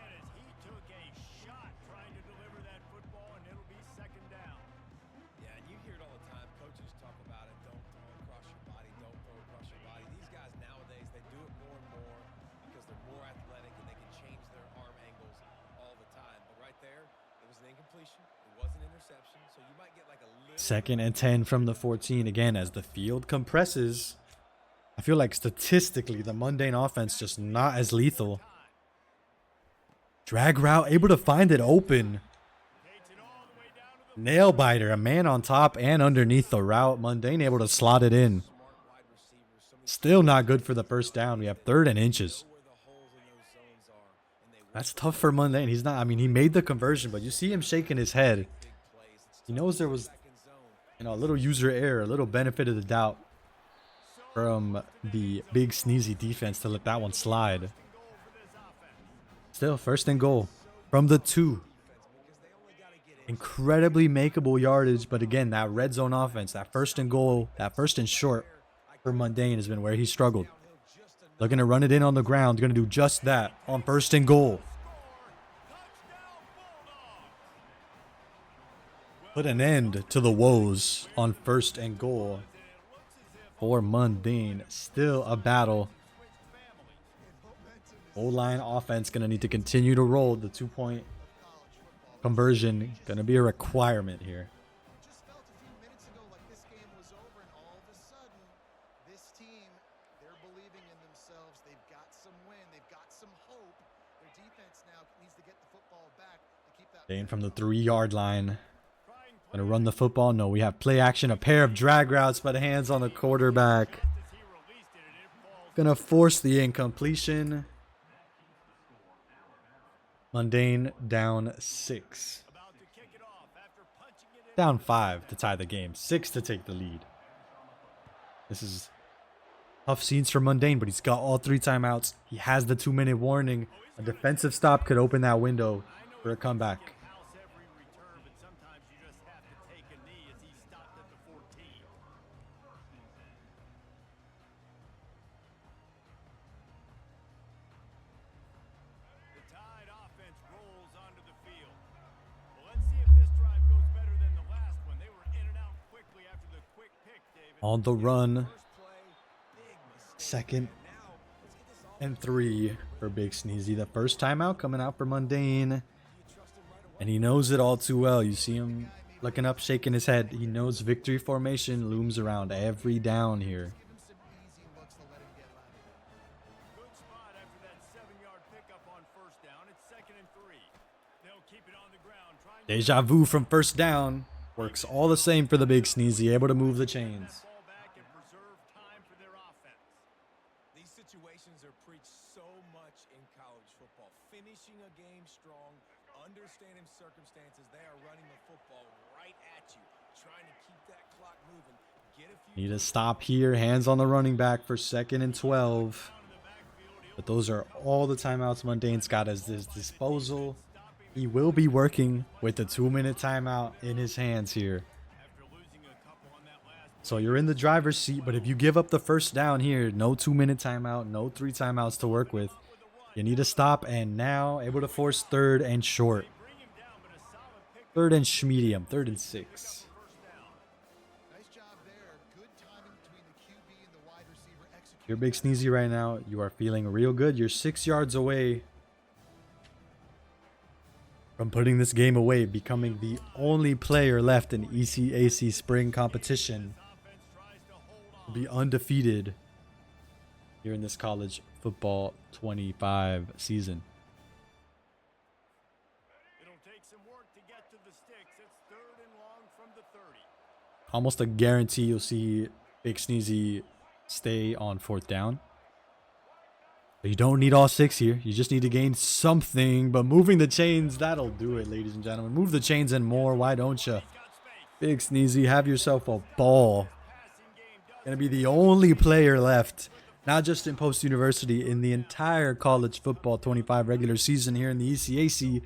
Yeah, and you hear it all the time. Coaches talk about it. Don't throw across your body. Don't throw across your body. These guys nowadays, they do it more and more because they're more athletic and they can change their arm angles all the time. But right there, it was an incompletion. It was an interception. So you might get like a little... 2nd and 10 from the 14. Again, as the field compresses, I feel like statistically the MunDayne offense just not as lethal. Drag route, able to find it open. Nail biter, a man on top and underneath the route. MunDayne able to slot it in. Still not good for the first down. We have 3rd and inches. That's tough for MunDayne. He's not, I mean, he made the conversion, but you see him shaking his head. He knows there was, you know, a little user error, a little benefit of the doubt from the BigSneezy defense to let that one slide. Still, 1st and goal from the 2. Incredibly makeable yardage, but again, that red zone offense, that 1st and goal, that 1st and short for MunDayne has been where he struggled. Looking to run it in on the ground, going to do just that on 1st and goal. Put an end to the woes on 1st and goal for MunDayne. Still a battle. O-line offense going to need to continue to roll. The 2-point conversion going to be a requirement here. Just felt a few minutes ago like this game was over, and all of a sudden, this team, they're believing in themselves. They've got some win. They've got some hope. Their defense now needs to get the football back to keep that. Dane from the 3-yard line. Going to run the football. No, we have play action, a pair of drag routes, but hands on the quarterback. Going to force the incompletion. MunDayne down 6. Down 5 to tie the game. 6 to take the lead. This is Tough scenes for MunDayne, but he's got all 3 timeouts. He has the 2-minute warning. A defensive stop could open that window for a comeback. House every return, but sometimes you just have to take a knee as he stopped at the 14. The Tide offense rolls onto the field. Well, let's see if this drive goes better than the last one. They were in and out quickly after the quick pick, David. On the run. First play, big mistake. 2nd Now, let's get this all and 3 for BigSneezy. The first timeout coming out for MunDayne. And he knows it all too well. You see him looking up, shaking his head. He knows victory formation looms around every down here. Give him some easy looks to let him get lateral. Good spot after that 7-yard pickup on first down. It's 2nd and 3. They'll keep it on the ground. Trying to Deja vu from first down. Works all the same for the BigSneezy. Able to move the chains. ball back and preserve time for their offense. These situations are preached so much in college football. Finishing a game strong, understanding circumstances. They are running the football right at you, trying to keep that clock moving. Get a few. Need to stop here. Hands on the running back for 2nd and 12. But those are all the timeouts MunDayne's got at his disposal. He will be working with the 2-minute timeout in his hands here. After losing a couple on that last So you're in the driver's seat, but if you give up the first down here, no 2-minute timeout, no 3 timeouts to work with. You need to stop, and now able to force 3rd and short. 3rd and schmedium, 3rd and 6. Nice job there. Good timing between the QB and the wide receiver executing. You're BigSneezy right now. You are feeling real good. You're 6 yards away from putting this game away, becoming the only player left in ECAC spring competition to be undefeated here in this college football 25 season. It'll take some work to get to the sticks. It's 3rd and long from the 30. Almost a guarantee you'll see BigSneezy stay on 4th down. But you don't need all 6 here. You just need to gain something. But moving the chains, that'll do it, ladies and gentlemen. Move the chains and more. Why don't you? BigSneezy, have yourself a ball. Gonna be the only player left, not just in Post University, in the entire college football 25 regular season here in the ECAC,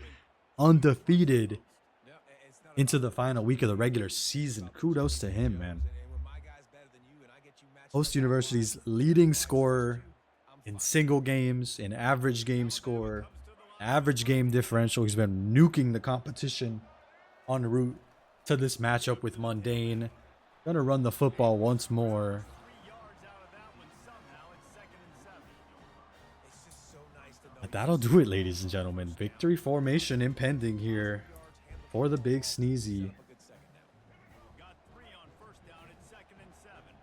undefeated No, it's not into the final week of the regular season. Kudos to him, man. and when my guy's better than you and I get you matched Post University's leading scorer in single games, in average game score, average game differential. He's been nuking the competition en route to this matchup with MunDayne. Gonna run the football once more. 3 yards out of that one somehow. It's 2nd and 7. It's just so nice to know. But that'll do it, ladies and gentlemen. Victory formation impending here for the BigSneezy. A good second now. Got 3 on first down. It's 2nd and 7.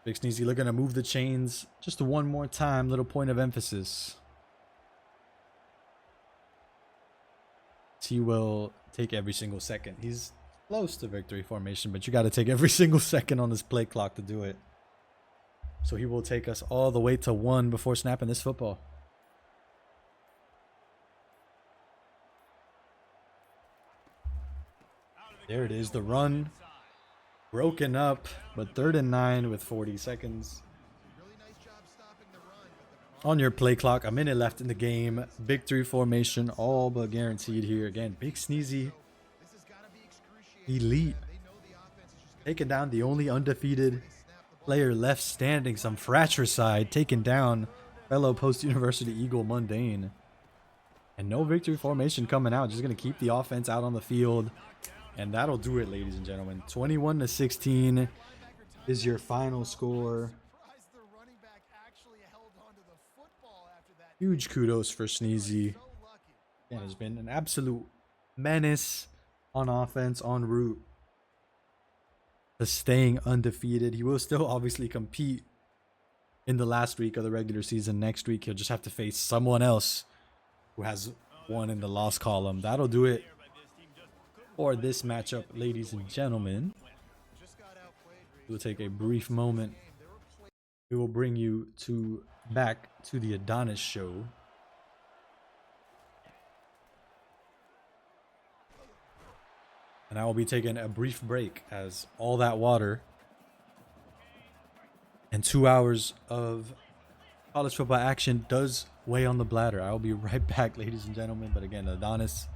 BigSneezy looking to move the chains just one more time. Little point of emphasis. He will take every single second. He's close to victory formation, but you got to take every single second on this play clock to do it. So he will take us all the way to 1 before snapping this football. There it is, the run. Broken up, but 3rd and 9 with 40 seconds. Really nice job stopping the run, but the On your play clock, a minute left in the game. Victory formation, all but guaranteed here. Again, BigSneezy, this has got to be excruciating. elite. They know the offense is just going Taking down the only undefeated player left standing, some fratricide, taking down fellow Post University Eagle MunDayne. And no victory formation coming out. Just going to keep the offense out on the field. And that'll do it, ladies and gentlemen. 21-16 is your final score. surprised the running back actually held onto the football after that. Huge kudos for Sneezy. So lucky. And has been an absolute menace on offense, en route to staying undefeated. He will still obviously compete in the last week of the regular season. Next week, he'll just have to face someone else who has one in the loss column. That'll do it for this matchup, ladies and gentlemen. Just got outplayed. Reese. We'll take a brief moment. They were playing We will bring you back to the Adonis show. And I will be taking a brief break as all that water And 2 hours of college football action does weigh on the bladder. I will be right back, ladies and gentlemen. But again, Adonis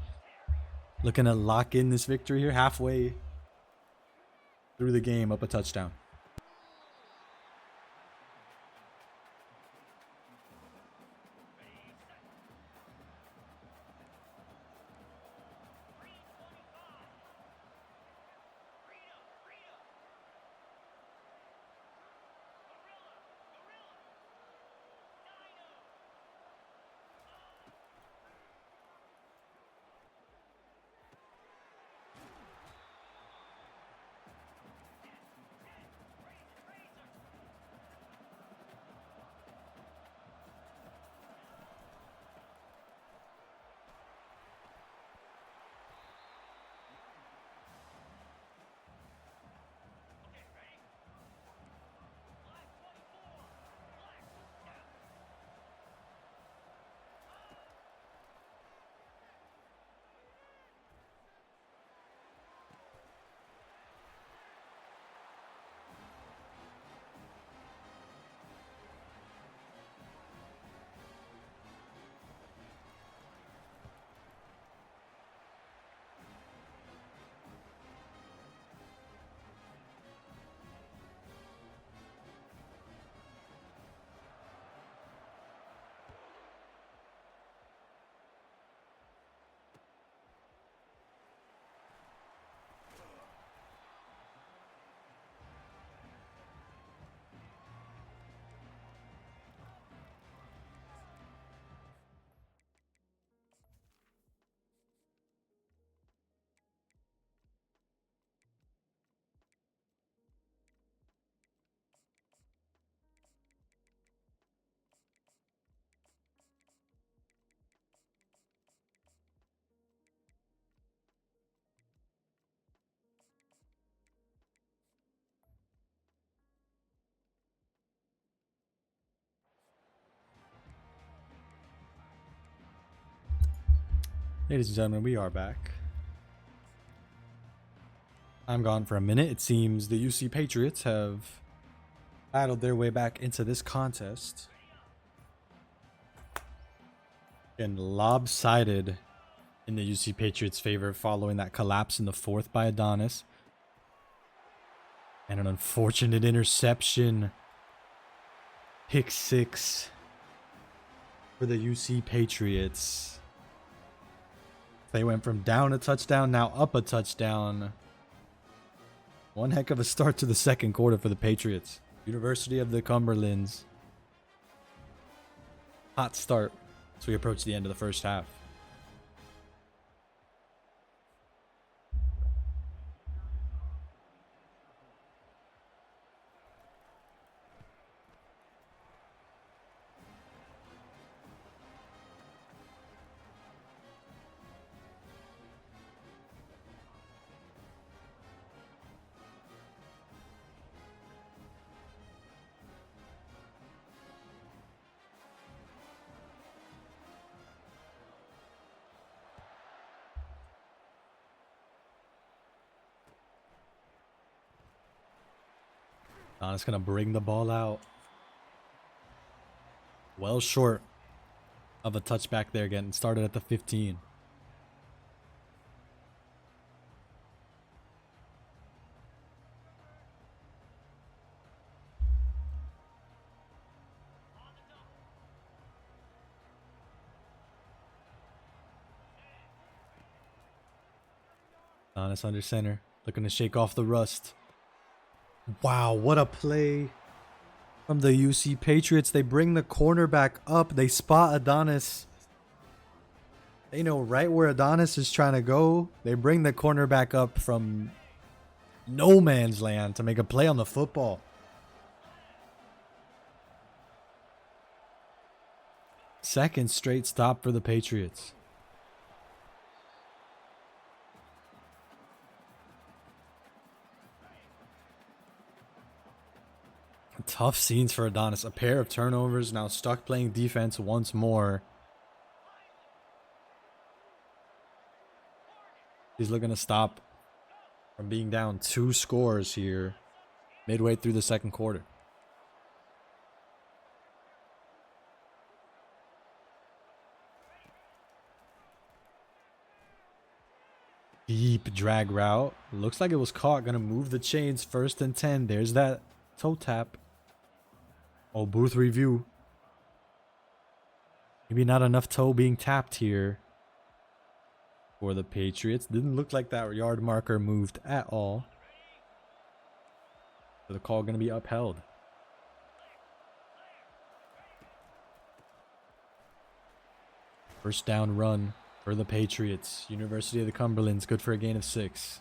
looking to lock in this victory here halfway through the game, up a touchdown. Ladies and gentlemen, we are back. I'm gone for a minute. It seems the UC Patriots have battled their way back into this contest. And lopsided in the UC Patriots' favor following that collapse in the fourth by Adonis. And an unfortunate interception. Pick 6 for the UC Patriots. They went from down a touchdown, now up a touchdown. One heck of a start to the second quarter for the Patriots. University of the Cumberlands. Hot start as we approach the end of the first half. It's going to bring the ball out. Well short of a touchback there, getting started at the 15. It's under center, looking to shake off the rust. Wow, what a play from the UC Patriots. They bring the cornerback up. They spot Adonis. They know right where Adonis is trying to go. They bring the cornerback up from no man's land to make a play on the football. Second straight stop for the Patriots. Tough scenes for Adonis. A pair of turnovers, now stuck playing defense once more. He's looking to stop from being down 2 scores here midway through the second quarter. Deep drag route. Looks like it was caught. Gonna move the chains. 1st and 10. There's that toe tap. Oh, booth review. Maybe not enough toe being tapped here for the Patriots. Didn't look like that yard marker moved at all. So the call going to be upheld. First down run for the Patriots. University of the Cumberland's good for a gain of 6.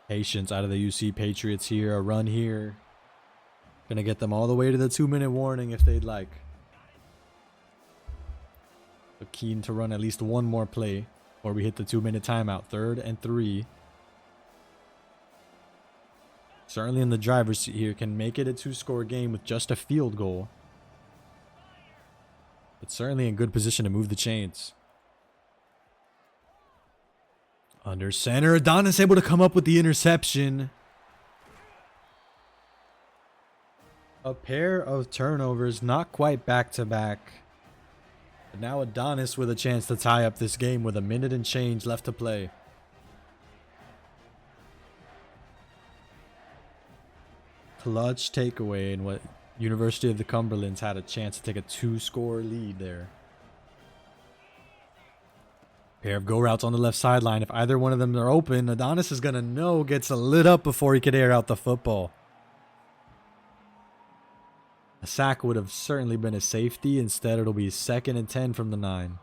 Patience out of the UC Patriots here. A run here. Gonna get them all the way to the 2-minute warning if they'd like. So keen to run at least one more play before we hit the 2-minute timeout. 3rd and 3. Certainly in the driver's seat here. Can make it a 2-score game with just a field goal. But certainly in good position to move the chains. Under center, Adonis able to come up with the interception. A pair of turnovers, not quite back to back. But now Adonis with a chance to tie up this game with a minute and change left to play. Clutch takeaway in what University of the Cumberland's had a chance to take a 2-score lead there. Pair of go routes on the left sideline. If either one of them are open, Adonis is going to know, gets lit up before he could air out the football. A sack would have certainly been a safety. Instead, it'll be 2nd and 10 from the 9.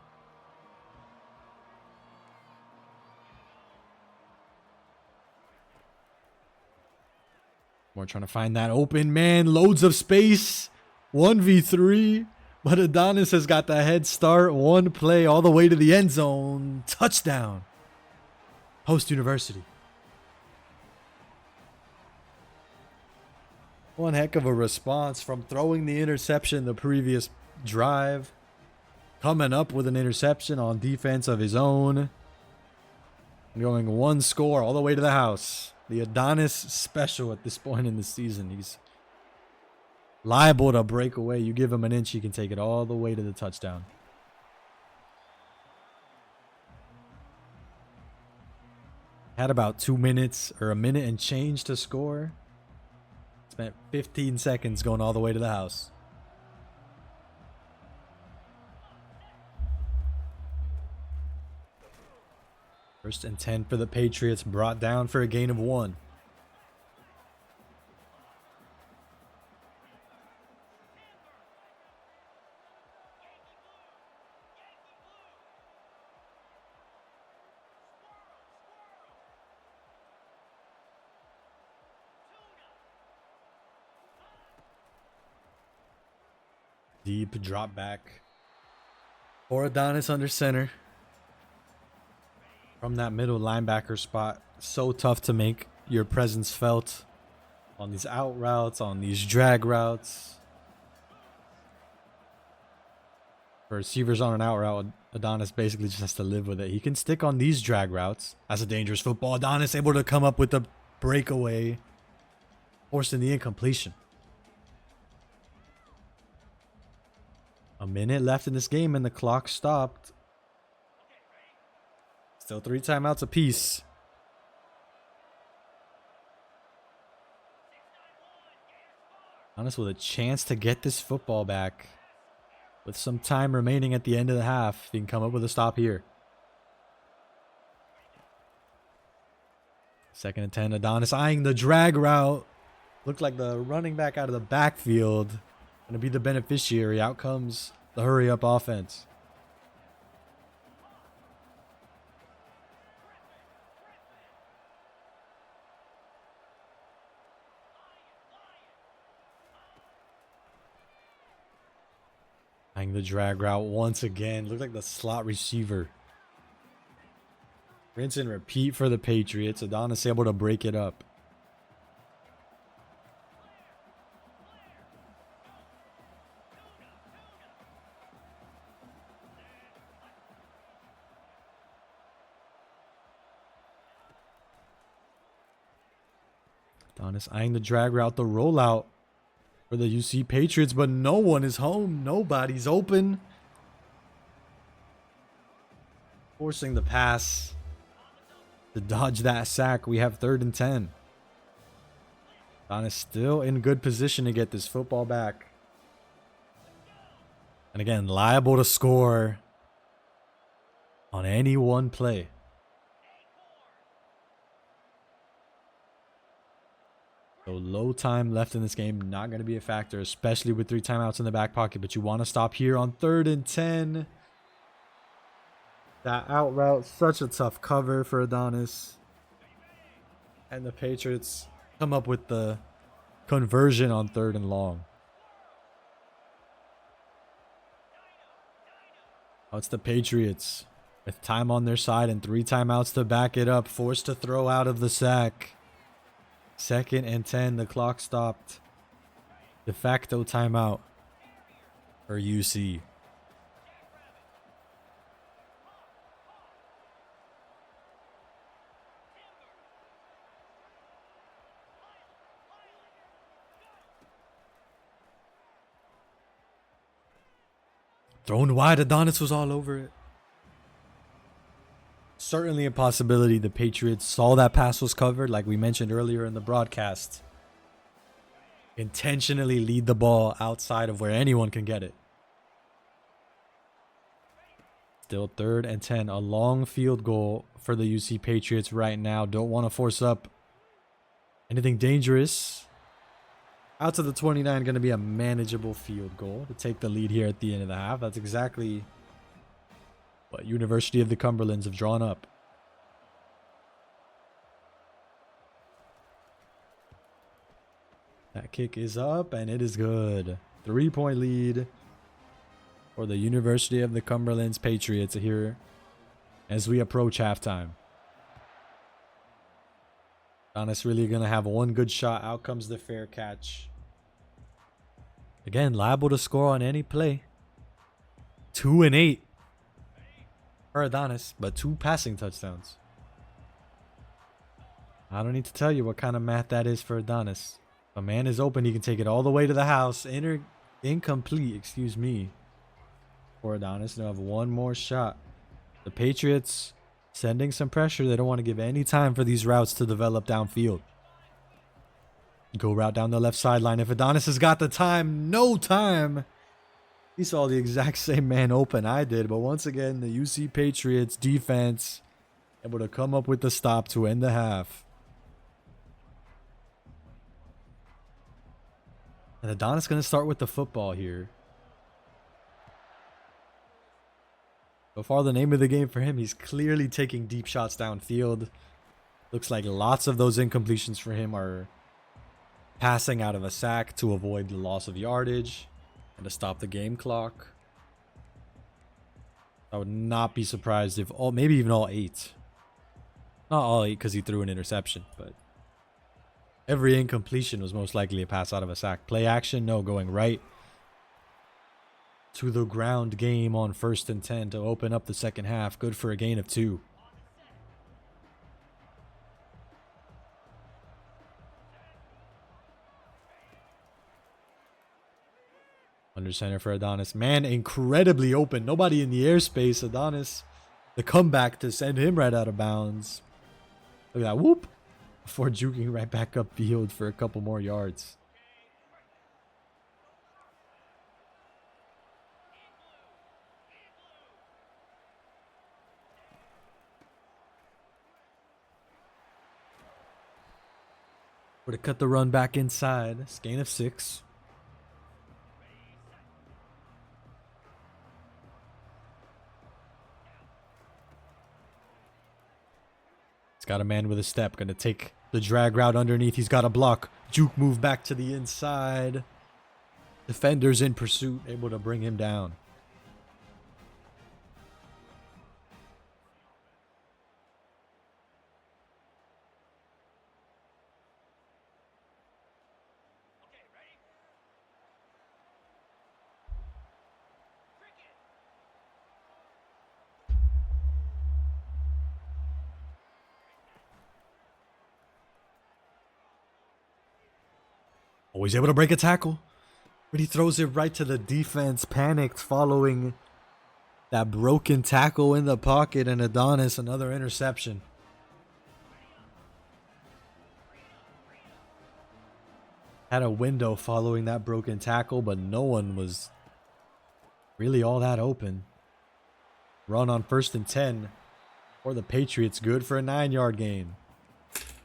We're trying to find that open man. Loads of space. 1v3. But Adonis has got the head start. One play all the way to the end zone. Touchdown. Post University. One heck of a response from throwing the interception the previous drive. Coming up with an interception on defense of his own. Going 1 score all the way to the house. The Adonis special at this point in the season. He's liable to break away. You give him an inch, he can take it all the way to the touchdown. Had about 2 minutes or a minute and change to score. Spent 15 seconds going all the way to the house. First and 10 for the Patriots, brought down for a gain of 1. Deep drop back for Adonis under center. From that middle linebacker spot, so tough to make your presence felt on these out routes, on these drag routes. For receivers on an out route, Adonis basically just has to live with it. He can stick on these drag routes. That's a dangerous football. Adonis able to come up with the breakaway, forcing the incompletion. A minute left in this game and the clock stopped. Still 3 timeouts apiece. Adonis with a chance to get this football back. With some time remaining at the end of the half, he can come up with a stop here. 2nd and 10, Adonis eyeing the drag route. Looked like the running back out of the backfield. Gonna be the beneficiary. Out comes the hurry up offense. Eyeing the drag route once again. Looked like the slot receiver. Rinse and repeat for the Patriots. Adonis able to break it up. Adonis eyeing the drag route, the rollout for the UC Patriots, but no one is home. Nobody's open. Forcing the pass to dodge that sack. We have 3rd and 10. Adonis still in good position to get this football back. And again, liable to score on any one play. So low time left in this game, not going to be a factor, especially with 3 timeouts in the back pocket. But you want to stop here on 3rd and 10. That out route, such a tough cover for Adonis. And the Patriots come up with the conversion on 3rd and long. Oh, it's the Patriots with time on their side and 3 timeouts to back it up. Forced to throw out of the sack. 2nd and 10. The clock stopped. De facto timeout for UC. Thrown wide, Adonis was all over it. Certainly a possibility the Patriots saw that pass was covered, like we mentioned earlier in the broadcast. Intentionally lead the ball outside of where anyone can get it. Still 3rd and 10. A long field goal for the UC Patriots right now. Don't want to force up anything dangerous. Out to the 29, going to be a manageable field goal to take the lead here at the end of the half. That's exactly what University of the Cumberlands have drawn up. That kick is up, and it is good. 3-point lead for the University of the Cumberlands Patriots here as we approach halftime. Adonis really going to have one good shot. Out comes the fair catch. Again, liable to score on any play. 2 and 8 for Adonis, but 2 passing touchdowns. I don't need to tell you what kind of math that is for Adonis. If a man is open, he can take it all the way to the house. Incomplete, excuse me, for Adonis. They'll have one more shot. The Patriots sending some pressure. They don't want to give any time for these routes to develop downfield. Go route down the left sideline. If Adonis has got the time, no time. He saw the exact same man open I did. But once again, the UC Patriots defense able to come up with the stop to end the half. And Adonis going to start with the football here. So far, the name of the game for him, he's clearly taking deep shots downfield. Looks like lots of those incompletions for him are passing out of a sack to avoid the loss of yardage and to stop the game clock. I would not be surprised if maybe even all 8. Not all 8 because he threw an interception, but every incompletion was most likely a pass out of a sack. Play action, no, going right to the ground game on 1st and 10 to open up the second half. Good for a gain of 2. Under center for Adonis. Man, incredibly open. Nobody in the airspace. Adonis, the comeback to send him right out of bounds. Look at that. Whoop. Before juking right back upfield for a couple more yards. Would have cut the run back inside. It's gain of 6. He's got a man with a step. Going to take the drag route underneath. He's got a block. Juke move back to the inside. Defenders in pursuit. Able to bring him down. Always able to break a tackle. But he throws it right to the defense, panicked following that broken tackle in the pocket, and Adonis, another interception. Had a window following that broken tackle, but no one was really all that open. Run on 1st and 10 for the Patriots, good for a 9-yard gain.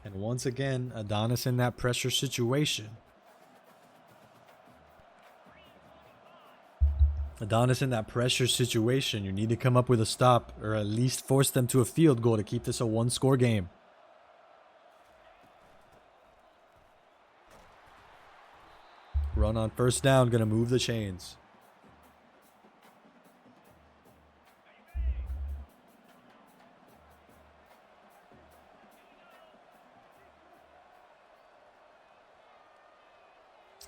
And once again, Adonis in that pressure situation. Adonis in that pressure situation. You need to come up with a stop or at least force them to a field goal to keep this a 1-score game. Run on 1st down, gonna move the chains.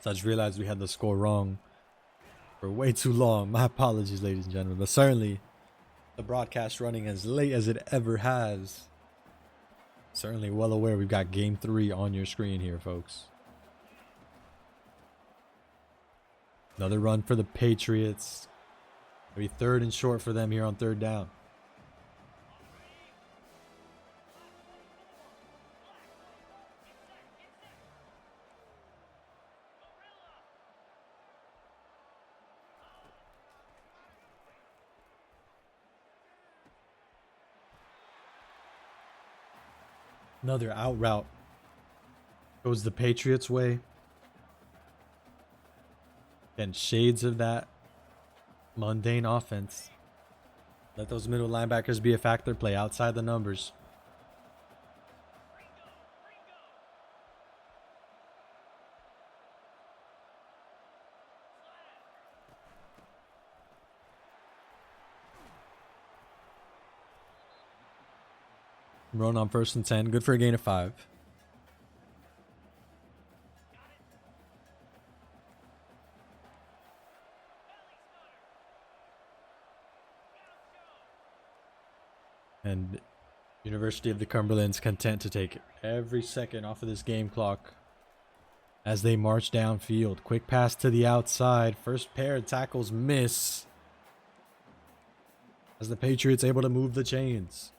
I just realized we had the score wrong for way too long. My apologies, ladies and gentlemen. But certainly, the broadcast running as late as it ever has. Certainly well aware we've got game 3 on your screen here, folks. Another run for the Patriots. Maybe 3rd and short for them here on 3rd down. Another out route goes the Patriots' way. And shades of that MunDayne offense. Let those middle linebackers be a factor. Play outside the numbers. Run on 1st and 10. Good for a gain of 5. And University of the Cumberland's content to take every second off of this game clock as they march downfield. Quick pass to the outside. First pair of tackles miss as the Patriots able to move the chains.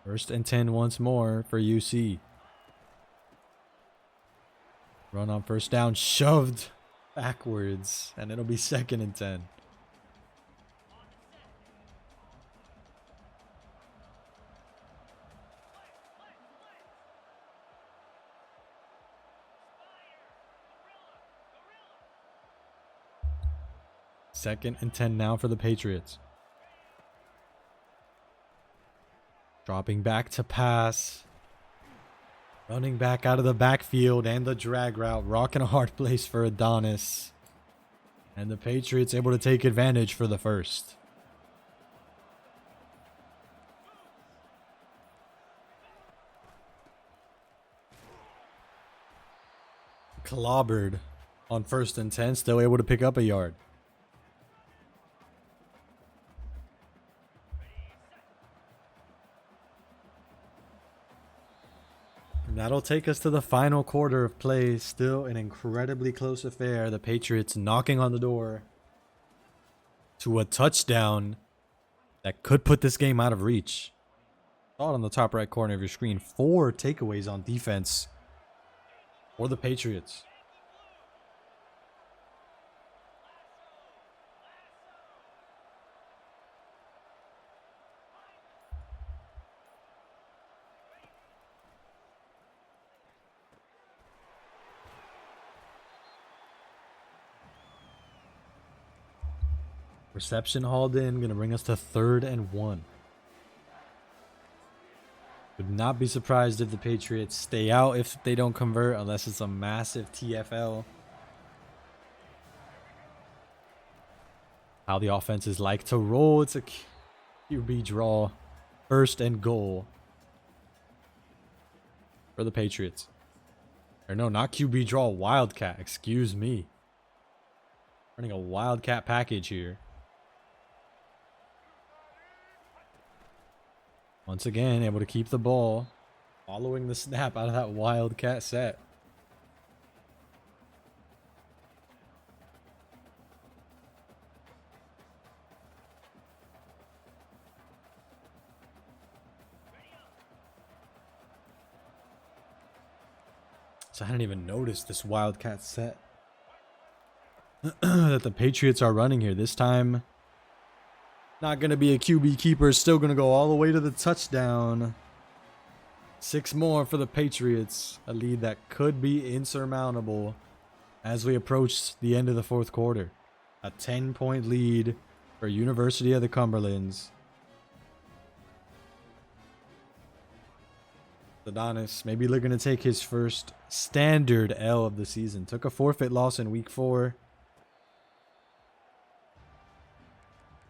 First and 10 once more for UC. Run on 1st down, shoved backwards, and it'll be 2nd and 10. Second and 10 now for the Patriots. Dropping back to pass. Running back out of the backfield and the drag route. Rocking a hard place for Adonis. And the Patriots able to take advantage for the 1st. Clobbered on 1st and 10. Still able to pick up a yard. That'll take us to the final quarter of play. Still an incredibly close affair. The Patriots knocking on the door to a touchdown that could put this game out of reach. Saw it on the top right corner of your screen. 4 takeaways on defense for the Patriots. Reception hauled in, gonna bring us to 3rd and 1. Would not be surprised if the Patriots stay out if they don't convert, unless it's a massive TFL. How the offenses like to roll. It's a QB draw. 1st and goal for the Patriots. Or no, not QB draw, Wildcat. Excuse me. Running a Wildcat package here. Once again, able to keep the ball. Following the snap out of that Wildcat set. So I hadn't even noticed this Wildcat set that the Patriots are running here. This time, not going to be a QB keeper. Still going to go all the way to the touchdown. 6 more for the Patriots. A lead that could be insurmountable as we approach the end of the 4th quarter. A 10-point lead for University of the Cumberlands. Adonis maybe looking to take his first standard L of the season. Took a forfeit loss in week 4.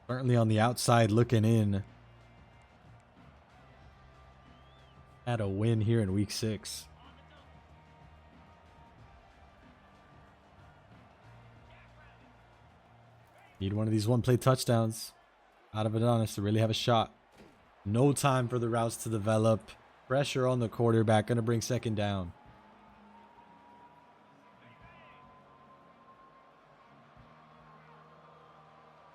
Certainly on the outside looking in. Had a win here in week 6. Need one of these one-play touchdowns out of Adonis to really have a shot. No time for the routes to develop. Pressure on the quarterback. Going to bring 2nd down.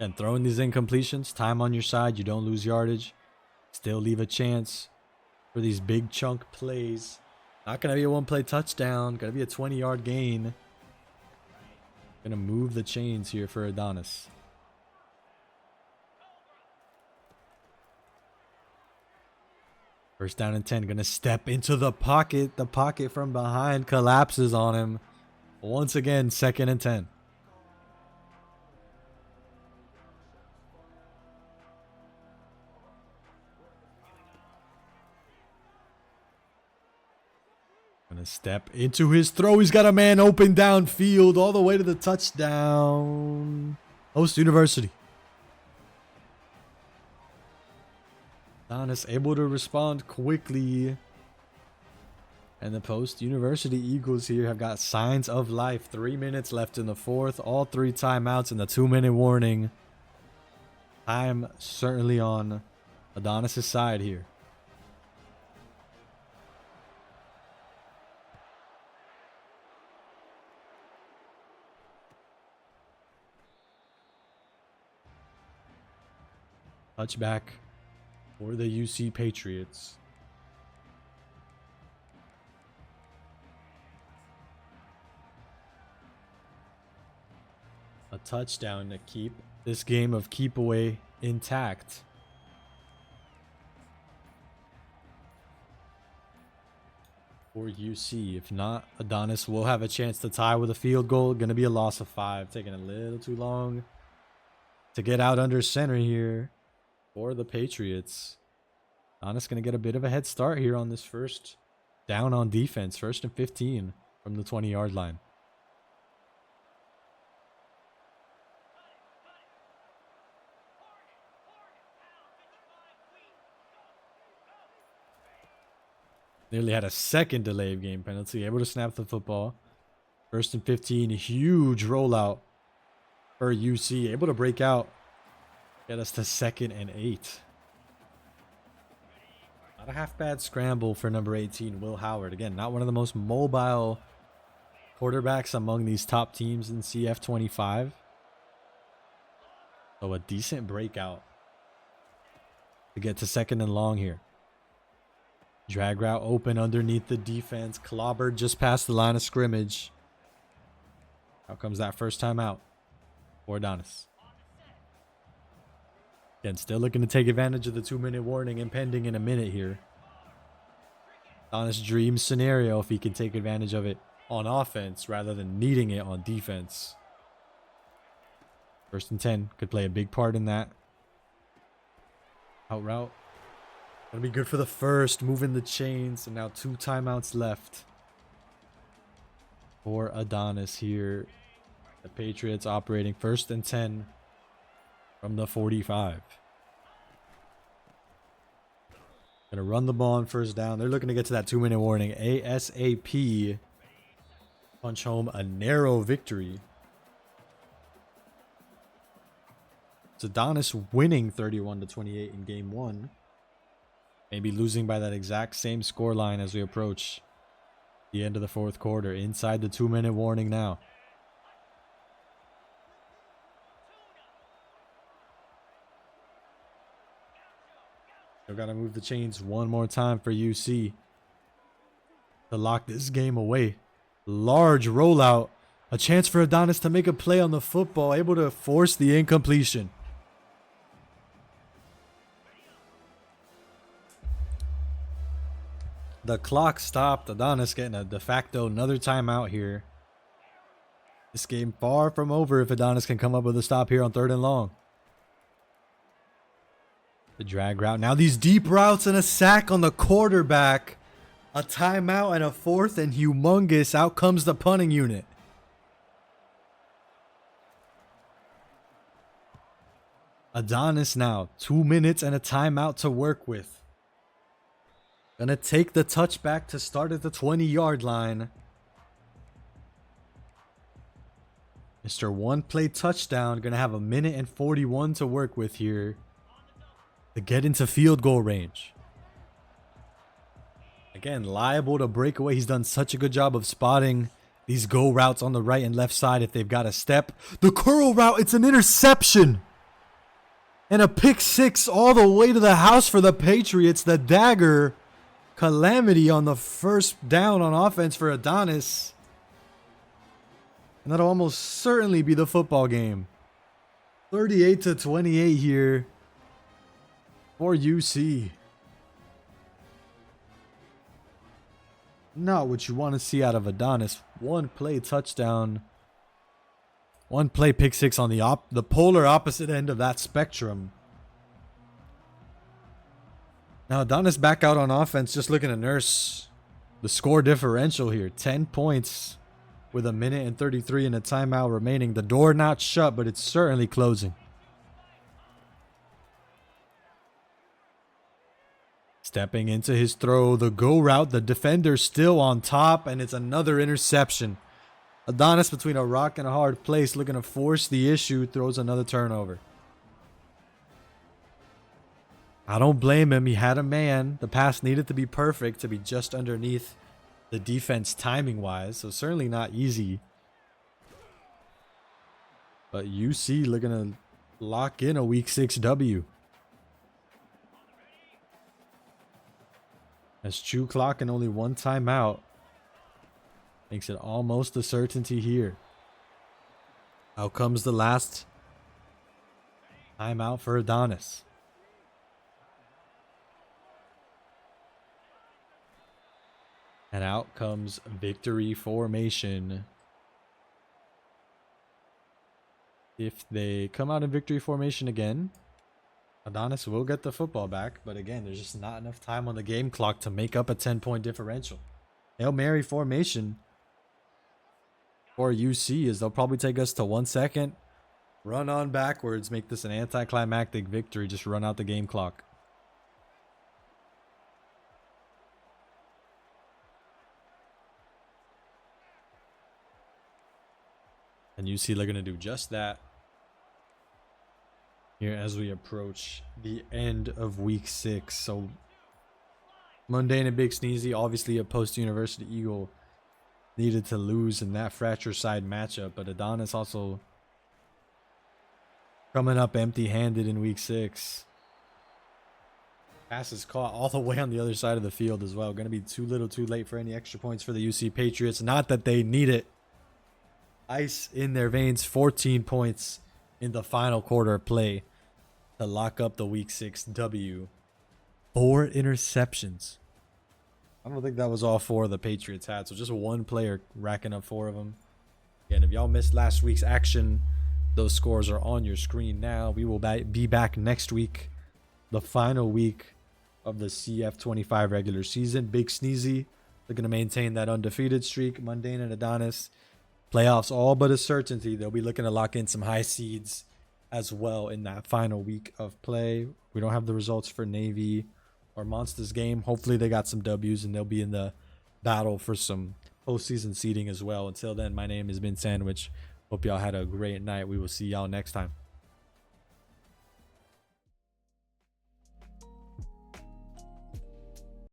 And throwing these incompletions. Time on your side. You don't lose yardage. Still leave a chance for these big chunk plays. Not going to be a one-play touchdown. Going to be a 20-yard gain. Going to move the chains here for Adonis. First down and 10. Going to step into the pocket. The pocket from behind collapses on him. Once again, 2nd and 10. Going to step into his throw. He's got a man open downfield all the way to the touchdown. Host University. Adonis able to respond quickly. And the Post University Eagles here have got signs of life. 3 minutes left in the 4th. All 3 timeouts and the 2-minute warning. Time certainly on Adonis' side here. Touchback for the UC Patriots. A touchdown to keep this game of keep away intact. For UC. If not, Adonis will have a chance to tie with a field goal. Going to be a loss of 5. Taking a little too long to get out under center here for the Patriots. Adonis going to get a bit of a head start here on this first down on defense. 1st and 15 from the 20-yard line. Nearly had a 2nd delay of game penalty. Able to snap the football. 1st and 15. Huge rollout for UC. Able to break out. Get us to 2nd and 8. Not a half bad scramble for number 18, Will Howard. Again, not one of the most mobile quarterbacks among these top teams in CF25. So a decent breakout to get to 2nd and long here. Drag route open underneath the defense. Clobbered just past the line of scrimmage. Out comes that first time out for Adonis. Again, still looking to take advantage of the 2-minute warning impending in a minute here. Adonis' dream scenario if he can take advantage of it on offense rather than needing it on defense. 1st and 10 could play a big part in that. Out route. Gonna be good for the first, moving the chains. And now 2 timeouts left for Adonis here. The Patriots operating 1st and 10 from the 45. Gonna run the ball on 1st down. They're looking to get to that 2-minute warning ASAP. Punch home a narrow victory. It's Adonis winning 31-28 in game 1. Maybe losing by that exact same score line as we approach the end of the fourth quarter. Inside the 2-minute warning now. Still got to move the chains one more time for UC to lock this game away. Large rollout. A chance for Adonis to make a play on the football. Able to force the incompletion. The clock stopped. Adonis getting a de facto another timeout here. This game far from over if Adonis can come up with a stop here on 3rd and long. The drag route. Now these deep routes and a sack on the quarterback. A timeout and a 4th and humongous. Out comes the punting unit. Adonis now. 2 minutes and a timeout to work with. Gonna take the touchback to start at the 20-yard line. Mr. One play touchdown. Gonna have 1:41 to work with here to get into field goal range. Again, liable to break away. He's done such a good job of spotting these go routes on the right and left side if they've got a step. The curl route, it's an interception. And a pick 6 all the way to the house for the Patriots. The dagger calamity on the first down on offense for Adonis. And that'll almost certainly be the football game. 38-28 here for UC. Not what you want to see out of Adonis. 1 play touchdown. 1 play pick 6 on the polar opposite end of that spectrum. Now Adonis back out on offense, just looking to nurse the score differential here. 10 points with 1:33 and a timeout remaining. The door not shut, but it's certainly closing. Stepping into his throw, the go route, the defender still on top, and it's another interception. Adonis between a rock and a hard place, looking to force the issue, throws another turnover. I don't blame him. He had a man. The pass needed to be perfect to be just underneath the defense timing-wise, so certainly not easy. But UC looking to lock in a Week 6 W. As true clock and only 1 timeout makes it almost a certainty here. Out comes the last timeout for Adonis. And out comes victory formation. If they come out in victory formation again, Adonis will get the football back. But again, there's just not enough time on the game clock to make up a 10-point differential. Hail Mary formation for UC is they'll probably take us to 1 second, run on backwards, make this an anticlimactic victory, just run out the game clock. And UC they're going to do just that here as we approach the end of Week 6. So MunDayne and BigSneezy, obviously a post-University Eagle, needed to lose in that fratricide matchup. But Adonis also coming up empty-handed in Week 6. Pass is caught all the way on the other side of the field as well. Going to be too little too late for any extra points for the UC Patriots. Not that they need it. Ice in their veins, 14 points in the final quarter of play to lock up the Week 6 W. 4 interceptions. I don't think that was all 4 the Patriots had, so just 1 player racking up 4 of them. Again, if y'all missed last week's action, those scores are on your screen now. We will be back next week, the final week of the CF25 regular season. BigSneezy looking to maintain that undefeated streak. MunDayne and Adonis, playoffs all but a certainty. They'll be looking to lock in some high seeds as well in that final week of play. We don't have the results for Navy or Monstah's game. Hopefully they got some W's and they'll be in the battle for some postseason seeding as well. Until then, my name has been Sandwich. Hope y'all had a great night. We will see y'all next time.